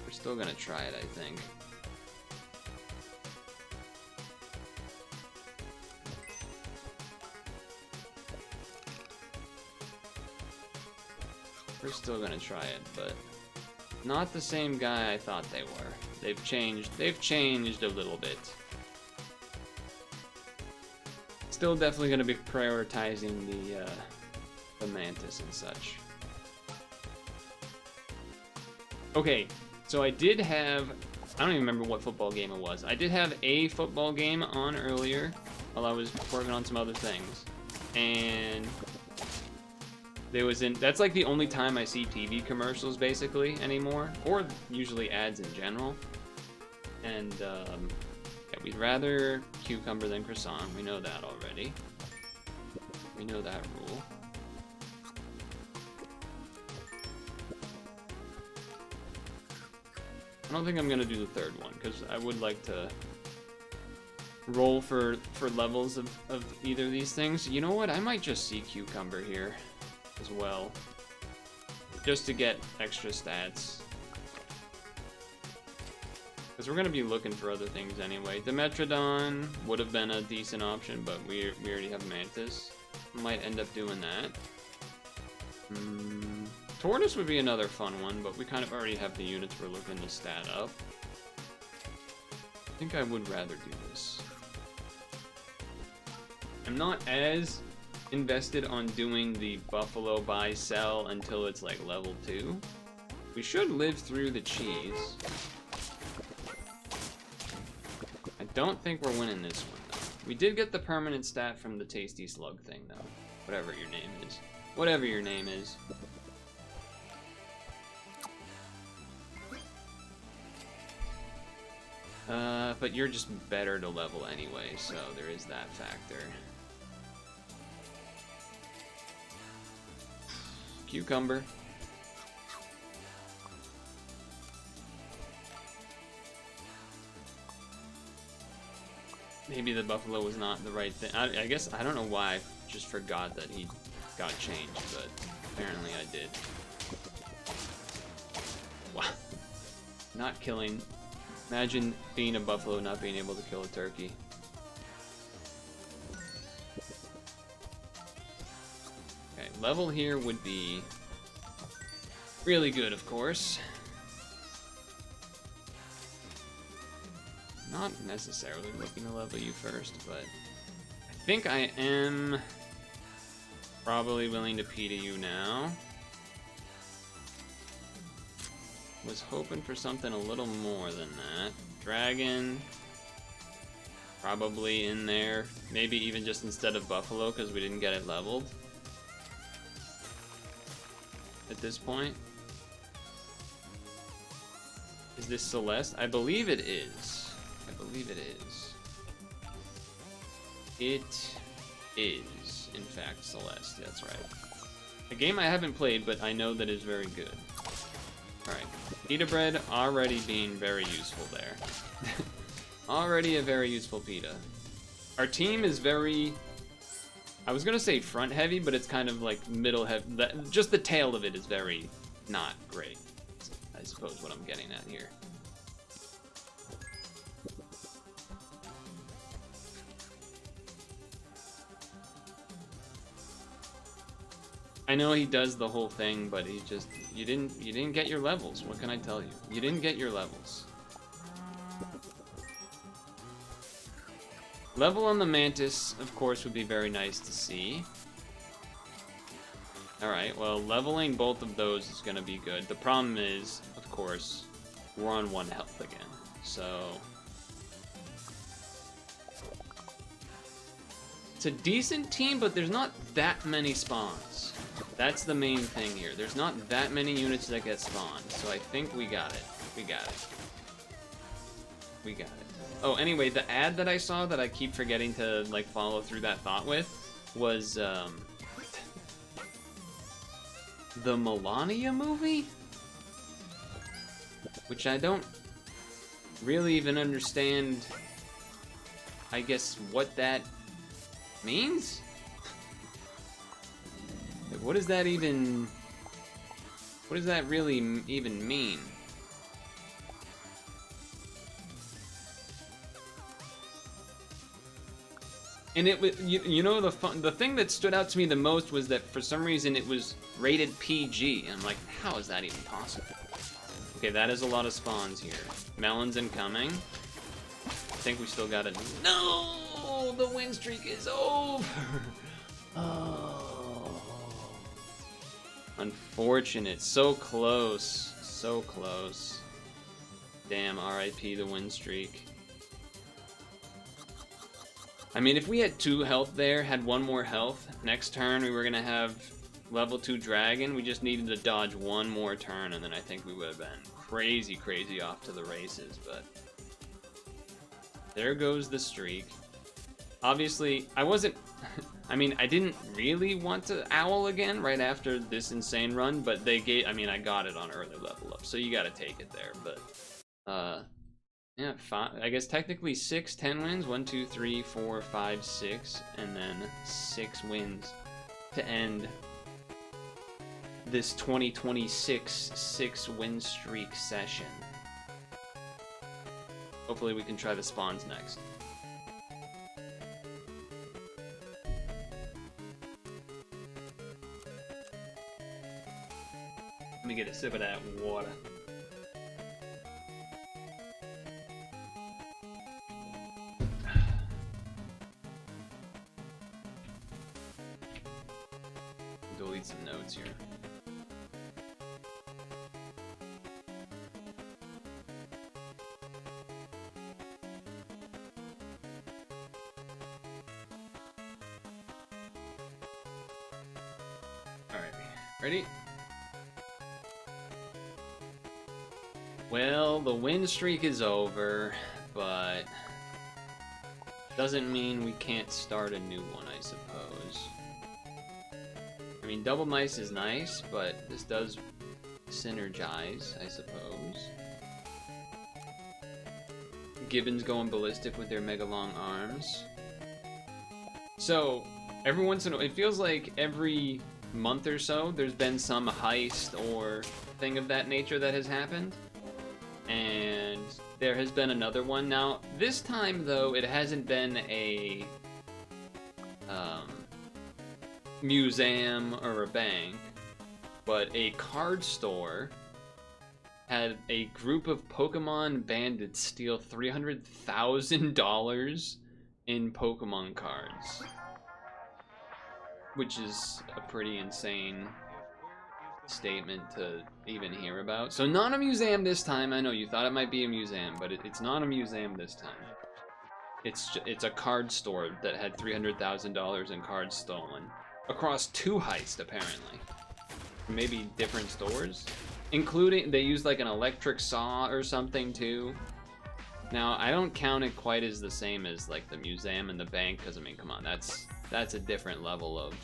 We're still gonna try it, I think. We're still gonna try it, but not the same guy I thought they were. They've changed a little bit. Still definitely gonna be prioritizing the mantis and such. Okay, so I did have, I don't even remember what football game it was. I did have a football game on earlier while I was working on some other things. And that's like the only time I see TV commercials basically anymore, or usually ads in general. And yeah, we'd rather cucumber than croissant. We know that already. We know that rule. I don't think I'm gonna do the third one because I would like to roll for levels of either of these things. You know what? I might just see cucumber here as well, just to get extra stats. Because we're gonna be looking for other things anyway. Dimetrodon would have been a decent option, but we already have Mantis. Might end up doing that. Tortoise would be another fun one, but we kind of already have the units we're looking to stat up. I think I would rather do this. I'm not as invested on doing the buffalo buy sell until it's like level 2. We should live through the cheese. I don't think we're winning this one though. We did get the permanent stat from the tasty slug thing though. Whatever your name is. Whatever your name is. But you're just better to level anyway, so there is that factor. Cucumber. Maybe the buffalo was not the right thing. I guess, I don't know why, I just forgot that he got changed, but apparently I did. Wow. Not killing. Imagine being a buffalo not being able to kill a turkey. Okay, level here would be really good, of course. Not necessarily looking to level you first, but I think I am probably willing to P to you now. Was hoping for something a little more than that. Dragon, probably in there. Maybe even just instead of buffalo because we didn't get it leveled at this point. Is this Celeste? I believe it is. I believe it is. It is, in fact, Celeste. That's right. A game I haven't played, but I know that is very good. Alright. Pita bread already being very useful there. Already a very useful pita. Our team is very... I was gonna say front heavy, but it's kind of like middle heavy. Just the tail of it is very not great. I suppose what I'm getting at here. I know he does the whole thing, but he just you didn't get your levels. What can I tell you? You didn't get your levels. Level on the Mantis, of course, would be very nice to see. Alright, well, leveling both of those is gonna be good. The problem is, of course, we're on 1 health again. So it's a decent team, but there's not that many spawns. That's the main thing here. There's not that many units that get spawned, so I think we got it. We got it. We got it. Oh, anyway, the ad that I saw that I keep forgetting to, like, follow through that thought with was, the Melania movie? Which I don't really even understand, I guess, what that means? Like, what does that even... What does that really even mean? And it was, you know, the thing that stood out to me the most was that for some reason it was rated PG. And I'm like, how is that even possible? Okay, that is a lot of spawns here. Melons incoming. I think we still got it. No, the win streak is over. Oh, unfortunate. So close, so close. Damn, RIP the win streak. I mean, if we had 2 health there, had 1 more health, next turn we were gonna have level 2 dragon. We just needed to dodge 1 more turn, and then I think we would have been crazy, crazy off to the races, but there goes the streak. Obviously, I wasn't, I mean, I didn't really want to owl again right after this insane run, but they gave, I mean, I got it on early level up, so you gotta take it there, but, yeah, 5, I guess technically 6, 10 wins, 1, 2, 3, 4, 5, 6, and then 6 wins to end this 2026 6-win streak session. Hopefully we can try the spawns next. Let me get a sip of that water. Delete some notes here. Alright, ready? Well, the win streak is over, but doesn't mean we can't start a new one, I suppose. I mean, double mice is nice, but this does synergize, I suppose. Gibbons going ballistic with their mega long arms. So, every once in a while, it feels like every month or so, there's been some heist or thing of that nature that has happened. And there has been another one. Now, this time, though, it hasn't been a museum or a bank, but a card store had a group of Pokemon bandits steal $300,000 in Pokemon cards, which is a pretty insane statement to even hear about. So not a museum this time. I know you thought it might be a museum, but it's not a museum this time. It's a card store that had $300,000 in cards stolen across 2 heists, apparently. Maybe different stores, including they used like an electric saw or something too. Now I don't count it quite as the same as like the museum and the bank, because I mean, come on, that's a different level of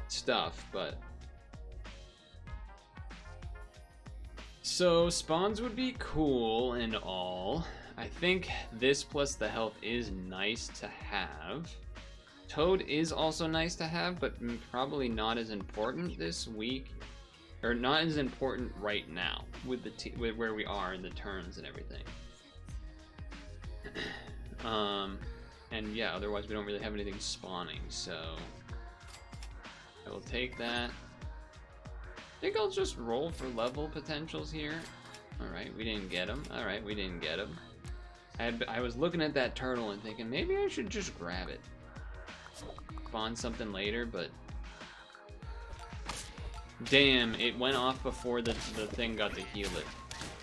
stuff, but. So spawns would be cool and all. I think this plus the health is nice to have. Toad is also nice to have, but probably not as important this week, or not as important right now with with where we are in the turns and everything. And yeah, otherwise we don't really have anything spawning, so I will take that. I think I'll just roll for level potentials here. Alright, we didn't get him. Alright, we didn't get him. I was looking at that turtle and thinking, maybe I should just grab it. Spawn something later, but... Damn, it went off before the thing got to heal it.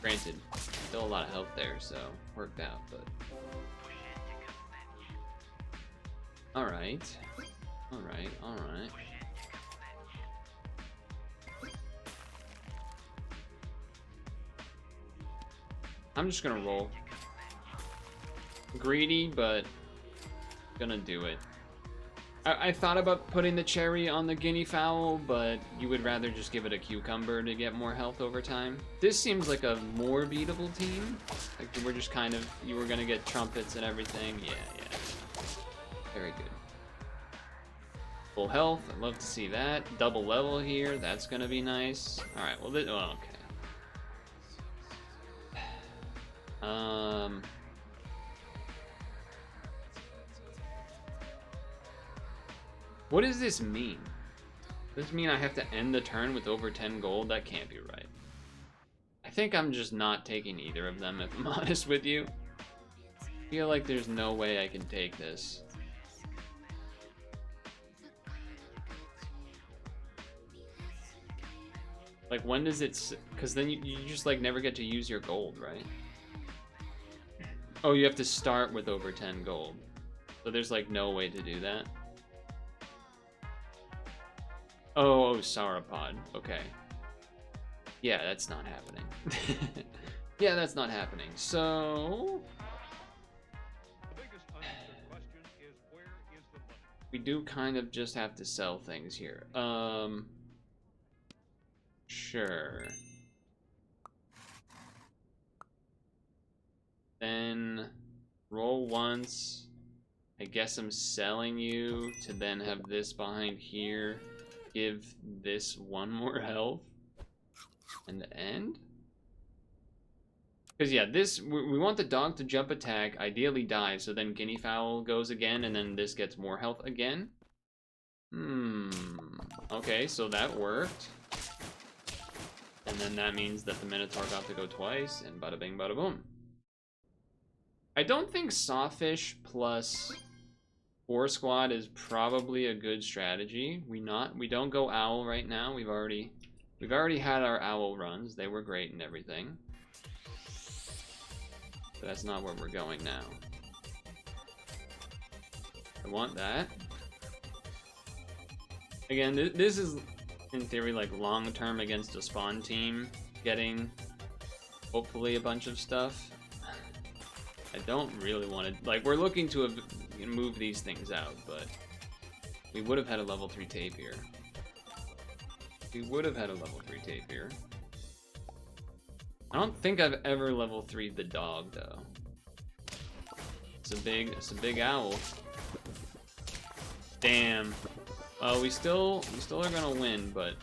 Granted, still a lot of health there, so worked out, but... Alright. Alright, alright. I'm just gonna roll. Greedy, but gonna do it. I thought about putting the cherry on the guinea fowl, but you would rather just give it a cucumber to get more health over time. This seems like a more beatable team. Like we're just kind of, you were gonna get trumpets and everything. Yeah, yeah. Very good. Full health, I'd love to see that. Double level here, that's gonna be nice. Alright, well, oh, okay. What does this mean? Does this mean I have to end the turn with over 10 gold? That can't be right. I think I'm just not taking either of them, if I'm honest with you. I feel like there's no way I can take this. Like, when does it... Because then you just, like, never get to use your gold, right? Oh, you have to start with over 10 gold. So there's, like, no way to do that. Oh, Sauropod. Okay. Yeah, that's not happening. Yeah, that's not happening. So... we do kind of just have to sell things here. Sure. Then roll once. I guess I'm selling you to then have this behind here. Give this one more health. And end? Because yeah, this, we want the dog to jump attack, ideally die, so then guinea fowl goes again, and then this gets more health again. Okay, so that worked. And then that means that the Minotaur got to go twice, and bada bing, bada boom. I don't think Sawfish plus 4 Squad is probably a good strategy. We don't go Owl right now. We've already had our Owl runs. They were great and everything. But that's not where we're going now. I want that. Again, this is, in theory, like long-term against a spawn team, getting, hopefully, a bunch of stuff. I don't really want to, like, we're looking to move these things out, but we would have had a level 3 tapir. We would have had a level 3 tapir. I don't think I've ever level 3'd the dog, though. It's a big owl. Damn. We still are gonna win, but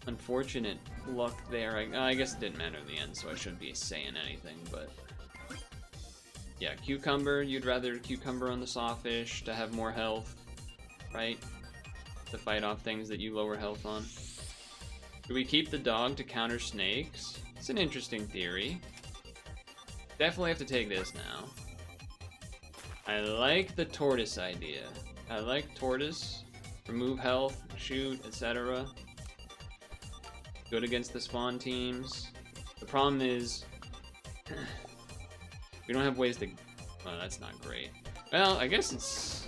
unfortunate luck there. I guess it didn't matter in the end, so I shouldn't be saying anything, but yeah, cucumber. You'd rather cucumber on the sawfish to have more health, right? To fight off things that you lower health on. Do we keep the dog to counter snakes? It's an interesting theory. Definitely have to take this now. I like the tortoise idea. I like tortoise. Remove health, shoot, etc. Good against the spawn teams. The problem is we don't have ways to... Oh, that's not great. Well, I guess it's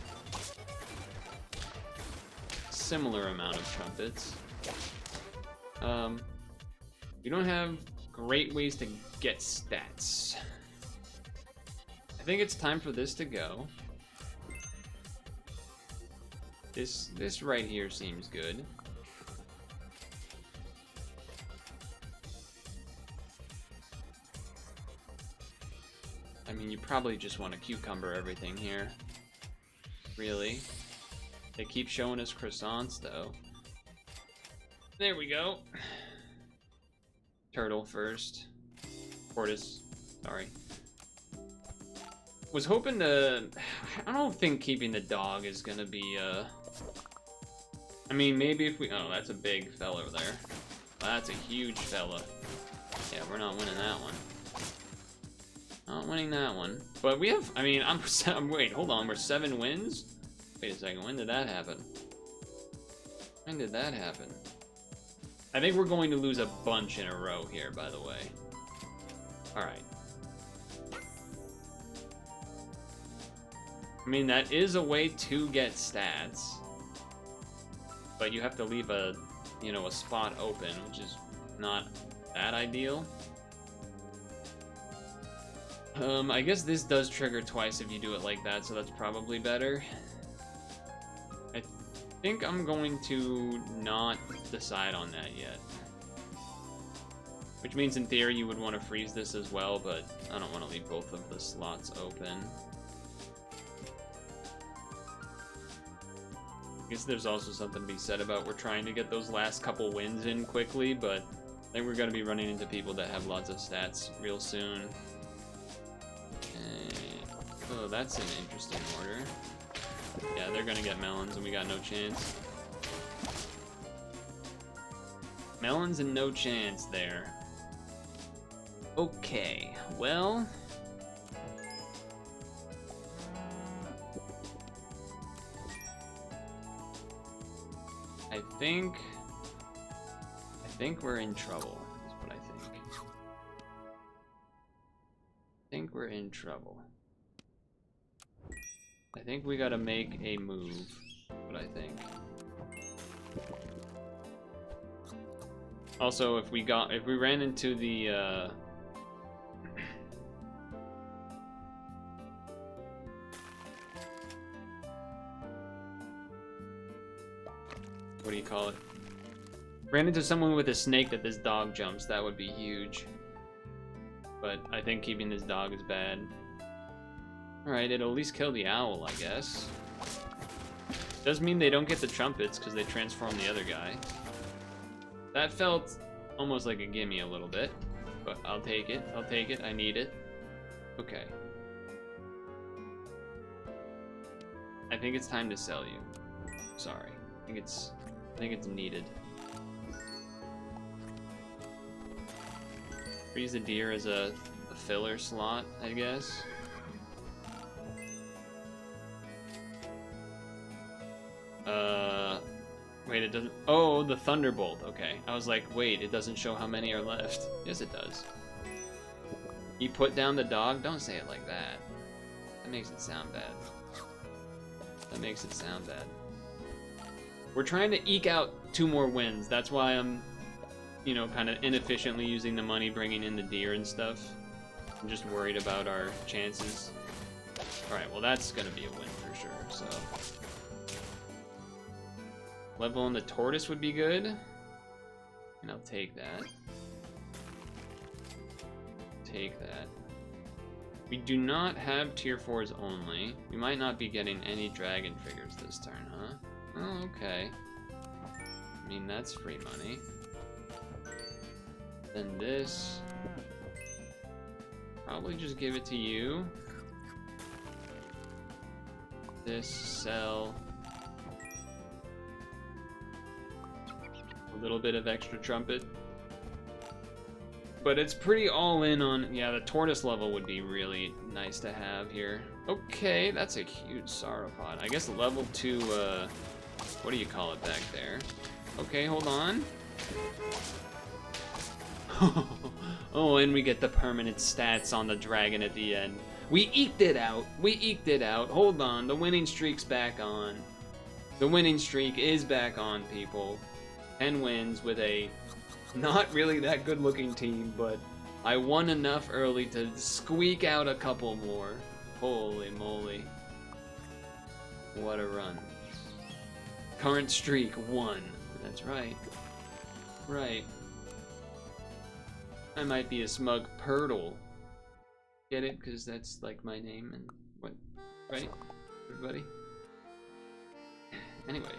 similar amount of trumpets. We don't have great ways to get stats. I think it's time for this to go. This right here seems good. I mean, you probably just want to cucumber everything here. Really. They keep showing us croissants, though. There we go. Turtle first. Tortoise. Sorry. Was hoping to... I don't think keeping the dog is gonna be, I mean, maybe if we... Oh, that's a big fella there. That's a huge fella. Yeah, we're not winning that one. Not winning that one. But we have... I mean, wait, hold on. We're 7 wins? Wait a second. When did that happen? When did that happen? I think we're going to lose a bunch in a row here, by the way. Alright. I mean, that is a way to get stats. But you have to leave a, you know, a spot open, which is not that ideal. I guess this does trigger twice if you do it like that, so that's probably better. I think I'm going to not decide on that yet. Which means in theory you would want to freeze this as well, but I don't want to leave both of the slots open. I guess there's also something to be said about we're trying to get those last couple wins in quickly, but I think we're going to be running into people that have lots of stats real soon. Oh, that's an interesting order. Yeah, they're gonna get melons and we got no chance. Melons and no chance there. Okay, well... I think we're in trouble, is what I think. I think we're in trouble. I think we gotta make a move, what I think. Also, if we ran into the, what do you call it? Ran into someone with a snake that this dog jumps, that would be huge. But I think keeping this dog is bad. Alright, it'll at least kill the owl, I guess. Does mean they don't get the trumpets, because they transform the other guy. That felt almost like a gimme a little bit. But I'll take it, I need it. Okay. I think it's time to sell you. Sorry. I think it's needed. Freeze the deer as a filler slot, I guess. Wait, it doesn't. Oh, the Thunderbolt. Okay. I was like, wait, it doesn't show how many are left. Yes, it does. He put down the dog? Don't say it like that. That makes it sound bad. That makes it sound bad. We're trying to eke out 2 more wins. That's why I'm, you know, kind of inefficiently using the money, bringing in the deer and stuff. I'm just worried about our chances. Alright, well that's gonna be a win for sure, so. Level on the tortoise would be good. And I'll take that. Take that. We do not have tier 4s only. We might not be getting any dragon figures this turn, huh? Oh, okay. I mean, that's free money. Then this. Probably just give it to you. This, sell. A little bit of extra trumpet. But it's pretty all in on, yeah, the tortoise level would be really nice to have here. Okay, that's a huge sauropod. I guess level 2, what do you call it back there? Okay, hold on. Oh, and we get the permanent stats on the dragon at the end. We eked it out. We eked it out. Hold on, the winning streak's back on. The winning streak is back on, people. 10 wins with a not really that good looking team, but I won enough early to squeak out a couple more. Holy moly. What a run. Current streak 1. That's right. Right. I might be a smug Purtle. Get it? Because that's like my name and what? Right? Everybody? Anyway.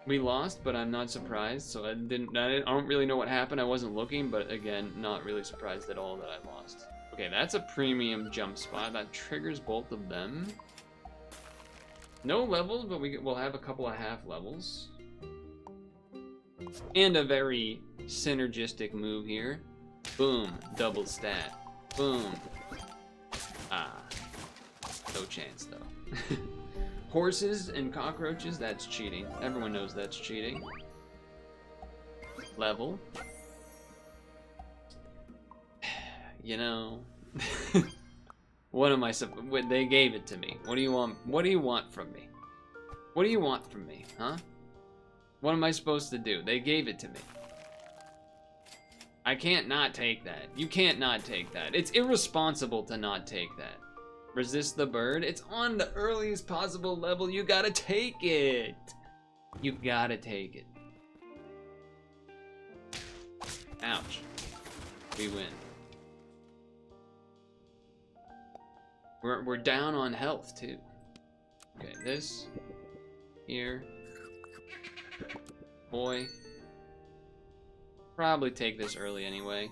We lost, but I'm not surprised, so I don't really know what happened. I wasn't looking, but again, not really surprised at all that I lost. Okay, that's a premium jump spot. That triggers both of them. No levels, but we'll have a couple of half levels. And a very synergistic move here. Boom, double stat. Boom. Ah, no chance though. Horses and cockroaches, that's cheating. Everyone knows that's cheating. Level. You know, what am I they gave it to me. What do you want? What do you want from me? What do you want from me, huh? What am I supposed to do? They gave it to me. I can't not take that. You can't not take that. It's irresponsible to not take that. Resist the bird? It's on the earliest possible level. You gotta take it. You gotta take it. Ouch. We win. We're down on health too. Okay, this here. Boy. Probably take this early anyway.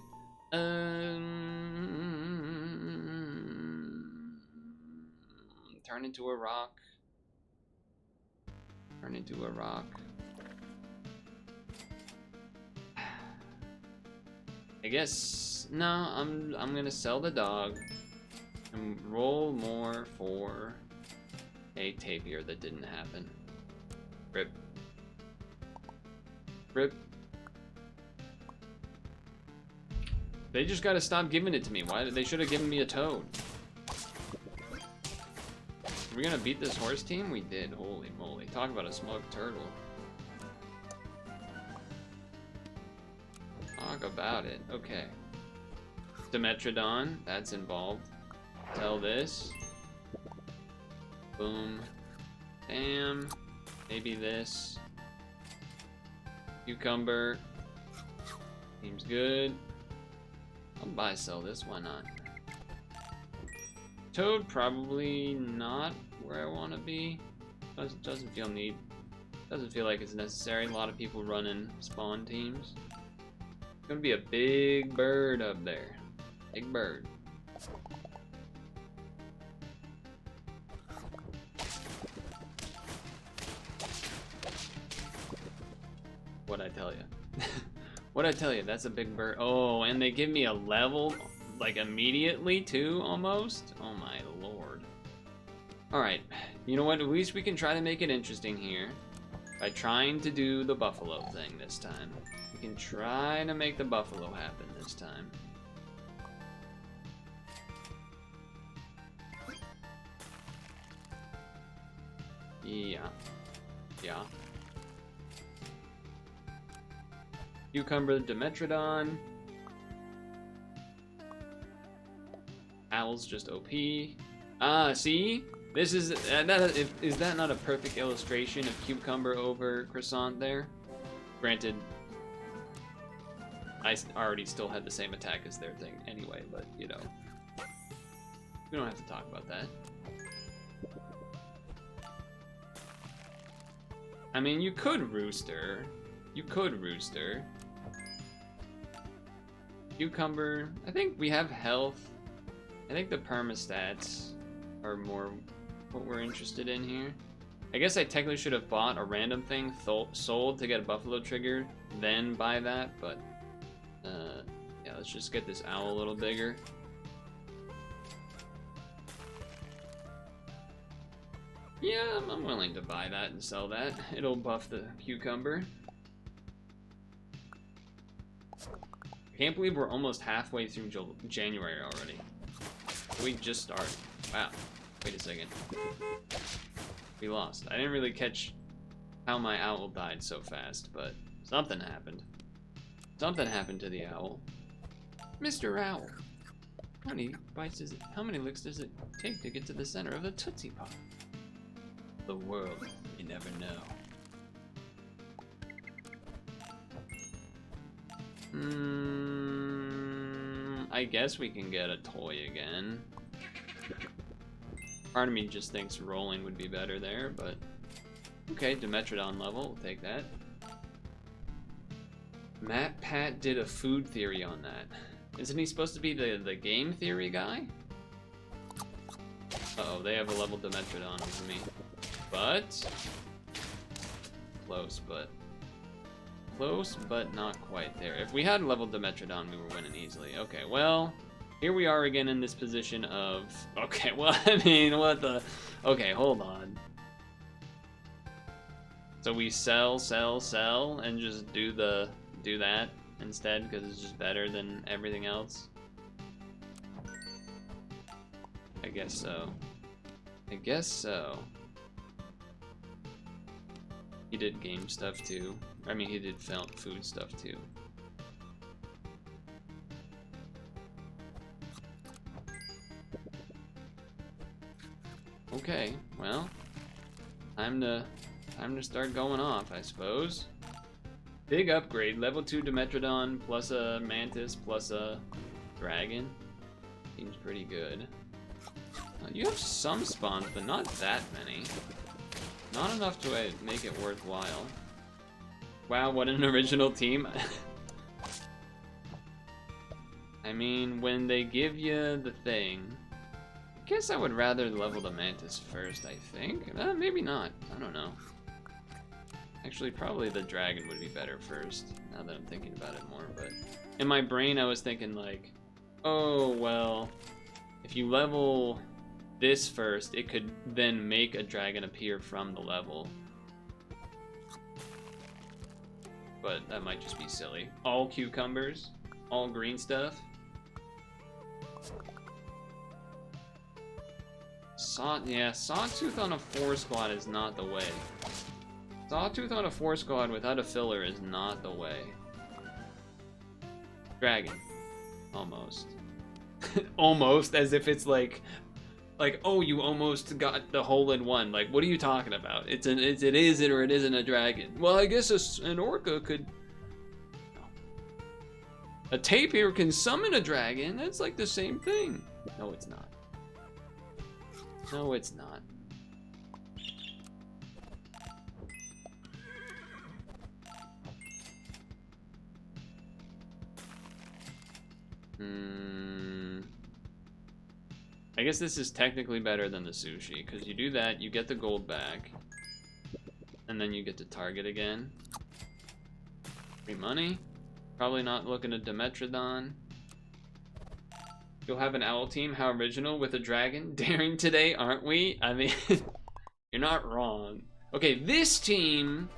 Turn into a rock. Turn into a rock. I guess no. I'm gonna sell the dog and roll more for a tapir that didn't happen. Rip. Rip. They just gotta stop giving it to me. Why? They should have given me a toad. Are we gonna beat this horse team? We did. Holy moly. Talk about a smoked turtle. Talk about it. Okay. Dimetrodon. That's involved. Tell this. Boom. Damn. Maybe this. Cucumber. Seems good. I'll buy sell this, why not? Toad, probably not where I want to be. Doesn't feel need. Doesn't feel like it's necessary. A lot of people running spawn teams. It's gonna be a big bird up there. Big bird. What'd I tell you? What'd I tell you? That's a big bird. Oh, and they give me a level, like, immediately, too, almost? Oh, my lord. Alright, you know what? At least we can try to make it interesting here by trying to do the buffalo thing this time. We can try to make the buffalo happen this time. Yeah. Yeah. Cucumber, Dimetrodon. Owl's just OP. Ah, see? This is is that not a perfect illustration of Cucumber over Croissant there? Granted, I already still had the same attack as their thing anyway, but you know, we don't have to talk about that. I mean, you could Rooster. You could Rooster. Cucumber. I think we have health. I think the permastats are more what we're interested in here. I guess I technically should have bought a random thing sold to get a buffalo trigger, then buy that, but yeah, let's just get this owl a little bigger. Yeah, I'm willing to buy that and sell that. It'll buff the cucumber. I can't believe we're almost halfway through January already. We just started. Wow. Wait a second. We lost. I didn't really catch how my owl died so fast, but something happened. Something happened to the owl. Mr. Owl, how many bites is it? How many licks does it take to get to the center of the Tootsie Pop? The world, you never know. I guess we can get a toy again. Part of me just thinks rolling would be better there, but okay, Dimetrodon level, we'll take that. Matt Pat did a food theory on that. Isn't he supposed to be the game theory guy? Uh-oh, they have a level Dimetrodon over me. But close, but not quite there. If we had level Dimetrodon, we were winning easily. Okay, well, here we are again in this position of... Okay, well, I mean, what the... Okay, hold on. So we sell, and just do that instead, because it's just better than everything else? I guess so. I guess so. He did game stuff too. I mean, he did food stuff too. Okay, well, time to start going off, I suppose. Big upgrade, level 2 Dimetrodon plus a Mantis plus a Dragon. Seems pretty good. You have some spawns, but not that many. Not enough to make it worthwhile. Wow, what an original team. I mean, when they give you the thing, guess I would rather level the Mantis first, I think. Maybe not. I don't know. Actually, probably the dragon would be better first, now that I'm thinking about it more. But in my brain, I was thinking like, oh, well, if you level this first, it could then make a dragon appear from the level. But that might just be silly. All cucumbers, all green stuff. Yeah, Sawtooth on a 4 squad is not the way. Sawtooth on a 4 squad without a filler is not the way. Dragon. Almost. Almost, as if it's like, oh, you almost got the hole in one. Like, what are you talking about? It is or it isn't a dragon. Well, I guess an orca could... No. A tapir can summon a dragon. That's like the same thing. No, it's not. No, it's not. I guess this is technically better than the sushi, because you do that, you get the gold back, and then you get to target again. Free money. Probably not looking at Dimetrodon. You'll have an owl team, how original, with a dragon. Daring today, aren't we? I mean, you're not wrong. Okay, this team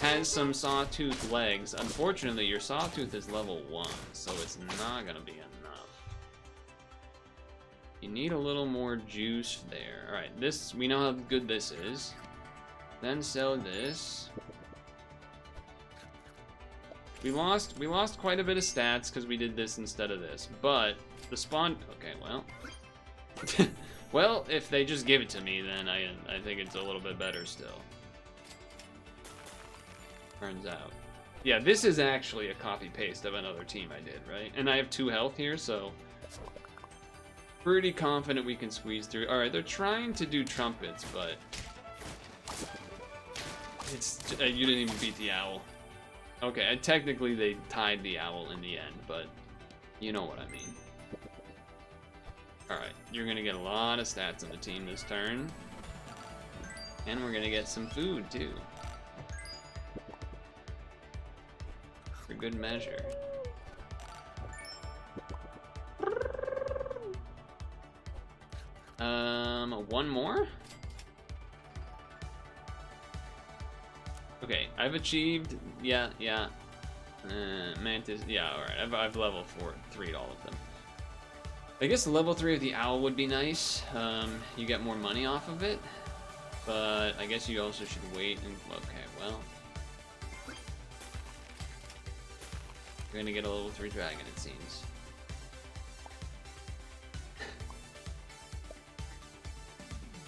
has some Sawtooth legs. Unfortunately, your Sawtooth is level 1, so it's not gonna be enough. You need a little more juice there. Alright, this, we know how good this is. Then sell this. We lost quite a bit of stats because we did this instead of this, but the spawn, okay, well. Well, if they just give it to me, then I think it's a little bit better still. Turns out. Yeah, this is actually a copy-paste of another team I did, right? And I have 2 health here, so pretty confident we can squeeze through. Alright, they're trying to do trumpets, but it's you didn't even beat the owl. Okay, and technically they tied the owl in the end, but you know what I mean. Alright, you're gonna get a lot of stats on the team this turn. And we're gonna get some food, too. For good measure. One more? Okay, I've achieved, yeah. Mantis, yeah, alright, I've leveled 3 all of them. I guess level 3 of the owl would be nice. You get more money off of it, but I guess you also should wait and, okay, well. You're gonna get a level 3 dragon, it seems.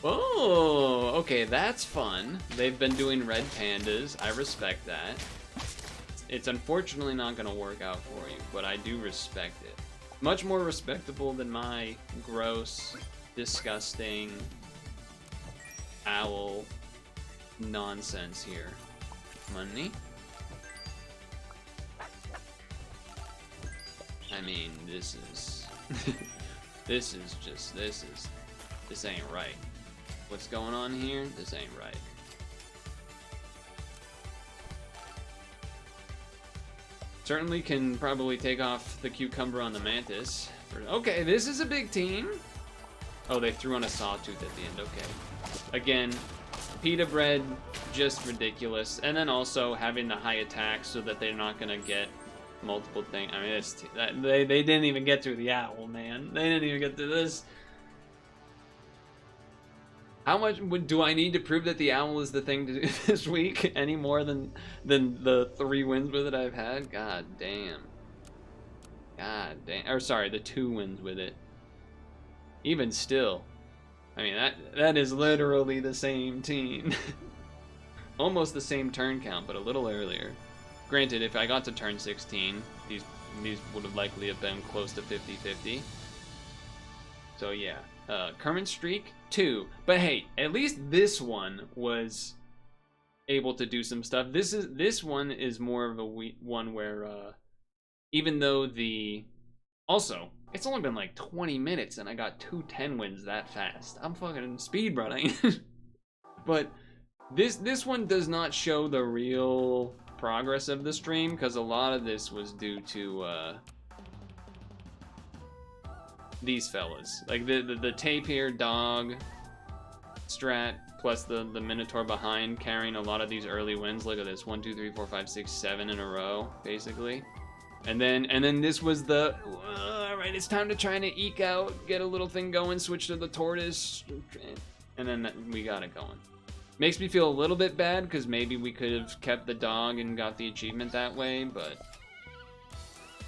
Oh, okay, that's fun. They've been doing red pandas. I respect that. It's unfortunately not gonna work out for you, but I do respect it. Much more respectable than my gross, disgusting owl nonsense here. Money? I mean, this is... this ain't right. What's going on here? This ain't right. Certainly can probably take off the cucumber on the mantis. Okay, this is a big team. Oh, they threw on a sawtooth at the end. Okay. Again, pita bread, just ridiculous. And then also having the high attack so that they're not gonna get multiple things. I mean, they didn't even get through the owl, man. They didn't even get through this. How much do I need to prove that the owl is the thing to do this week any more than the 3 wins with it I've had? God damn. God damn. Or sorry, the 2 wins with it. Even still. I mean, that is literally the same team. Almost the same turn count, but a little earlier. Granted, if I got to turn 16, these would have likely have been close to 50-50. So yeah. Kermit streak 2, but hey, at least this one was able to do some stuff. This one is more of a one where even though the Also, it's only been like 20 minutes and I got 2 10 wins that fast. I'm fucking speed running. But this one does not show the real progress of the stream because a lot of this was due to these fellas. Like the tapir dog strat plus the minotaur behind carrying a lot of these early wins. Look at this, 1 2 3 4 5 6 7 in a row basically. And then this was the all right, it's time to try to eke out, get a little thing going, switch to the tortoise, and then we got it going. Makes me feel a little bit bad because maybe we could have kept the dog and got the achievement that way, but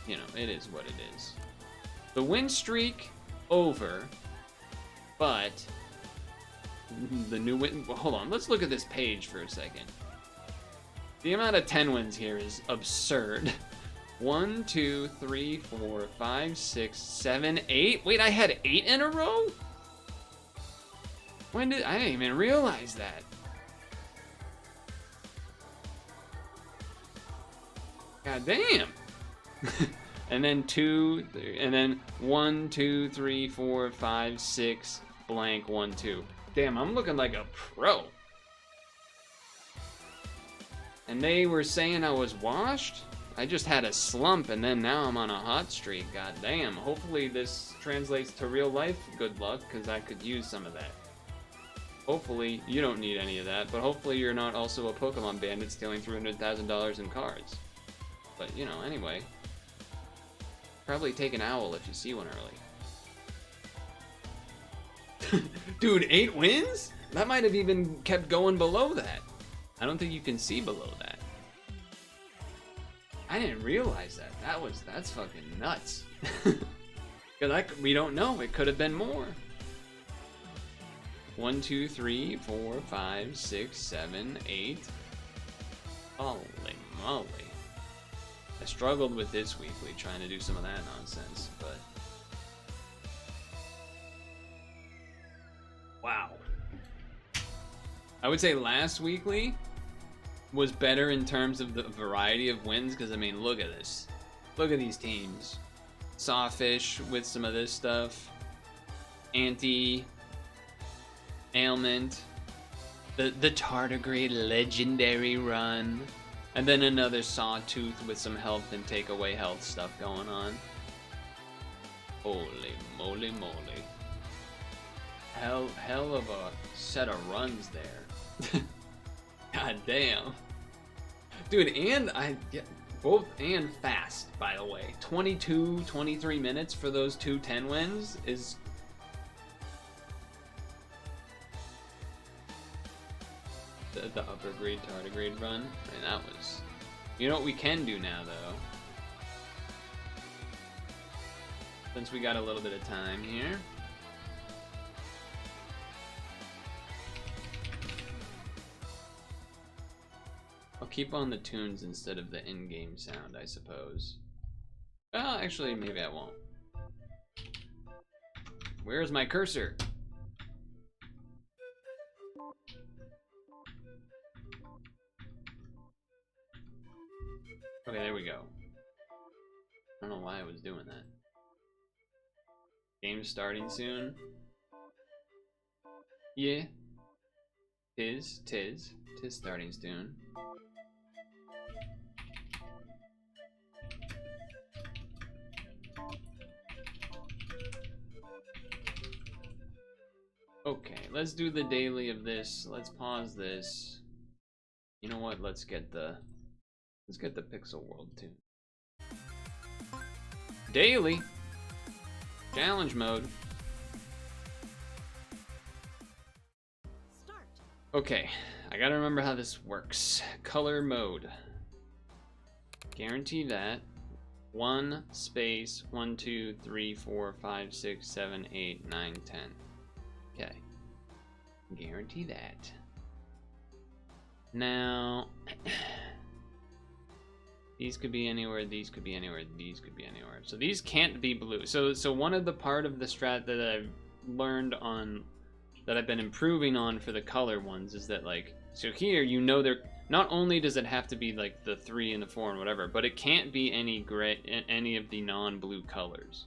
you know, it is what it is. The win streak over, but the new win. Well, hold on, let's look at this page for a second. The amount of 10 wins here is absurd. 1 2 3 4 5 6 7 8. Wait, I had 8 in a row? I didn't even realize that. God damn. And then 2, and then 1 2 3 4 5 6 blank 1 2. Damn, I'm looking like a pro. And they were saying I was washed? I just had a slump and then now I'm on a hot streak. God damn. Hopefully this translates to real life good luck because I could use some of that. Hopefully you don't need any of that, but hopefully you're not also a Pokemon bandit stealing $300,000 in cards. But, you know, anyway. Probably take an owl if you see one early. Dude, 8 wins? That might have even kept going below that. I don't think you can see below that. I didn't realize that. That's fucking nuts. Because we don't know. It could have been more. 1 2 3 4 5 6 7 8. Holy moly. I struggled with this weekly trying to do some of that nonsense, but wow. I would say last weekly was better in terms of the variety of wins because I mean, look at this. Look at these teams. Sawfish with some of this stuff. Anti Ailment. The Tardigrade legendary run. And then another Sawtooth with some health and take away health stuff going on. Holy moly moly. Hell of a set of runs there. God damn. Dude, and both and fast, by the way. 22, 23 minutes for those 2 10 wins is the upper grade tardigrade run. And that was, you know what we can do now though, since we got a little bit of time here. I'll keep on the tunes instead of the in-game sound, I suppose. Well, actually, maybe I won't. Where's my cursor? Okay, there we go. I don't know why I was doing that. Game starting soon. Yeah. Tis starting soon. Okay, let's do the daily of this. Let's pause this. You know what? Let's get the Pixel World tune. Daily challenge mode. Start. Okay, I gotta remember how this works. Color mode. Guarantee that. 1 space 1 2 3 4 5 6 7 8 9 10. Okay. Guarantee that. Now these could be anywhere, these could be anywhere, these could be anywhere. So these can't be blue. So one of the part of the strat that I've learned on, that I've been improving on for the color ones is that, like, so here, you know, not only does it have to be like the 3 and the 4 and whatever, but it can't be any gray, any of the non-blue colors.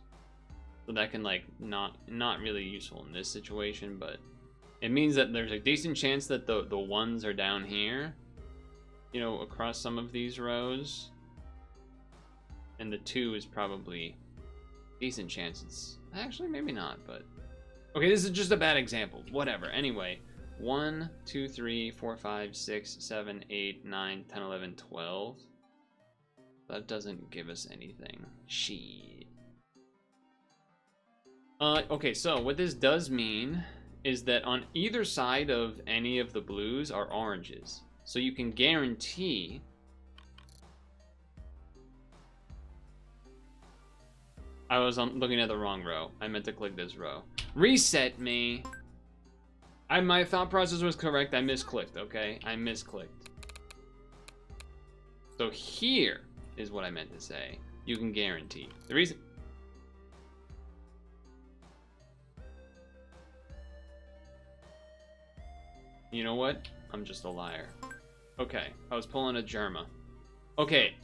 So that can like not really useful in this situation, but it means that there's a decent chance that the ones are down here, you know, across some of these rows, and the 2 is probably decent chances. Actually, maybe not, but okay, this is just a bad example. Whatever. Anyway, 1, 2, 3, 4, 5, 6, 7, 8, 9, 10, 11, 12. That doesn't give us anything. Shit. Okay, so what this does mean is that on either side of any of the blues are oranges. So you can guarantee I was looking at the wrong row. I meant to click this row. Reset me. My thought process was correct. I misclicked, okay? I misclicked. So here is what I meant to say. You can guarantee. The reason... You know what? I'm just a liar. Okay, I was pulling a Germa. Okay,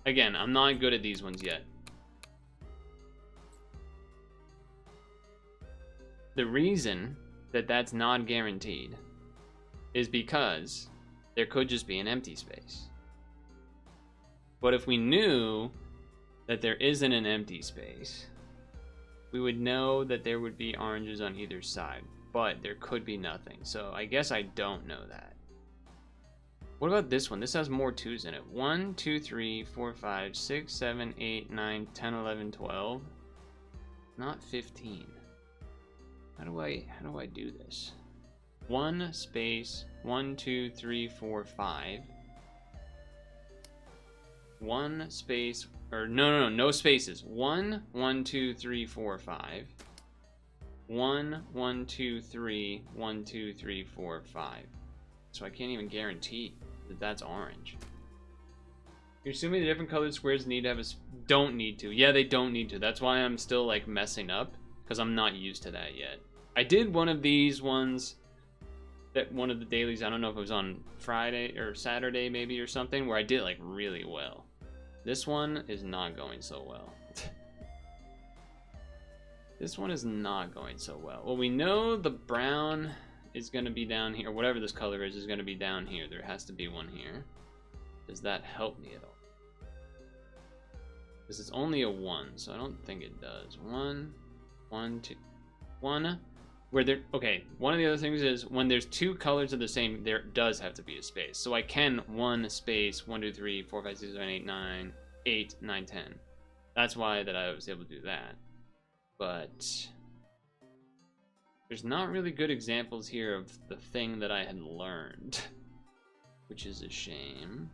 again, I'm not good at these ones yet. The reason that that's not guaranteed is because there could just be an empty space. But if we knew that there isn't an empty space, we would know that there would be oranges on either side. But there could be nothing, so I guess I don't know that. What about this one? This has more 2s in it. 1, 2, 3, 4, 5, 6, 7, 8, 9, 10, 11, 12. Not 15. How do I do this? 1 space, 1, 2, 3, 4, 5. 1 space, or no spaces. 1, 1, 2, 3, 4, 5. 1, 1, 2, 3, 1, 2, 3, 4, 5. So I can't even guarantee that that's orange. You're assuming the different colored squares need to have don't need to. Yeah, they don't need to. That's why I'm still like messing up, because I'm not used to that yet. I did one of these ones, that one of the dailies, I don't know if it was on Friday or Saturday maybe or something, where I did like really well. This one is not going so well. This one is not going so well. Well, we know the brown is going to be down here. Whatever this color is going to be down here. There has to be one here. Does that help me at all? Because it's only a 1, so I don't think it does. 1, 1, 2, 1. Where there, okay, one of the other things is when there's 2 colors of the same, there does have to be a space. So I can 1 space, 1, 2, 3, 4, 5, 6, 7, 8, 9, 8, 9, 10. That's why that I was able to do that. But there's not really good examples here of the thing that I had learned, which is a shame.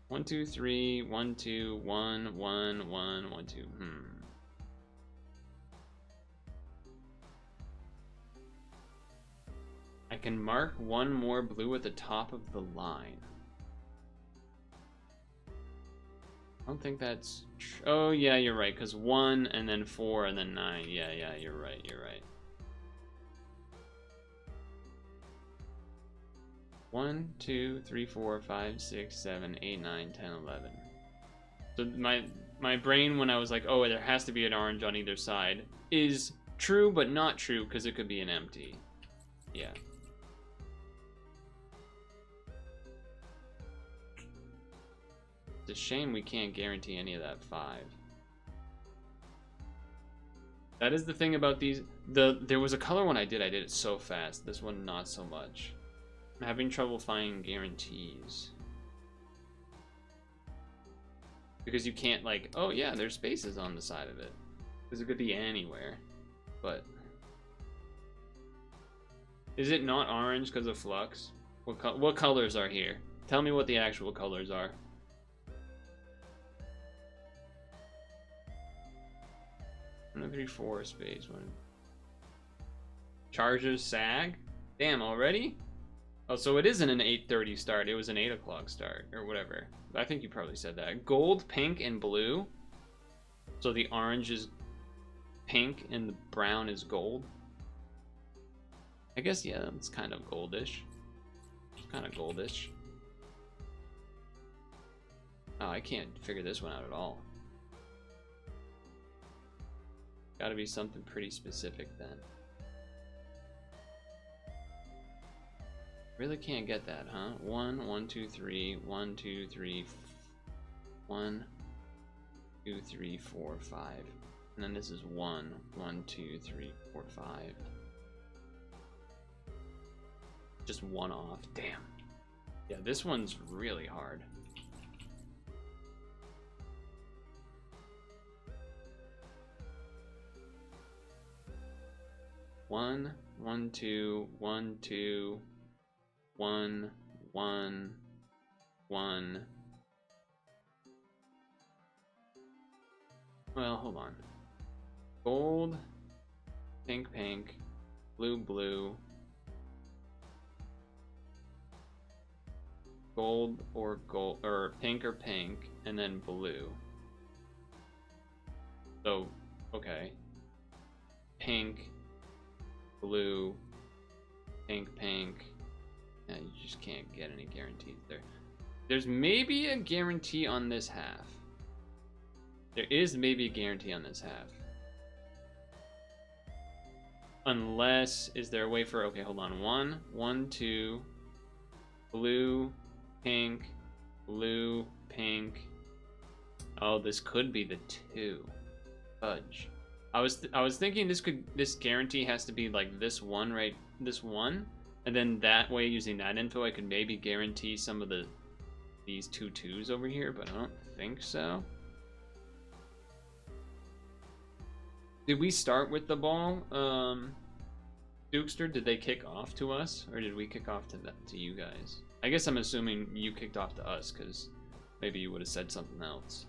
1, 2, 3, 1, 2, 1, 1, 1, 1, 2. I can mark 1 more blue at the top of the line. I don't think that's oh yeah, you're right, because 1 and then 4 and then 9. Yeah, you're right. 1, 2, 3, 4, 5, 6, 7, 8, 9, 10, 11. So my brain, when I was like, oh, there has to be an orange on either side, is true but not true, because it could be an empty. Yeah. It's a shame we can't guarantee any of that 5. That is the thing about these. There was a color one I did it so fast. This one not so much. I'm having trouble finding guarantees. Because you can't like, oh yeah, there's spaces on the side of it. Because it could be anywhere. But is it not orange because of flux? What colors are here? Tell me what the actual colors are. 1, 3, 4 space 1. Chargers sag? Damn, already? Oh, so it isn't an 8:30 start. It was an 8 o'clock start or whatever. I think you probably said that. Gold, pink, and blue. So the orange is pink and the brown is gold. I guess, yeah, that's kind of goldish. kind of goldish. Oh, I can't figure this one out at all. Gotta be something pretty specific then. Really can't get that, huh? 1, 1, 2, 3, 1, 2, 3, 1, 2, 3, 4, 5. And then this is 1, 1, 2, 3, 4, 5. Just one off. Damn. Yeah, this one's really hard. One, 1, 2, 1, 2, 1, 1, 1. Well, hold on. Gold, pink, pink, blue, blue. Gold, or pink or pink, and then blue. So, okay. Pink, blue, pink, pink. Yeah, you just can't get any guarantees there. There's maybe a guarantee on this half. There is maybe a guarantee on this half. Unless, is there a way for, okay, hold on. 1, 1, 2, blue, pink, blue, pink. Oh, this could be the 2. Fudge. I was thinking this guarantee has to be like this one, right? This one, and then that way, using that info, I could maybe guarantee some of these 2 2s over here, but I don't think so. Did we start with the ball, Dukester? Did they kick off to us, or did we kick off to you guys? I guess I'm assuming you kicked off to us, because maybe you would have said something else.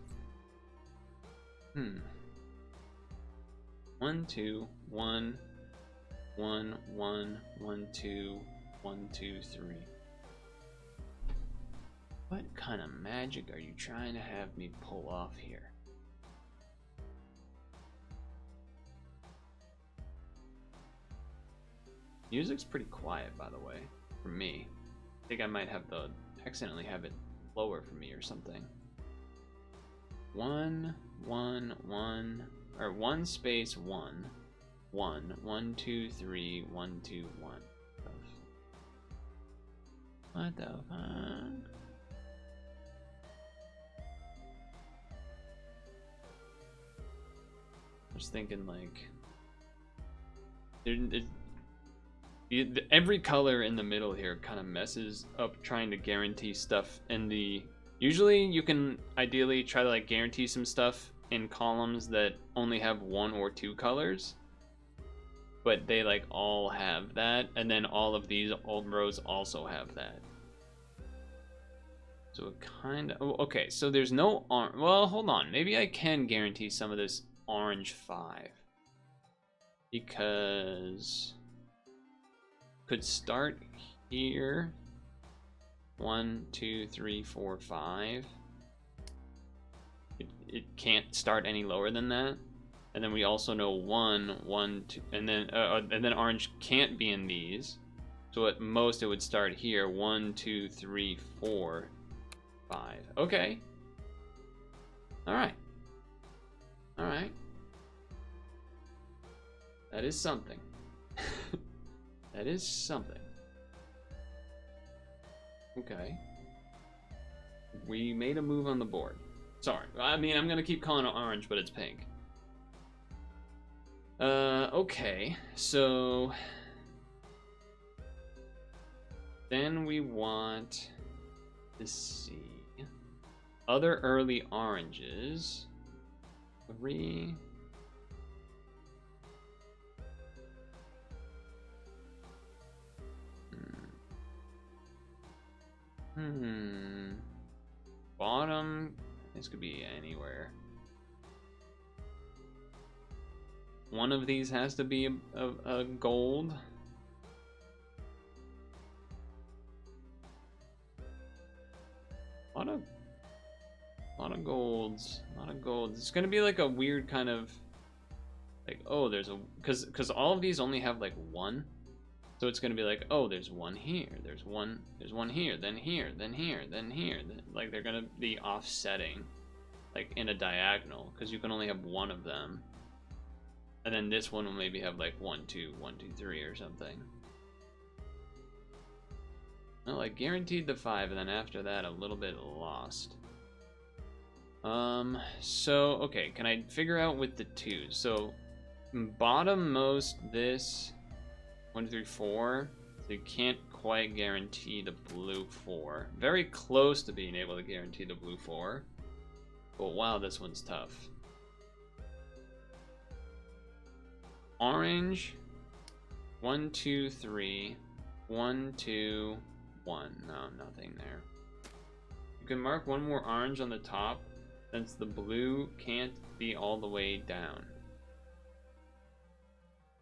1, 2, 1, 1, 1, 1, 2, 1, 2, 3. What kind of magic are you trying to have me pull off here? Music's pretty quiet, by the way, for me. I think I might have accidentally have it lower for me or something. 1, 1, 1, or 1 space 1, 1, 1, 2, 3, 1, 2, 1. What the fuck? I was thinking like, every color in the middle here kind of messes up trying to guarantee stuff in the. Usually you can ideally try to like guarantee some stuff in columns that only have 1 or 2 colors, but they like all have that, and then all of these old rows also have that. So it kind of, oh, okay, so there's no orange. Well, hold on, maybe I can guarantee some of this orange 5, because could start here. 1, 2, 3, 4, 5. It can't start any lower than that. And then we also know 1, 1, 2, and then orange can't be in these. So at most it would start here. 1, 2, 3, 4, 5. Okay. All right. All right. That is something. That is something. Okay. We made a move on the board. Sorry. I mean, I'm gonna keep calling it orange, but it's pink. Okay. So then we want to see other early oranges. 3. Bottom, this could be anywhere. One of these has to be a gold. A lot of golds. A lot of golds. It's gonna be like a weird kind of like, oh, there's a, because all of these only have like 1. So it's gonna be like, oh, there's one here, there's one here, then here, then here, then here. Like they're gonna be offsetting, like in a diagonal, because you can only have one of them. And then this one will maybe have like 1, 2, 1, 2, 3 or something. Well, I guaranteed the 5, and then after that, a little bit lost. So, okay, can I figure out with the 2s? So, bottommost this 1, 2, 3, 4. So you can't quite guarantee the blue 4. Very close to being able to guarantee the blue 4. But wow, this one's tough. Orange. 1, 2, 3. 1, 2, 1. No, nothing there. You can mark one more orange on the top, since the blue can't be all the way down.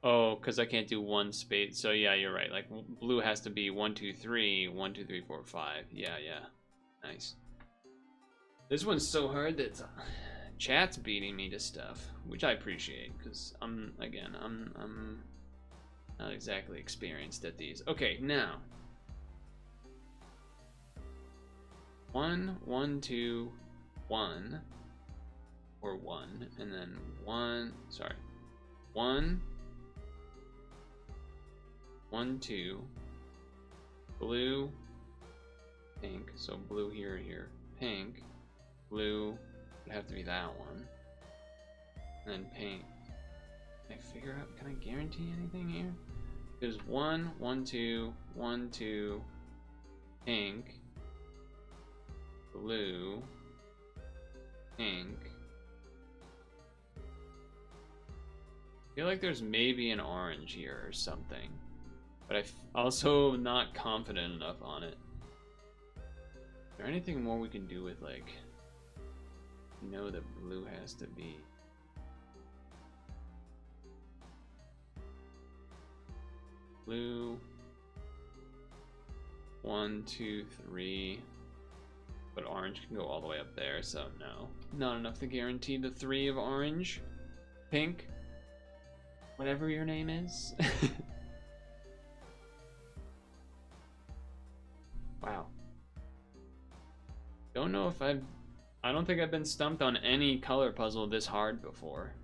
Oh, because I can't do one space. So yeah, you're right. Like blue has to be 1, 2, 3, 1, 2, 3, 4, 5. Yeah, yeah. Nice. This one's so hard that chat's beating me to stuff, which I appreciate because I'm not exactly experienced at these. Okay, now 1, 1, 2, 1, or 1, and then 1. Sorry, 1, 1, 2, blue, pink. So blue here, here, pink, blue would have to be that one, and then pink. Can I figure out? Can I guarantee anything here? There's 1, 1, 2, 1, 2, pink, blue, pink. I feel like there's maybe an orange here or something, but I'm also not confident enough on it. Is there anything more we can do with, like, you know, that blue has to be blue? 1, 2, 3. But orange can go all the way up there, so no. Not enough to guarantee the 3 of orange. Pink. Whatever your name is. Wow. Don't know if I don't think I've been stumped on any color puzzle this hard before.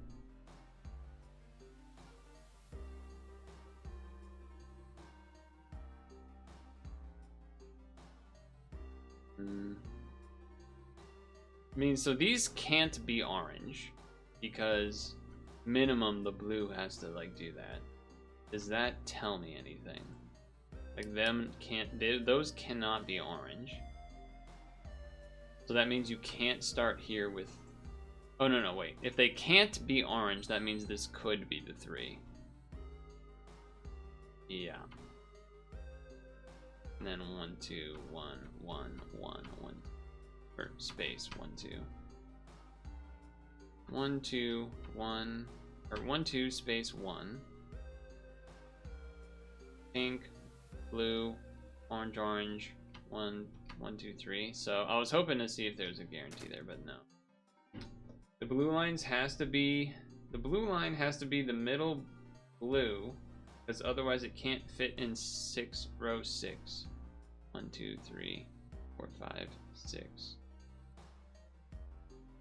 I mean, so these can't be orange because minimum the blue has to like do that. Does that tell me anything? Like those cannot be orange. So that means you can't start here with, oh no, wait. If they can't be orange, that means this could be the 3. Yeah. And then 1, 2, 1, 1, 1, 1. Or space 1, 2. 1, 2, 1, or 1, 2, space 1. Pink, blue, orange, orange, 1, 1, 2, 3. So I was hoping to see if there's a guarantee there, but no. The blue line has to be the middle blue, because otherwise it can't fit in row 6. 1, 2, 3, 4, 5, 6.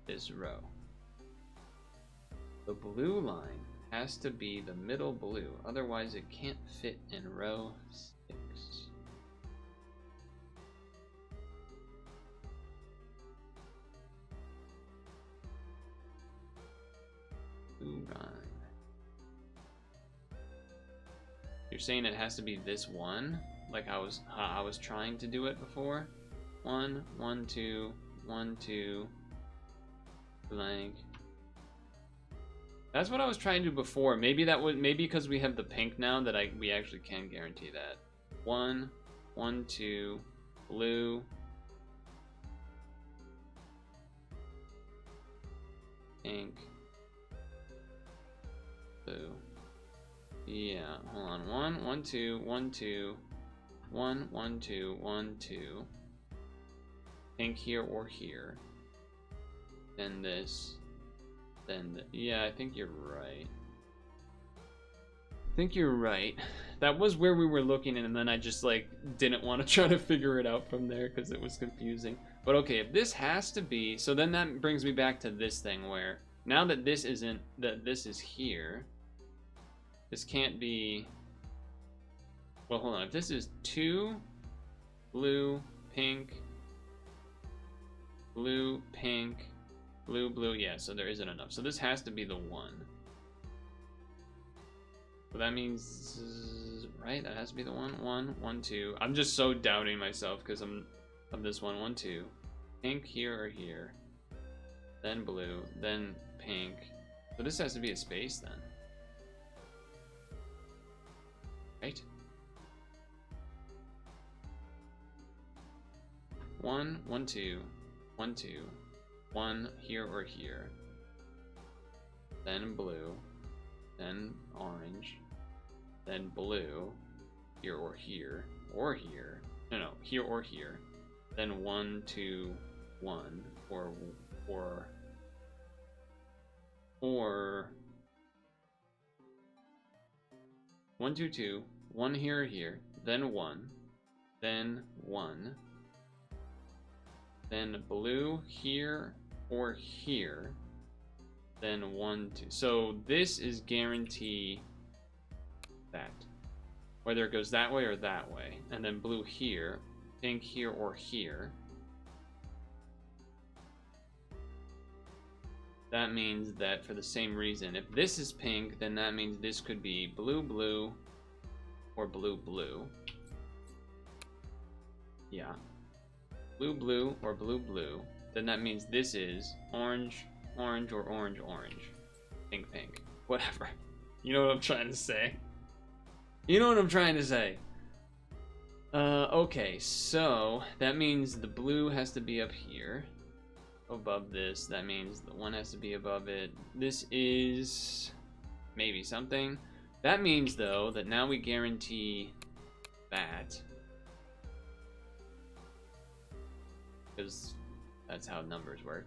This row. The blue line has to be the middle blue, otherwise it can't fit in row 6. Blue line. You're saying it has to be this one, like I was trying to do it before? 1, 1, 2, 1, 2. Blank. That's what I was trying to do before. Maybe because we have the pink now that we actually can guarantee that. 1, 1, 2, blue, pink, blue. Yeah, hold on. 1, 1, 2, 1, 2, 1, 1, 2, 1, 2. Pink here or here. Then this. Then yeah, I think you're right. think you're right. That was where we were looking, and then I just like didn't want to try to figure it out from there because it was confusing. But okay, if this has to be, so then that brings me back to this thing where now that this isn't, that this is here, this can't be, well, hold on. If this is 2, blue, pink, blue, pink, blue, blue, yeah, so there isn't enough. So this has to be the 1. So that means, right? That has to be the 1. 1, 1, 2. I'm just so doubting myself because I'm of this one. 1, 2. Pink here or here. Then blue. Then pink. So this has to be a space then. Right? 1, 1, 2. 1, 2. 1 here or here. Then blue. Then orange. Then blue, here or here, or here. No, here or here. Then 1, 2, 1, or 1, 2, 2, 1 here or here. Then 1, then 1, then blue here or here. Then 1, 2. So this is guarantee that. Whether it goes that way or that way. And then blue here, pink here or here. That means that for the same reason, if this is pink, then that means this could be blue, blue, or blue, blue. Yeah. Blue, blue, or blue, blue. Then that means this is orange, orange, or orange, orange. Pink, pink. Whatever. You know what I'm trying to say. You know what I'm trying to say. Okay, so that means the blue has to be up here. Above this. That means the 1 has to be above it. This is maybe something. That means, though, that now we guarantee that. Because that's how numbers work.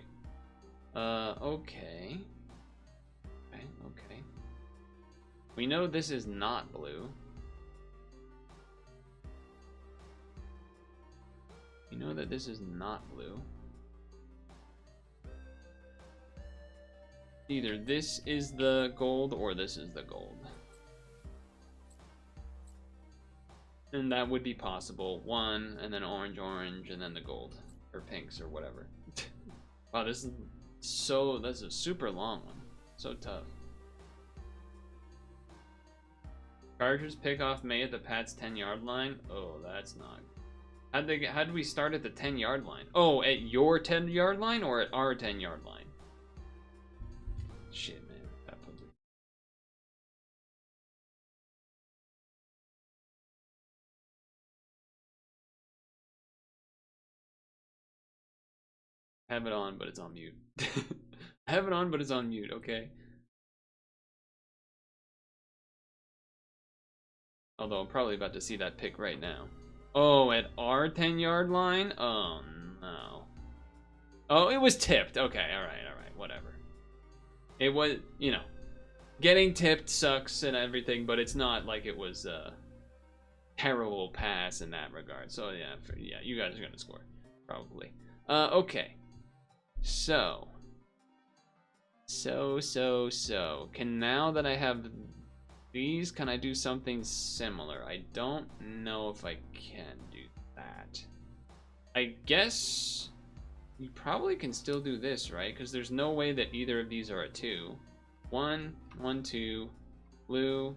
Okay. Okay. We know this is not blue. We know that this is not blue. Either this is the gold or this is the gold. And that would be possible. 1, and then orange, orange, and then the gold. Or pinks, or whatever. Wow, this is so... That's a super long one. So tough. Chargers pick off May at the Pats 10-yard line? Oh, that's not... How'd we start at the 10-yard line? Oh, at your 10-yard line or at our 10-yard line? Shit, man. That puts it. Have it on, but it's on mute. Have it on, but it's on mute, okay? Although I'm probably about to see that pick right now. Oh, at our 10-yard line? Oh, no. Oh, it was tipped. Okay, alright, whatever. It was, you know, getting tipped sucks and everything, but it's not like it was a terrible pass in that regard. So, yeah, you guys are going to score, probably. Okay. So. Can now that I have these, can I do something similar? I don't know if I can do that. I guess you probably can still do this, right? Because there's no way that either of these are a 2. 1, 1, 2, blue,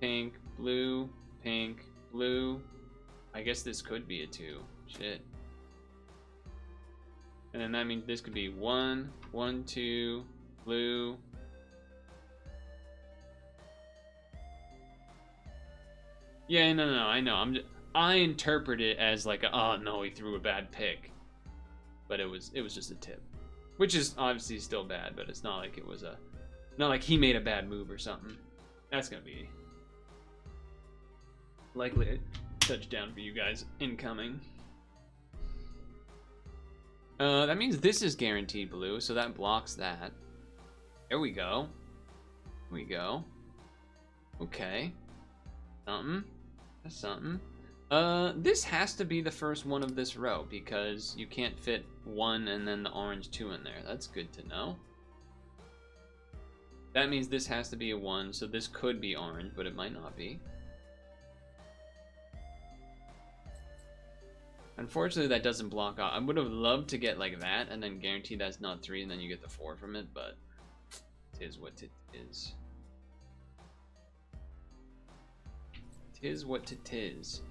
pink, blue, pink, blue. I guess this could be a 2. Shit. And then that means this could be 1, 1, 2, blue. Yeah, no, I know. I interpret it as like, oh no, he threw a bad pick. But it was just a tip. Which is obviously still bad, but it's not like it was not like he made a bad move or something. That's gonna be likely a touchdown for you guys incoming. That means this is guaranteed blue, so that blocks that. There we go. There we go. Okay. Something. That's something. This has to be the first one of this row because you can't fit 1 and then the orange 2 in there. That's good to know. That means this has to be a 1, so this could be orange, but it might not be. Unfortunately, that doesn't block out. I would have loved to get like that and then guarantee that's not 3 and then you get the 4 from it, but it is what it is. Tis what it is.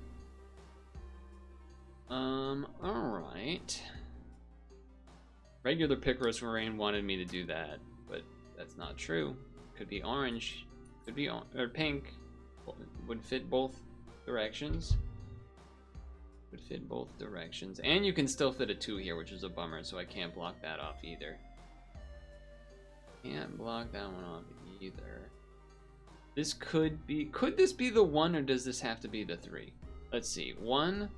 Alright. Regular Picross Rain wanted me to do that, but that's not true. Could be orange, could be or pink. Would fit both directions. Would fit both directions. And you can still fit a 2 here, which is a bummer, so I can't block that off either. Can't block that one off either. This could this be the 1 or does this have to be the 3? Let's see. 1,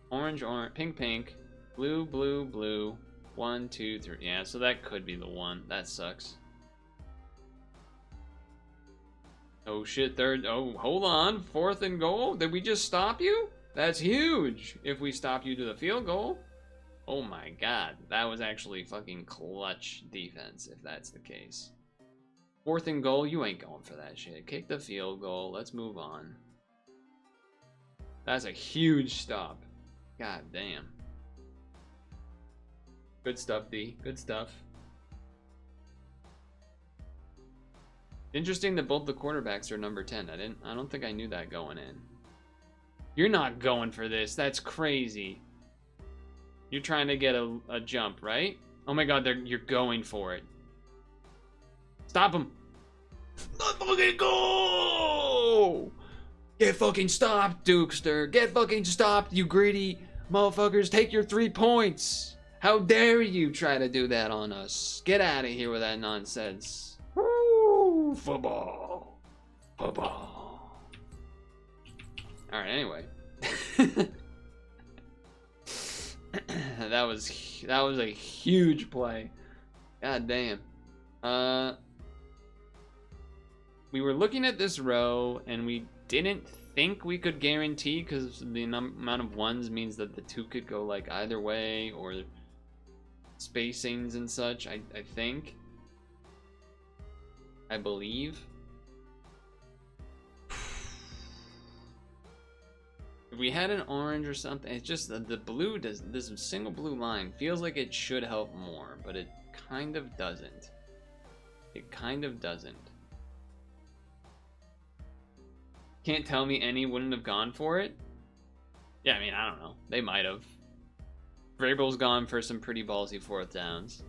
orange, orange, pink, pink, blue, blue, blue. 1, 2, 3. Yeah, so that could be the 1. That sucks. Oh shit, third. Oh, hold on. 4th and goal? Did we just stop you? That's huge if we stop you to the field goal. Oh my god. That was actually fucking clutch defense if that's the case. 4th and goal, you ain't going for that shit. Kick the field goal. Let's move on. That's a huge stop. God damn. Good stuff, D. Good stuff. Interesting that both the quarterbacks are number 10. I don't think I knew that going in. You're not going for this. That's crazy. You're trying to get a jump, right? Oh my god, you're going for it. Stop him. Let's fucking go! Get fucking stopped, Dukester. Get fucking stopped, you greedy motherfuckers. Take your 3 points. How dare you try to do that on us? Get out of here with that nonsense. Woo! Football. Football. Alright, anyway. That was a huge play. God damn. We were looking at this row and we didn't think we could guarantee because the amount of 1s means that the 2 could go like either way or spacings and such. I think. I believe. If we had an orange or something, it's just the blue does this single blue line feels like it should help more, but it kind of doesn't. It kind of doesn't. Can't tell me any wouldn't have gone for it. Yeah, I mean, I don't know. They might have. Vrabel's gone for some pretty ballsy 4th downs.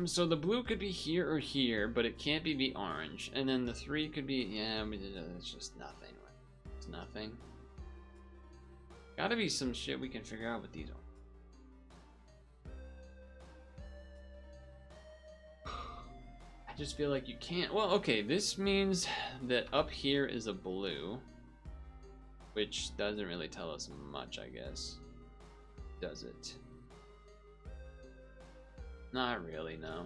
So the blue could be here or here, but it can't be the orange. And then the 3 could be, yeah, it's just nothing. It's nothing. Gotta be some shit we can figure out with these ones. I just feel like you can't. Well, okay, this means that up here is a blue, which doesn't really tell us much, I guess. Does it? Not really, no.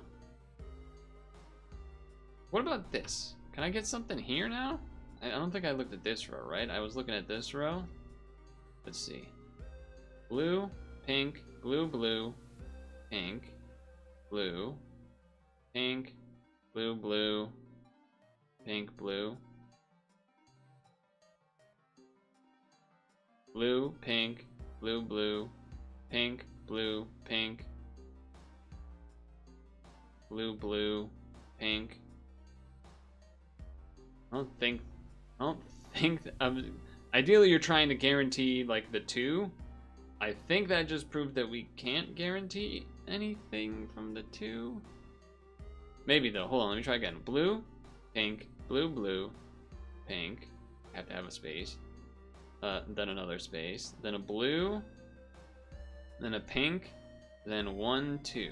What about this? Can I get something here now? I don't think I looked at this row, right? I was looking at this row. Let's see. Blue, pink, blue, blue, pink, blue, pink, blue, blue, pink, blue, blue, pink, blue, blue, pink, blue, pink, blue, blue, pink. I don't think ideally you're trying to guarantee like the 2. I think that just proved that we can't guarantee anything from the 2. Maybe though. Hold on, let me try again. Blue, pink, blue, blue, pink. Have to have a space. Then another space. Then a blue. Then a pink. Then 1, 2.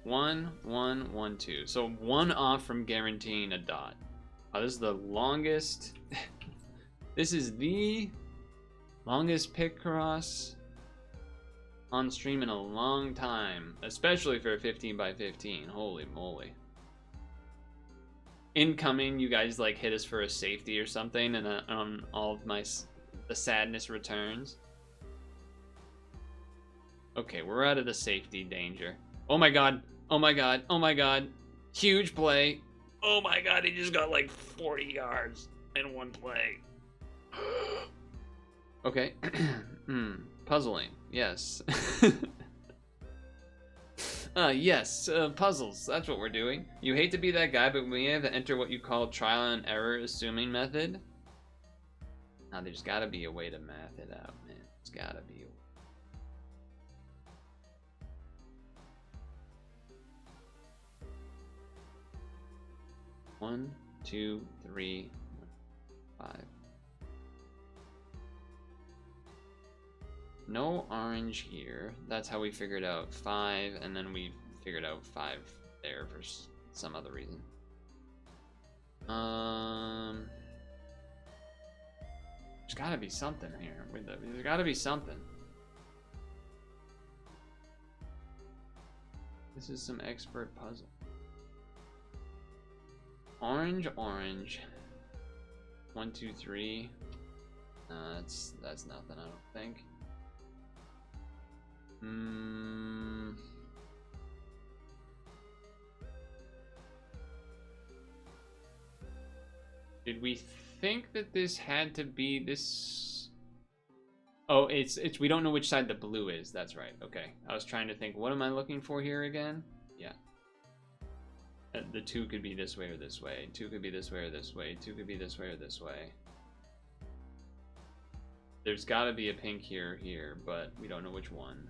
1, 1, 1, 2. So 1 off from guaranteeing a dot. This is the longest. This is the longest Picross on stream in a long time, especially for a 15 by 15. Holy moly. Incoming, you guys like hit us for a safety or something, and on all of the sadness returns. Okay, we're out of the safety danger. Oh my god, oh my god, oh my god. Huge play. Oh my god, he just got like 40 yards in one play. Okay. Puzzling, yes. Yes, puzzles, that's what we're doing. You hate to be that guy, but we have to enter what you call trial and error assuming method. Now, there's gotta be a way to math it out, man. There's gotta be a way. One, 2, 3, 5. No orange here. That's how we figured out 5, and then we figured out 5 there for some other reason. There's gotta be something here. There's gotta be something. This is some expert puzzle. Orange, orange. 1, 2, 3. That's nothing, I don't think. Did we think that this had to be this? Oh, it's we don't know which side the blue is. That's right. Okay. I was trying to think, what am I looking for here again? Yeah. The 2 could be this way or this way. 2 could be this way or this way. 2 could be this way or this way. There's got to be a pink here or here, but we don't know which one.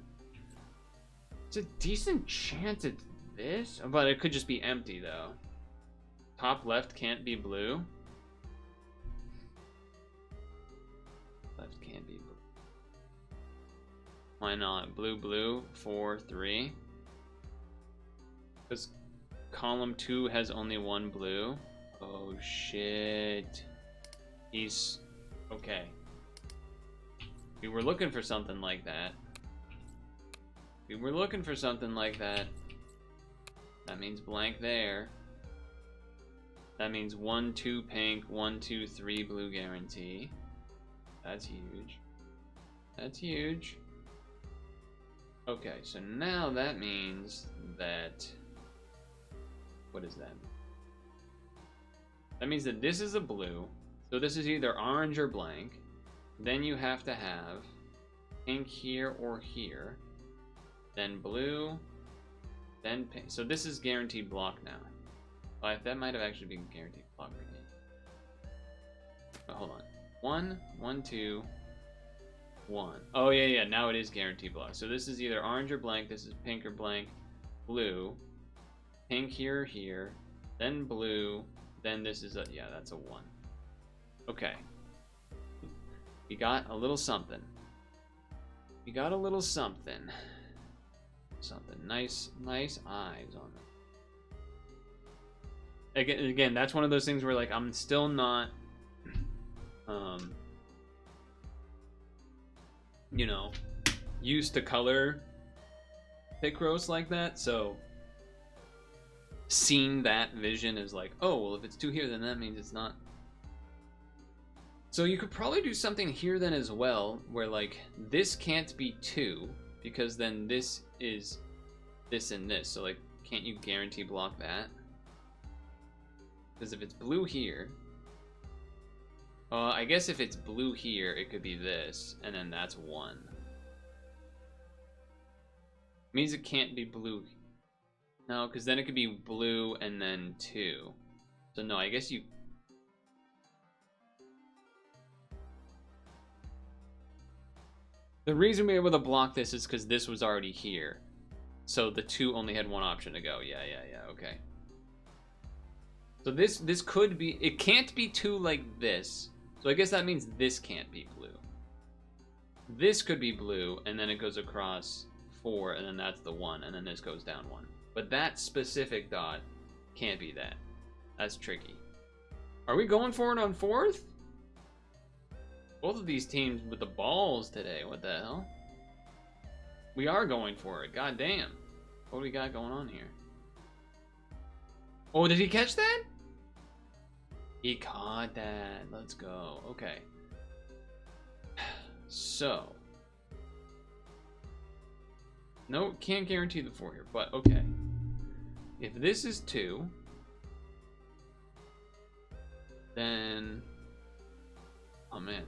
It's a decent chance it's this, but it could just be empty though. Top left can't be blue. Left can't be blue. Why not? Blue, blue, 4, 3. Because column 2 has only 1 blue. Oh shit. He's okay. We were looking for something like that. We were looking for something like that. That means blank there. That means 1, 2 pink, 1, 2, 3 blue guarantee. That's huge. That's huge. Okay, so now that means that... What is that? That means that this is a blue. So this is either orange or blank. Then you have to have pink here or here. Then blue. Then pink. So this is guaranteed block now. Well, that might have actually been guaranteed block again. Oh, hold on. 1, 1, 2, 1. Oh, yeah. Now it is guaranteed block. So this is either orange or blank. This is pink or blank. Blue. Pink here or here. Then blue. Then this is a... Yeah, that's a 1. Okay. We got a little something. We got a little something. Something. Nice eyes on it. Again, that's one of those things where, like, I'm still not... you know, used to color Picross like that, so seeing that vision is like, oh, well, if it's 2 here, then that means it's not. So you could probably do something here then as well, where, like, this can't be 2, because then this is this and this, so, like, can't you guarantee block that? Because if it's blue here... I guess if it's blue here, it could be this, and then that's 1. Means it can't be blue. No, because then it could be blue and then 2. So no, I guess you... The reason we were able to block this is because this was already here. So the 2 only had 1 option to go. Yeah, okay. So this could be... It can't be 2 like this. So I guess that means this can't be blue. This could be blue, and then it goes across 4, and then that's the 1, and then this goes down 1. But that specific dot can't be that. That's tricky. Are we going for it on 4th? Both of these teams with the balls today. What the hell? We are going for it. God damn. What do we got going on here? Oh, did he catch that? He caught that. Let's go. Okay. So. No, can't guarantee the 4 here, but okay. If this is 2, then... Oh, man.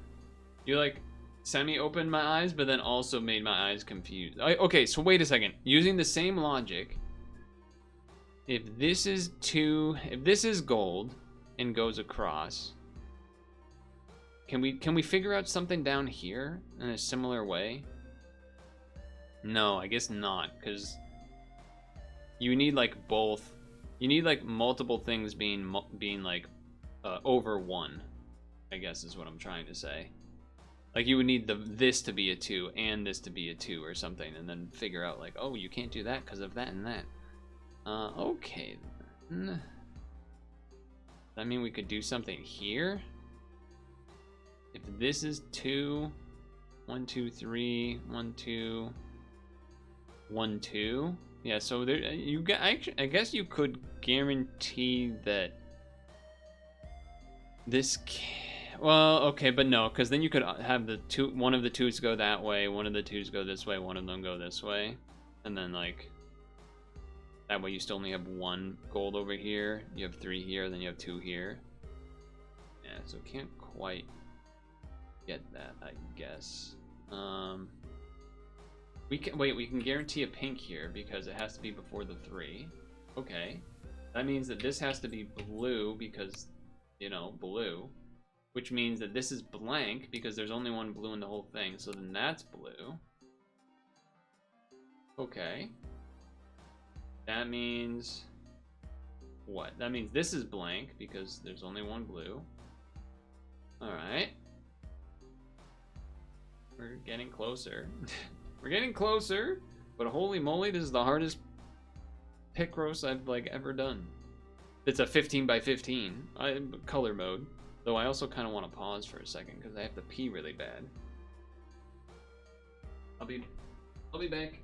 You, like, semi-opened my eyes, but then also made my eyes confused. Okay, so wait a second. Using the same logic, if this is 2... If this is gold and goes across, can we figure out something down here in a similar way? No, I guess not, because you need like both. You need like multiple things being like over 1. I guess is what I'm trying to say. Like you would need this to be a 2 and this to be a 2 or something, and then figure out like, oh, you can't do that because of that and that. Okay. Does that mean we could do something here? If this is 2, 1, 2, 3, 1, 2. 1, 2. Yeah, so there I guess you could guarantee that this well, okay, but no, because then you could have one of the 2s go that way, one of the 2s go this way, one of them go this way, and then like that way you still only have 1 gold over here, you have 3 here, then you have 2 here. Yeah, so can't quite get that, I guess. We can guarantee a pink here because it has to be before the 3. Okay. That means that this has to be blue because, you know, blue. Which means that this is blank because there's only 1 blue in the whole thing. So then that's blue. Okay. That means... what? That means this is blank because there's only 1 blue. Alright. We're getting closer. We're getting closer, but holy moly, this is the hardest Picross I've like ever done. It's a 15 by 15 color mode, though I also kind of want to pause for a second because I have to pee really bad. I'll be back.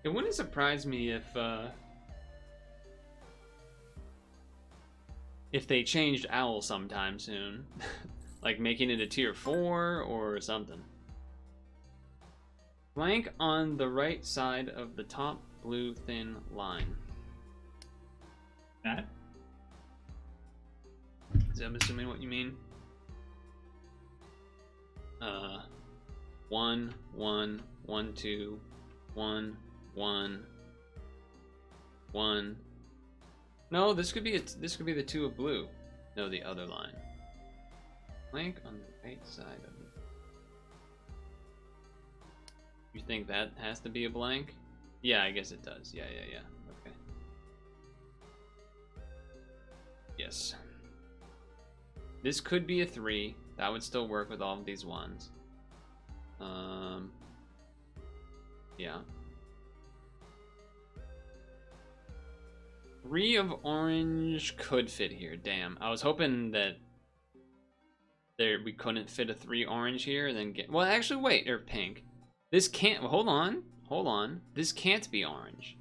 It wouldn't surprise me if they changed Owl sometime soon. Like making it a tier 4 or something. Blank on the right side of the top blue thin line. That? I'm assuming what you mean. 1, 1, 1, 2, 1, 1, 1. No, this could be the 2 of blue. No, the other line. Blank on the right side of it. You think that has to be a blank? Yeah, I guess it does. Yeah. Okay. Yes. This could be a 3. That would still work with all of these ones. Yeah. 3 of orange could fit here. Damn. I was hoping that we couldn't fit a 3 orange here and then get... Well, actually, wait. Or pink. This can't... Well, hold on. This can't be orange.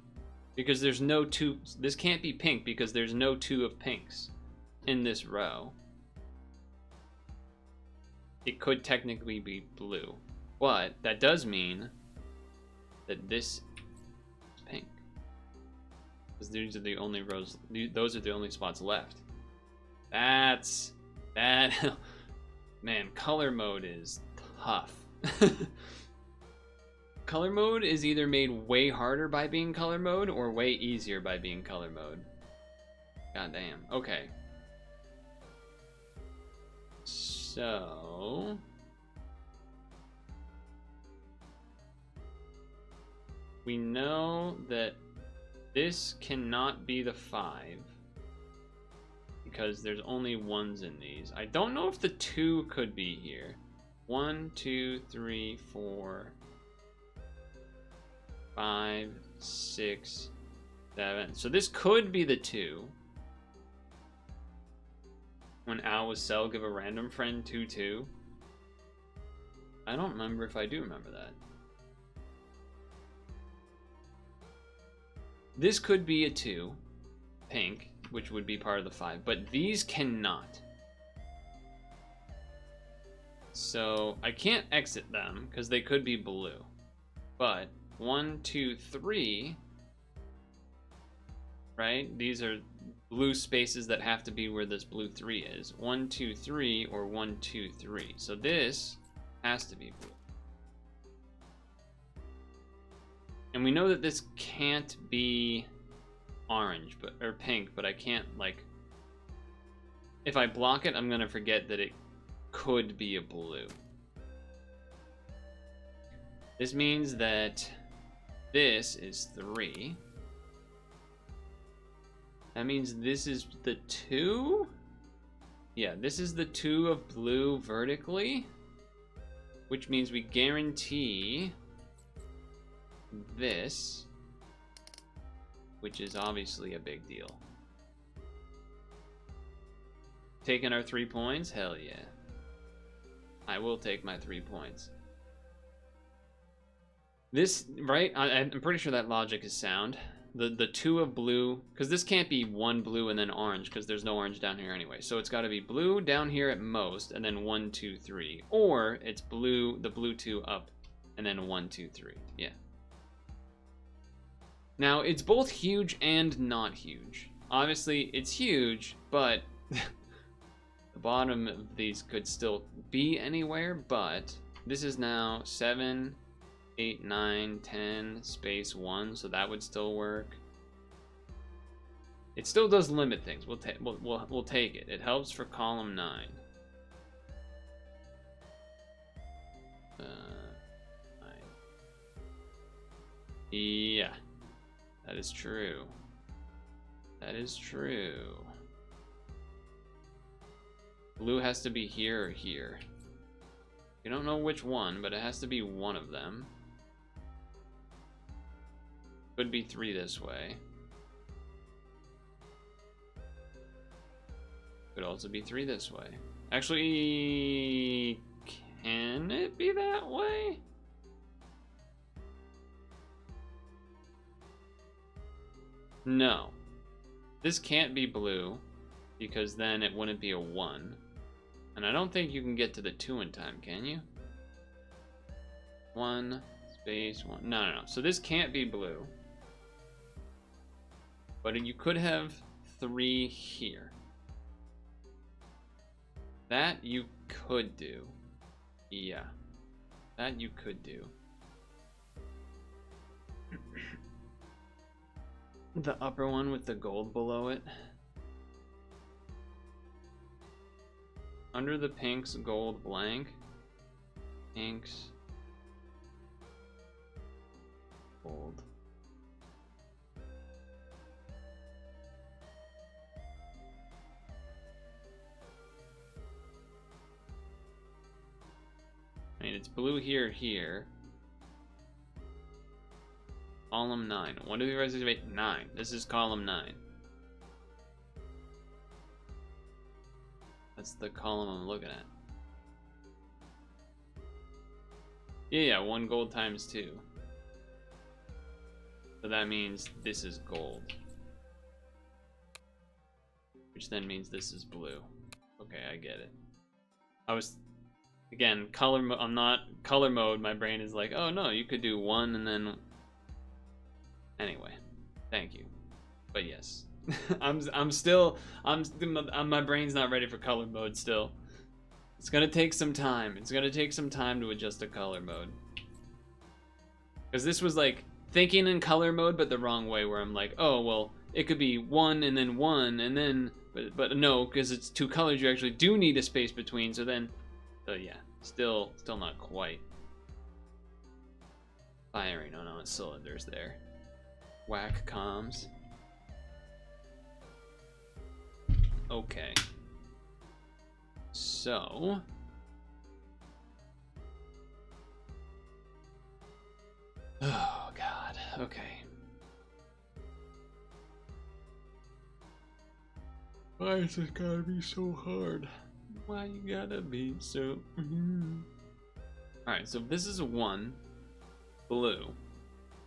Because there's no 2... This can't be pink because there's no 2 of pinks in this row. It could technically be blue. But that does mean that this is pink. Because these are the only rows... Those are the only spots left. That's... That... Man, color mode is tough. Color mode is either made way harder by being color mode or way easier by being color mode. God damn. Okay. So... we know that this cannot be the 5 because there's only 1s in these. I don't know if the 2 could be here. 1, 2, 3, 4, 5, 6, 7. So this could be the 2. When Al was Cell, give a random friend 2, 2. I don't remember if I do remember that. This could be a 2, pink, which would be part of the 5, but these cannot. So I can't exit them because they could be blue. But 1, 2, 3, right? These are blue spaces that have to be where this blue 3 is. 1, 2, 3, or 1, 2, 3. So this has to be blue. And we know that this can't be orange, or pink, but I can't, like... if I block it, I'm gonna forget that it could be a blue. This means that this is 3. That means this is the 2? Yeah, this is the 2 of blue vertically, which means we guarantee this, which is obviously a big deal. Taking our 3 points? Hell yeah. I will take my 3 points. This, right? I'm pretty sure that logic is sound. The 2 of blue, because this can't be 1 blue and then orange, because there's no orange down here anyway. So it's got to be blue down here at most, and then 1, 2, 3. Or it's blue, the blue 2 up, and then 1, 2, 3. Yeah. Now, it's both huge and not huge. Obviously, it's huge, but the bottom of these could still be anywhere, but this is now 7, 8, 9, 10, space 1, so that would still work. It still does limit things. We'll take it. It helps for column 9. Yeah. That is true. That is true. Blue has to be here or here. You don't know which one, but it has to be one of them. Could be 3 this way. Could also be 3 this way. Actually, can it be that way? No. This can't be blue, because then it wouldn't be a 1. And I don't think you can get to the 2 in time, can you? 1, space 1. No. So this can't be blue. But you could have 3 here. That you could do. Yeah. That you could do. The upper one with the gold below it. Under the pinks, gold blank. Pinks. Gold. I mean, it's blue here, here. Column 9. What do we reserve? 9. This is column 9. That's the column I'm looking at. Yeah, 1 gold times 2. So that means this is gold. Which then means this is blue. Okay, I get it. I was... Again, I'm not... Color mode, my brain is like, oh no, you could do 1 and then... Anyway, thank you. But yes. my brain's not ready for color mode still. It's gonna take some time. It's gonna take some time to adjust to color mode. Because this was like thinking in color mode, but the wrong way, where I'm like, oh, well, it could be 1 and then 1 and then, but no, because it's 2 colors, you actually do need a space between. So yeah, still not quite firing on all cylinders there. Whack comms. Okay. So oh god, okay. Why is this gotta be so hard? Why you gotta be so Alright, so this is 1 blue,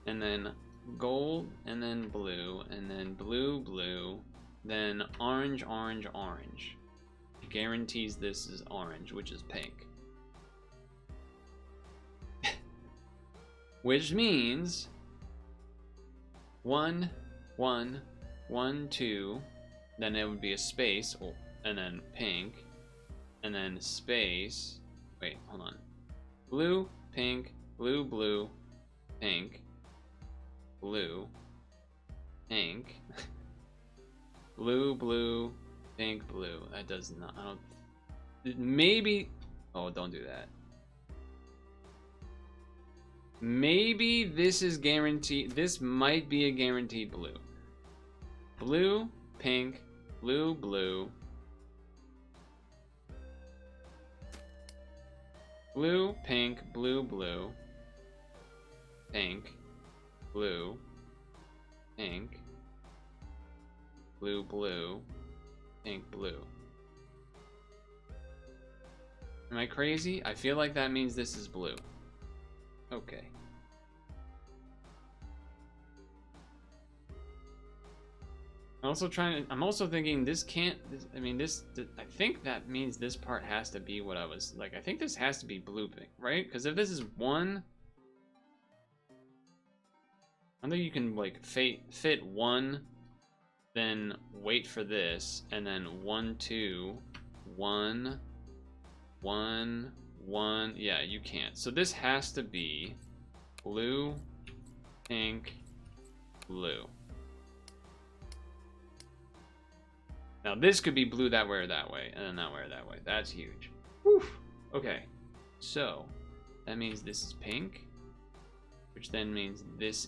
and then gold, and then blue, and then blue, then orange. Guarantees this is orange, which is pink. Which means 1, 1, 1, 2, then it would be a space, and then pink, and then space. Wait, hold on. Blue, pink, blue, pink, blue, pink, blue, pink, blue. That does not. I don't. Maybe. Oh, don't do that. Maybe this is guaranteed. This might be a guaranteed blue. Blue, pink, blue. Blue, pink, blue. Pink, blue, pink, blue, pink, blue. Am I crazy? I feel like that means this is blue. Okay. I'm also thinking this can't, I think that means this part has to be what I was, like, I think this has to be blue pink, right? Because if this is 1, I think you can, like, fit 1, then wait for this, and then 1, 2, 1, 1, 1, yeah, you can't. So this has to be blue, pink, blue. Now this could be blue that way or that way, and then that way or that way. That's huge. Whew. Okay, so that means this is pink, which then means this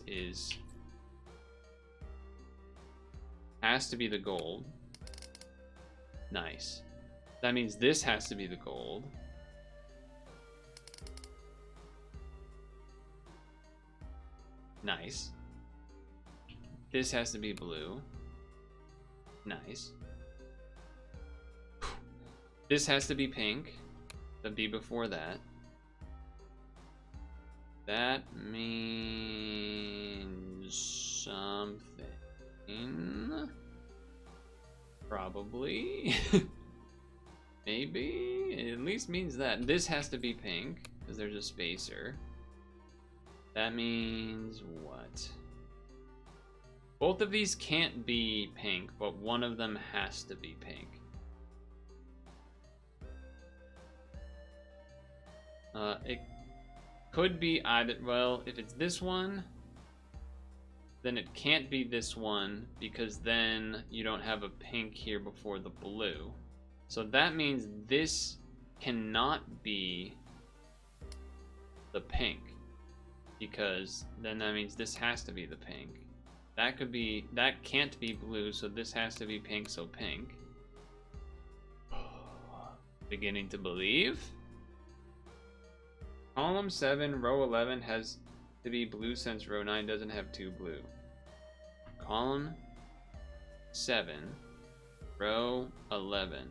has to be the gold. Nice. That means this has to be the gold. Nice. This has to be blue. Nice. This has to be pink. The B before that. That means something. Probably. Maybe. It at least means that. This has to be pink, because there's a spacer. That means what? Both of these can't be pink, but one of them has to be pink. It could be either, well, if it's this one, then it can't be this one, because then you don't have a pink here before the blue. So that means this cannot be the pink, because then that means this has to be the pink. That can't be blue, so this has to be pink, so pink. Beginning to believe. Column 7, row 11 has to be blue since row 9 doesn't have 2 blue. Column 7, row 11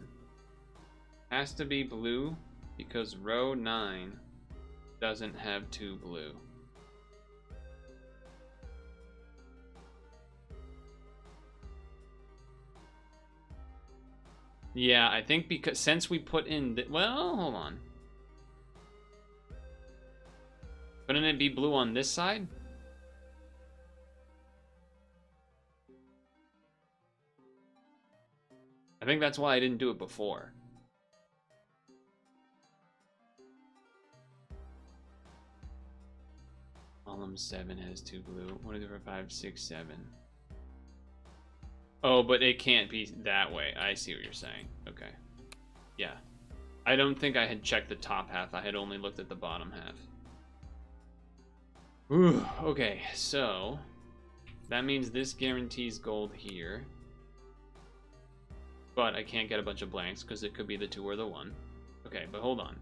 has to be blue because row 9 doesn't have 2 blue. Yeah, I think because since we put in well, hold on. Couldn't it be blue on this side? I think that's why I didn't do it before. Column 7 has 2 blue. 1, 2, 3, 4, 5, 6, 7. Oh, but it can't be that way. I see what you're saying. Okay. Yeah. I don't think I had checked the top half. I had only looked at the bottom half. Ooh, okay, so that means this guarantees gold here. But I can't get a bunch of blanks because it could be the 2 or the 1. Okay, but hold on.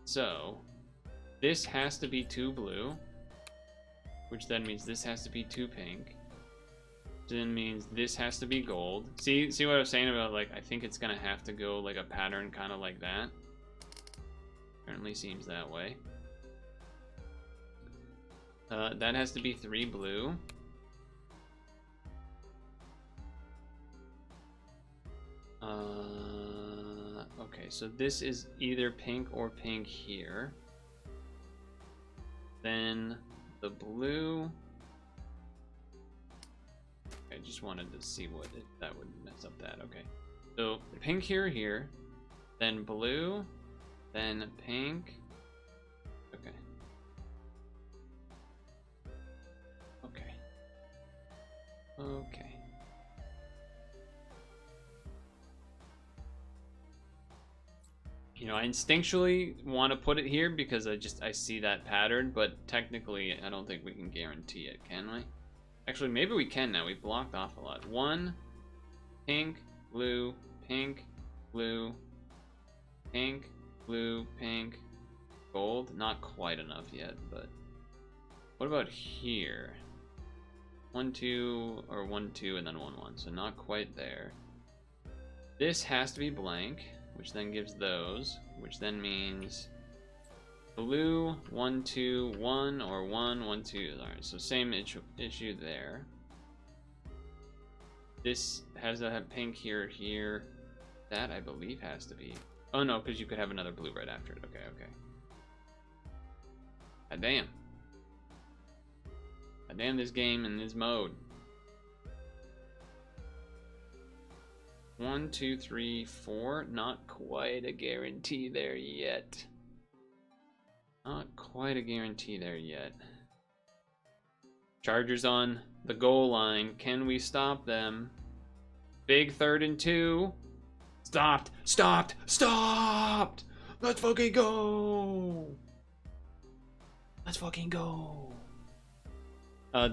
So this has to be 2 blue, which then means this has to be 2 pink. Then means this has to be gold. See what I was saying about, like, I think it's gonna have to go like a pattern kind of like that. Apparently seems that way. That has to be 3 blue. Okay, so this is either pink or pink here. Then the blue. I just wanted to see what that would mess up that. Okay, so pink here, then blue, then pink. Okay. Okay. Okay. You know, I instinctually want to put it here because I see that pattern, but technically I don't think we can guarantee it, can we? Actually, maybe we can now. We blocked off a lot. 1, pink, blue, pink, blue, pink, blue, pink, gold. Not quite enough yet, but what about here? 1, 2, or 1, 2, and then 1, 1. So not quite there. This has to be blank, which then gives those, which then means blue, 1, 2, 1, or 1, 1, 2. Alright, so same issue there. This has to have pink here. That, I believe, has to be... Oh, no, because you could have another blue right after it. Okay, okay. God damn. God damn this game and this mode. 1, 2, 3, 4. Not quite a guarantee there yet. Not quite a guarantee there yet. Chargers on the goal line. Can we stop them? Big 3rd and 2. Stopped! Stopped! Stopped! Let's fucking go! Let's fucking go!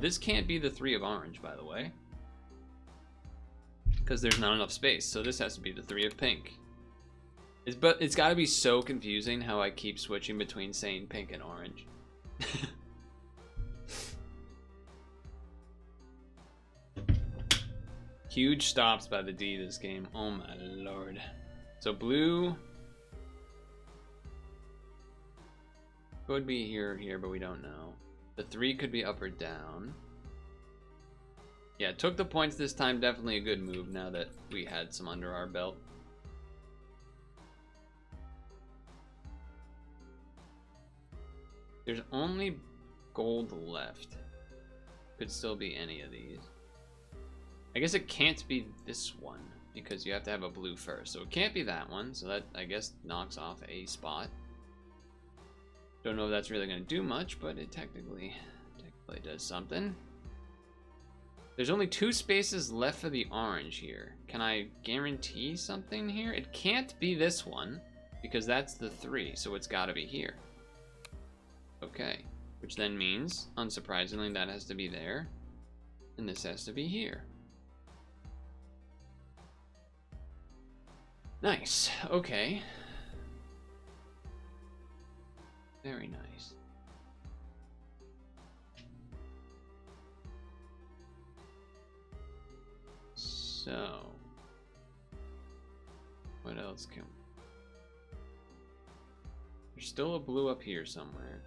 This can't be the 3 of orange, by the way. Because there's not enough space, so this has to be the 3 of pink. But it's got to be so confusing how I keep switching between saying pink and orange. Huge stops by the D this game. Oh my lord. So blue could be here or here, but we don't know. The 3 could be up or down. Yeah, took the points this time. Definitely a good move now that we had some under our belt. There's only gold left. Could still be any of these. I guess it can't be this one because you have to have a blue first. So it can't be that one. So that, I guess, knocks off a spot. Don't know if that's really going to do much, but it technically does something. There's only 2 spaces left for the orange here. Can I guarantee something here? It can't be this one because that's the 3. So it's got to be here. Okay, which then means, unsurprisingly, that has to be there, and this has to be here. Nice, okay. Very nice. So, what else can... There's still a blue up here somewhere.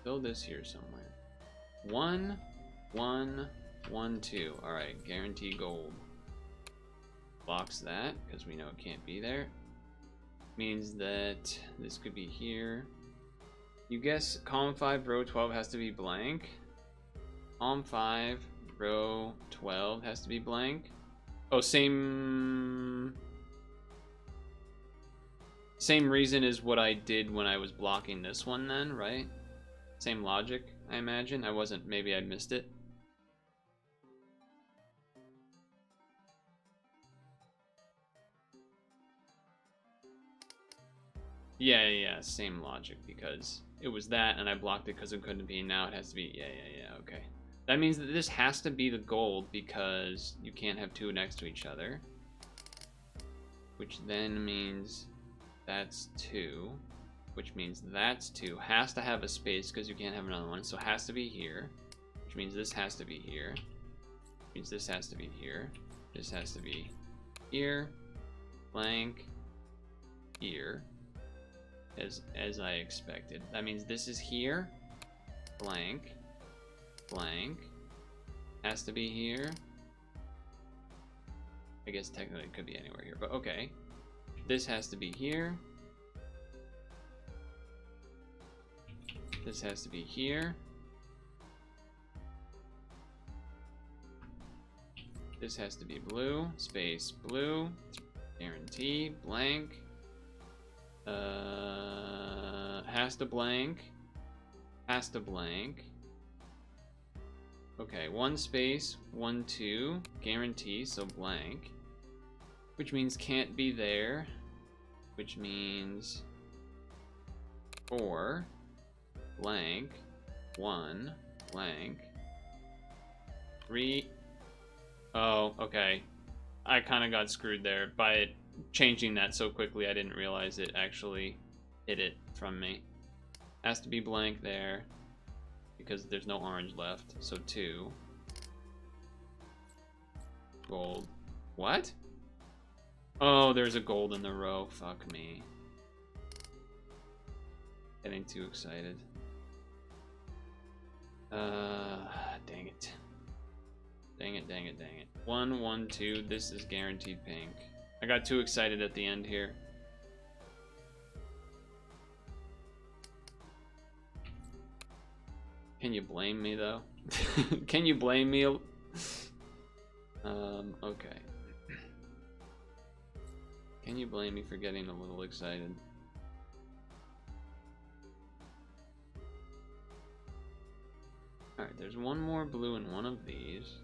Still this here somewhere. 1, 1, 1, 2. Alright, guarantee gold. Blocks that, because we know it can't be there. Means that this could be here. You guess column 5, row 12 has to be blank. Column 5, row 12 has to be blank. Oh, same reason as what I did when I was blocking this one then, right? Same logic, I imagine. I wasn't, maybe I missed it. Yeah, same logic, because it was that and I blocked it because it couldn't be. Now it has to be, yeah, okay. That means that this has to be the gold because you can't have two next to each other. Which then means that's 2. Which means that's 2. Has to have a space because you can't have another one. So has to be here. Which means this has to be here. Which means this has to be here. This has to be here. Blank. Here. As I expected. That means this is here. Blank. Blank. Has to be here. I guess technically it could be anywhere here, but okay. This has to be here. This has to be here. This has to be blue. Space blue. Guarantee. Blank. Has to blank. Has to blank. Okay, 1 space, 1, 2. Guarantee, so blank. Which means can't be there. Which means 4. Blank. 1. Blank. 3. Oh, okay. I kind of got screwed there by changing that so quickly. I didn't realize it actually hid it from me. Has to be blank there because there's no orange left. So 2. Gold. What? Oh, there's a gold in the row. Fuck me. Getting too excited. Dang it. Dang it. 1, 1, 2. This is guaranteed pink. I got too excited at the end here. Can you blame me though? Can you blame me? Okay. Can you blame me for getting a little excited? Alright, there's one more blue in one of these.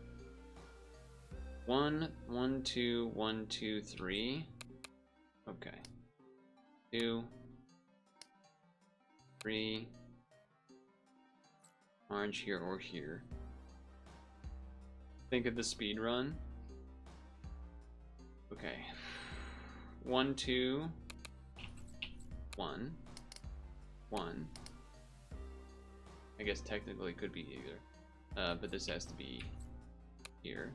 1, 1, 2, 1, 2, 3. Okay. 2, 3. Orange here or here. Think of the speed run. Okay. 1, 2, 1, 1. I guess technically it could be either. But this has to be here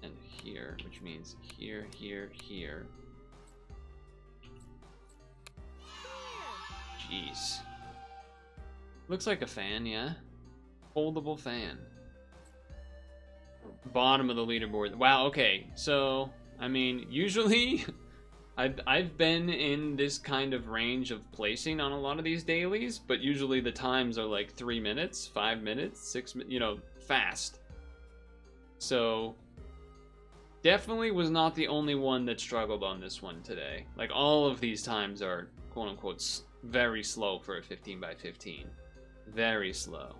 and here, which means here, here, here. Jeez. Looks like a fan, yeah. Foldable fan. Bottom of the leaderboard. Wow, okay. So, I mean, usually I've been in this kind of range of placing on a lot of these dailies, but usually the times are like 3 minutes, 5 minutes, 6 minutes, you know, fast. So, definitely was not the only one that struggled on this one today. Like, all of these times are, quote-unquote, very slow for a 15 by 15. Very slow.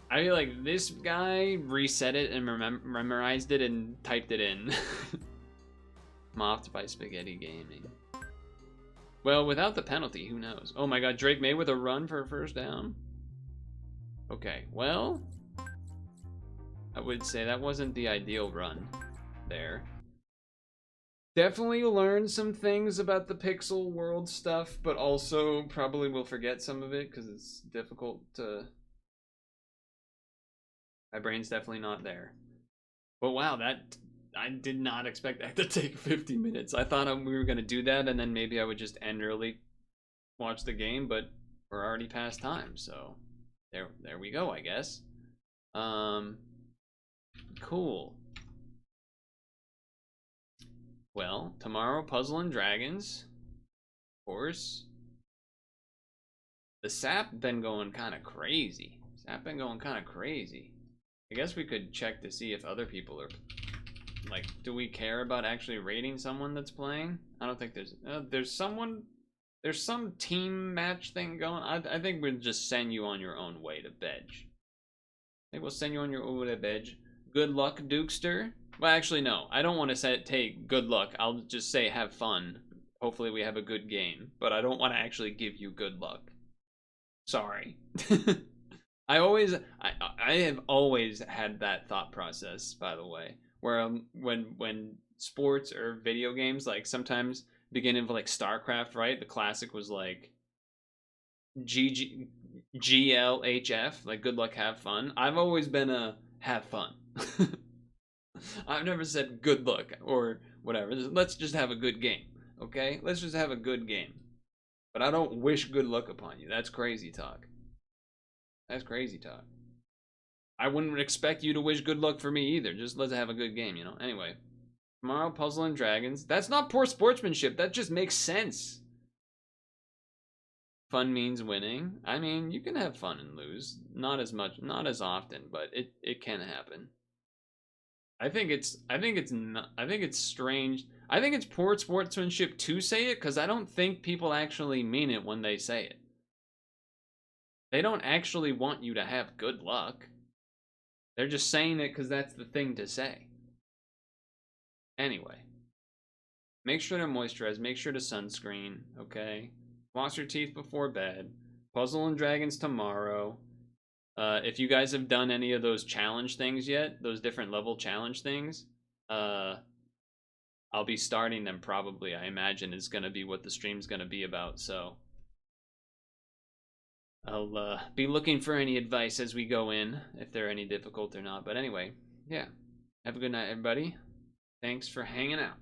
I feel like this guy reset it and memorized it and typed it in. Mopped by Spaghetti Gaming. Well, without the penalty, who knows? Oh my god, Drake May with a run for a first down? Okay, well, I would say that wasn't the ideal run there. Definitely learned some things about the Pixel world stuff, but also probably will forget some of it because it's difficult to... My brain's definitely not there. But wow, that... I did not expect that to take 50 minutes. I thought we were going to do that and then maybe I would just end early, watch the game, but we're already past time, so there we go, I guess. Cool. Well, tomorrow, Puzzle and Dragons. Of course. The sap been going kind of crazy. I guess we could check to see if other people are... Like, do we care about actually rating someone that's playing? I don't think there's someone There's some team match thing going. I think we'll just send you on your own way to bed. I think we'll send you on your own way to bed. Good luck, Dukester. Well, actually, no. I don't want to say take good luck. I'll just say have fun. Hopefully we have a good game. But I don't want to actually give you good luck. Sorry. I have always had that thought process, by the way, where when sports or video games, like sometimes beginning of like StarCraft, right? The classic was like GLHF, like good luck, have fun. I've always been a have fun. I've never said good luck or whatever. Let's just have a good game, okay? Let's just have a good game. But I don't wish good luck upon you. That's crazy talk. That's crazy talk. I wouldn't expect you to wish good luck for me either. Just let's have a good game, you know? Anyway. Tomorrow, Puzzle and Dragons. That's not poor sportsmanship. That just makes sense. Fun means winning. I mean, you can have fun and lose. Not as much, not as often, but it can happen. I think it's strange. I think it's poor sportsmanship to say it because I don't think people actually mean it when they say it. They don't actually want you to have good luck. They're just saying it because that's the thing to say. Anyway, make sure to moisturize, make sure to sunscreen, okay? Floss your teeth before bed. Puzzle and Dragons tomorrow. If you guys have done any of those challenge things yet, those different level challenge things, I'll be starting them probably. I imagine is going to be what the stream's going to be about, so I'll be looking for any advice as we go in, if they're any difficult or not. But anyway, yeah. Have a good night, everybody. Thanks for hanging out.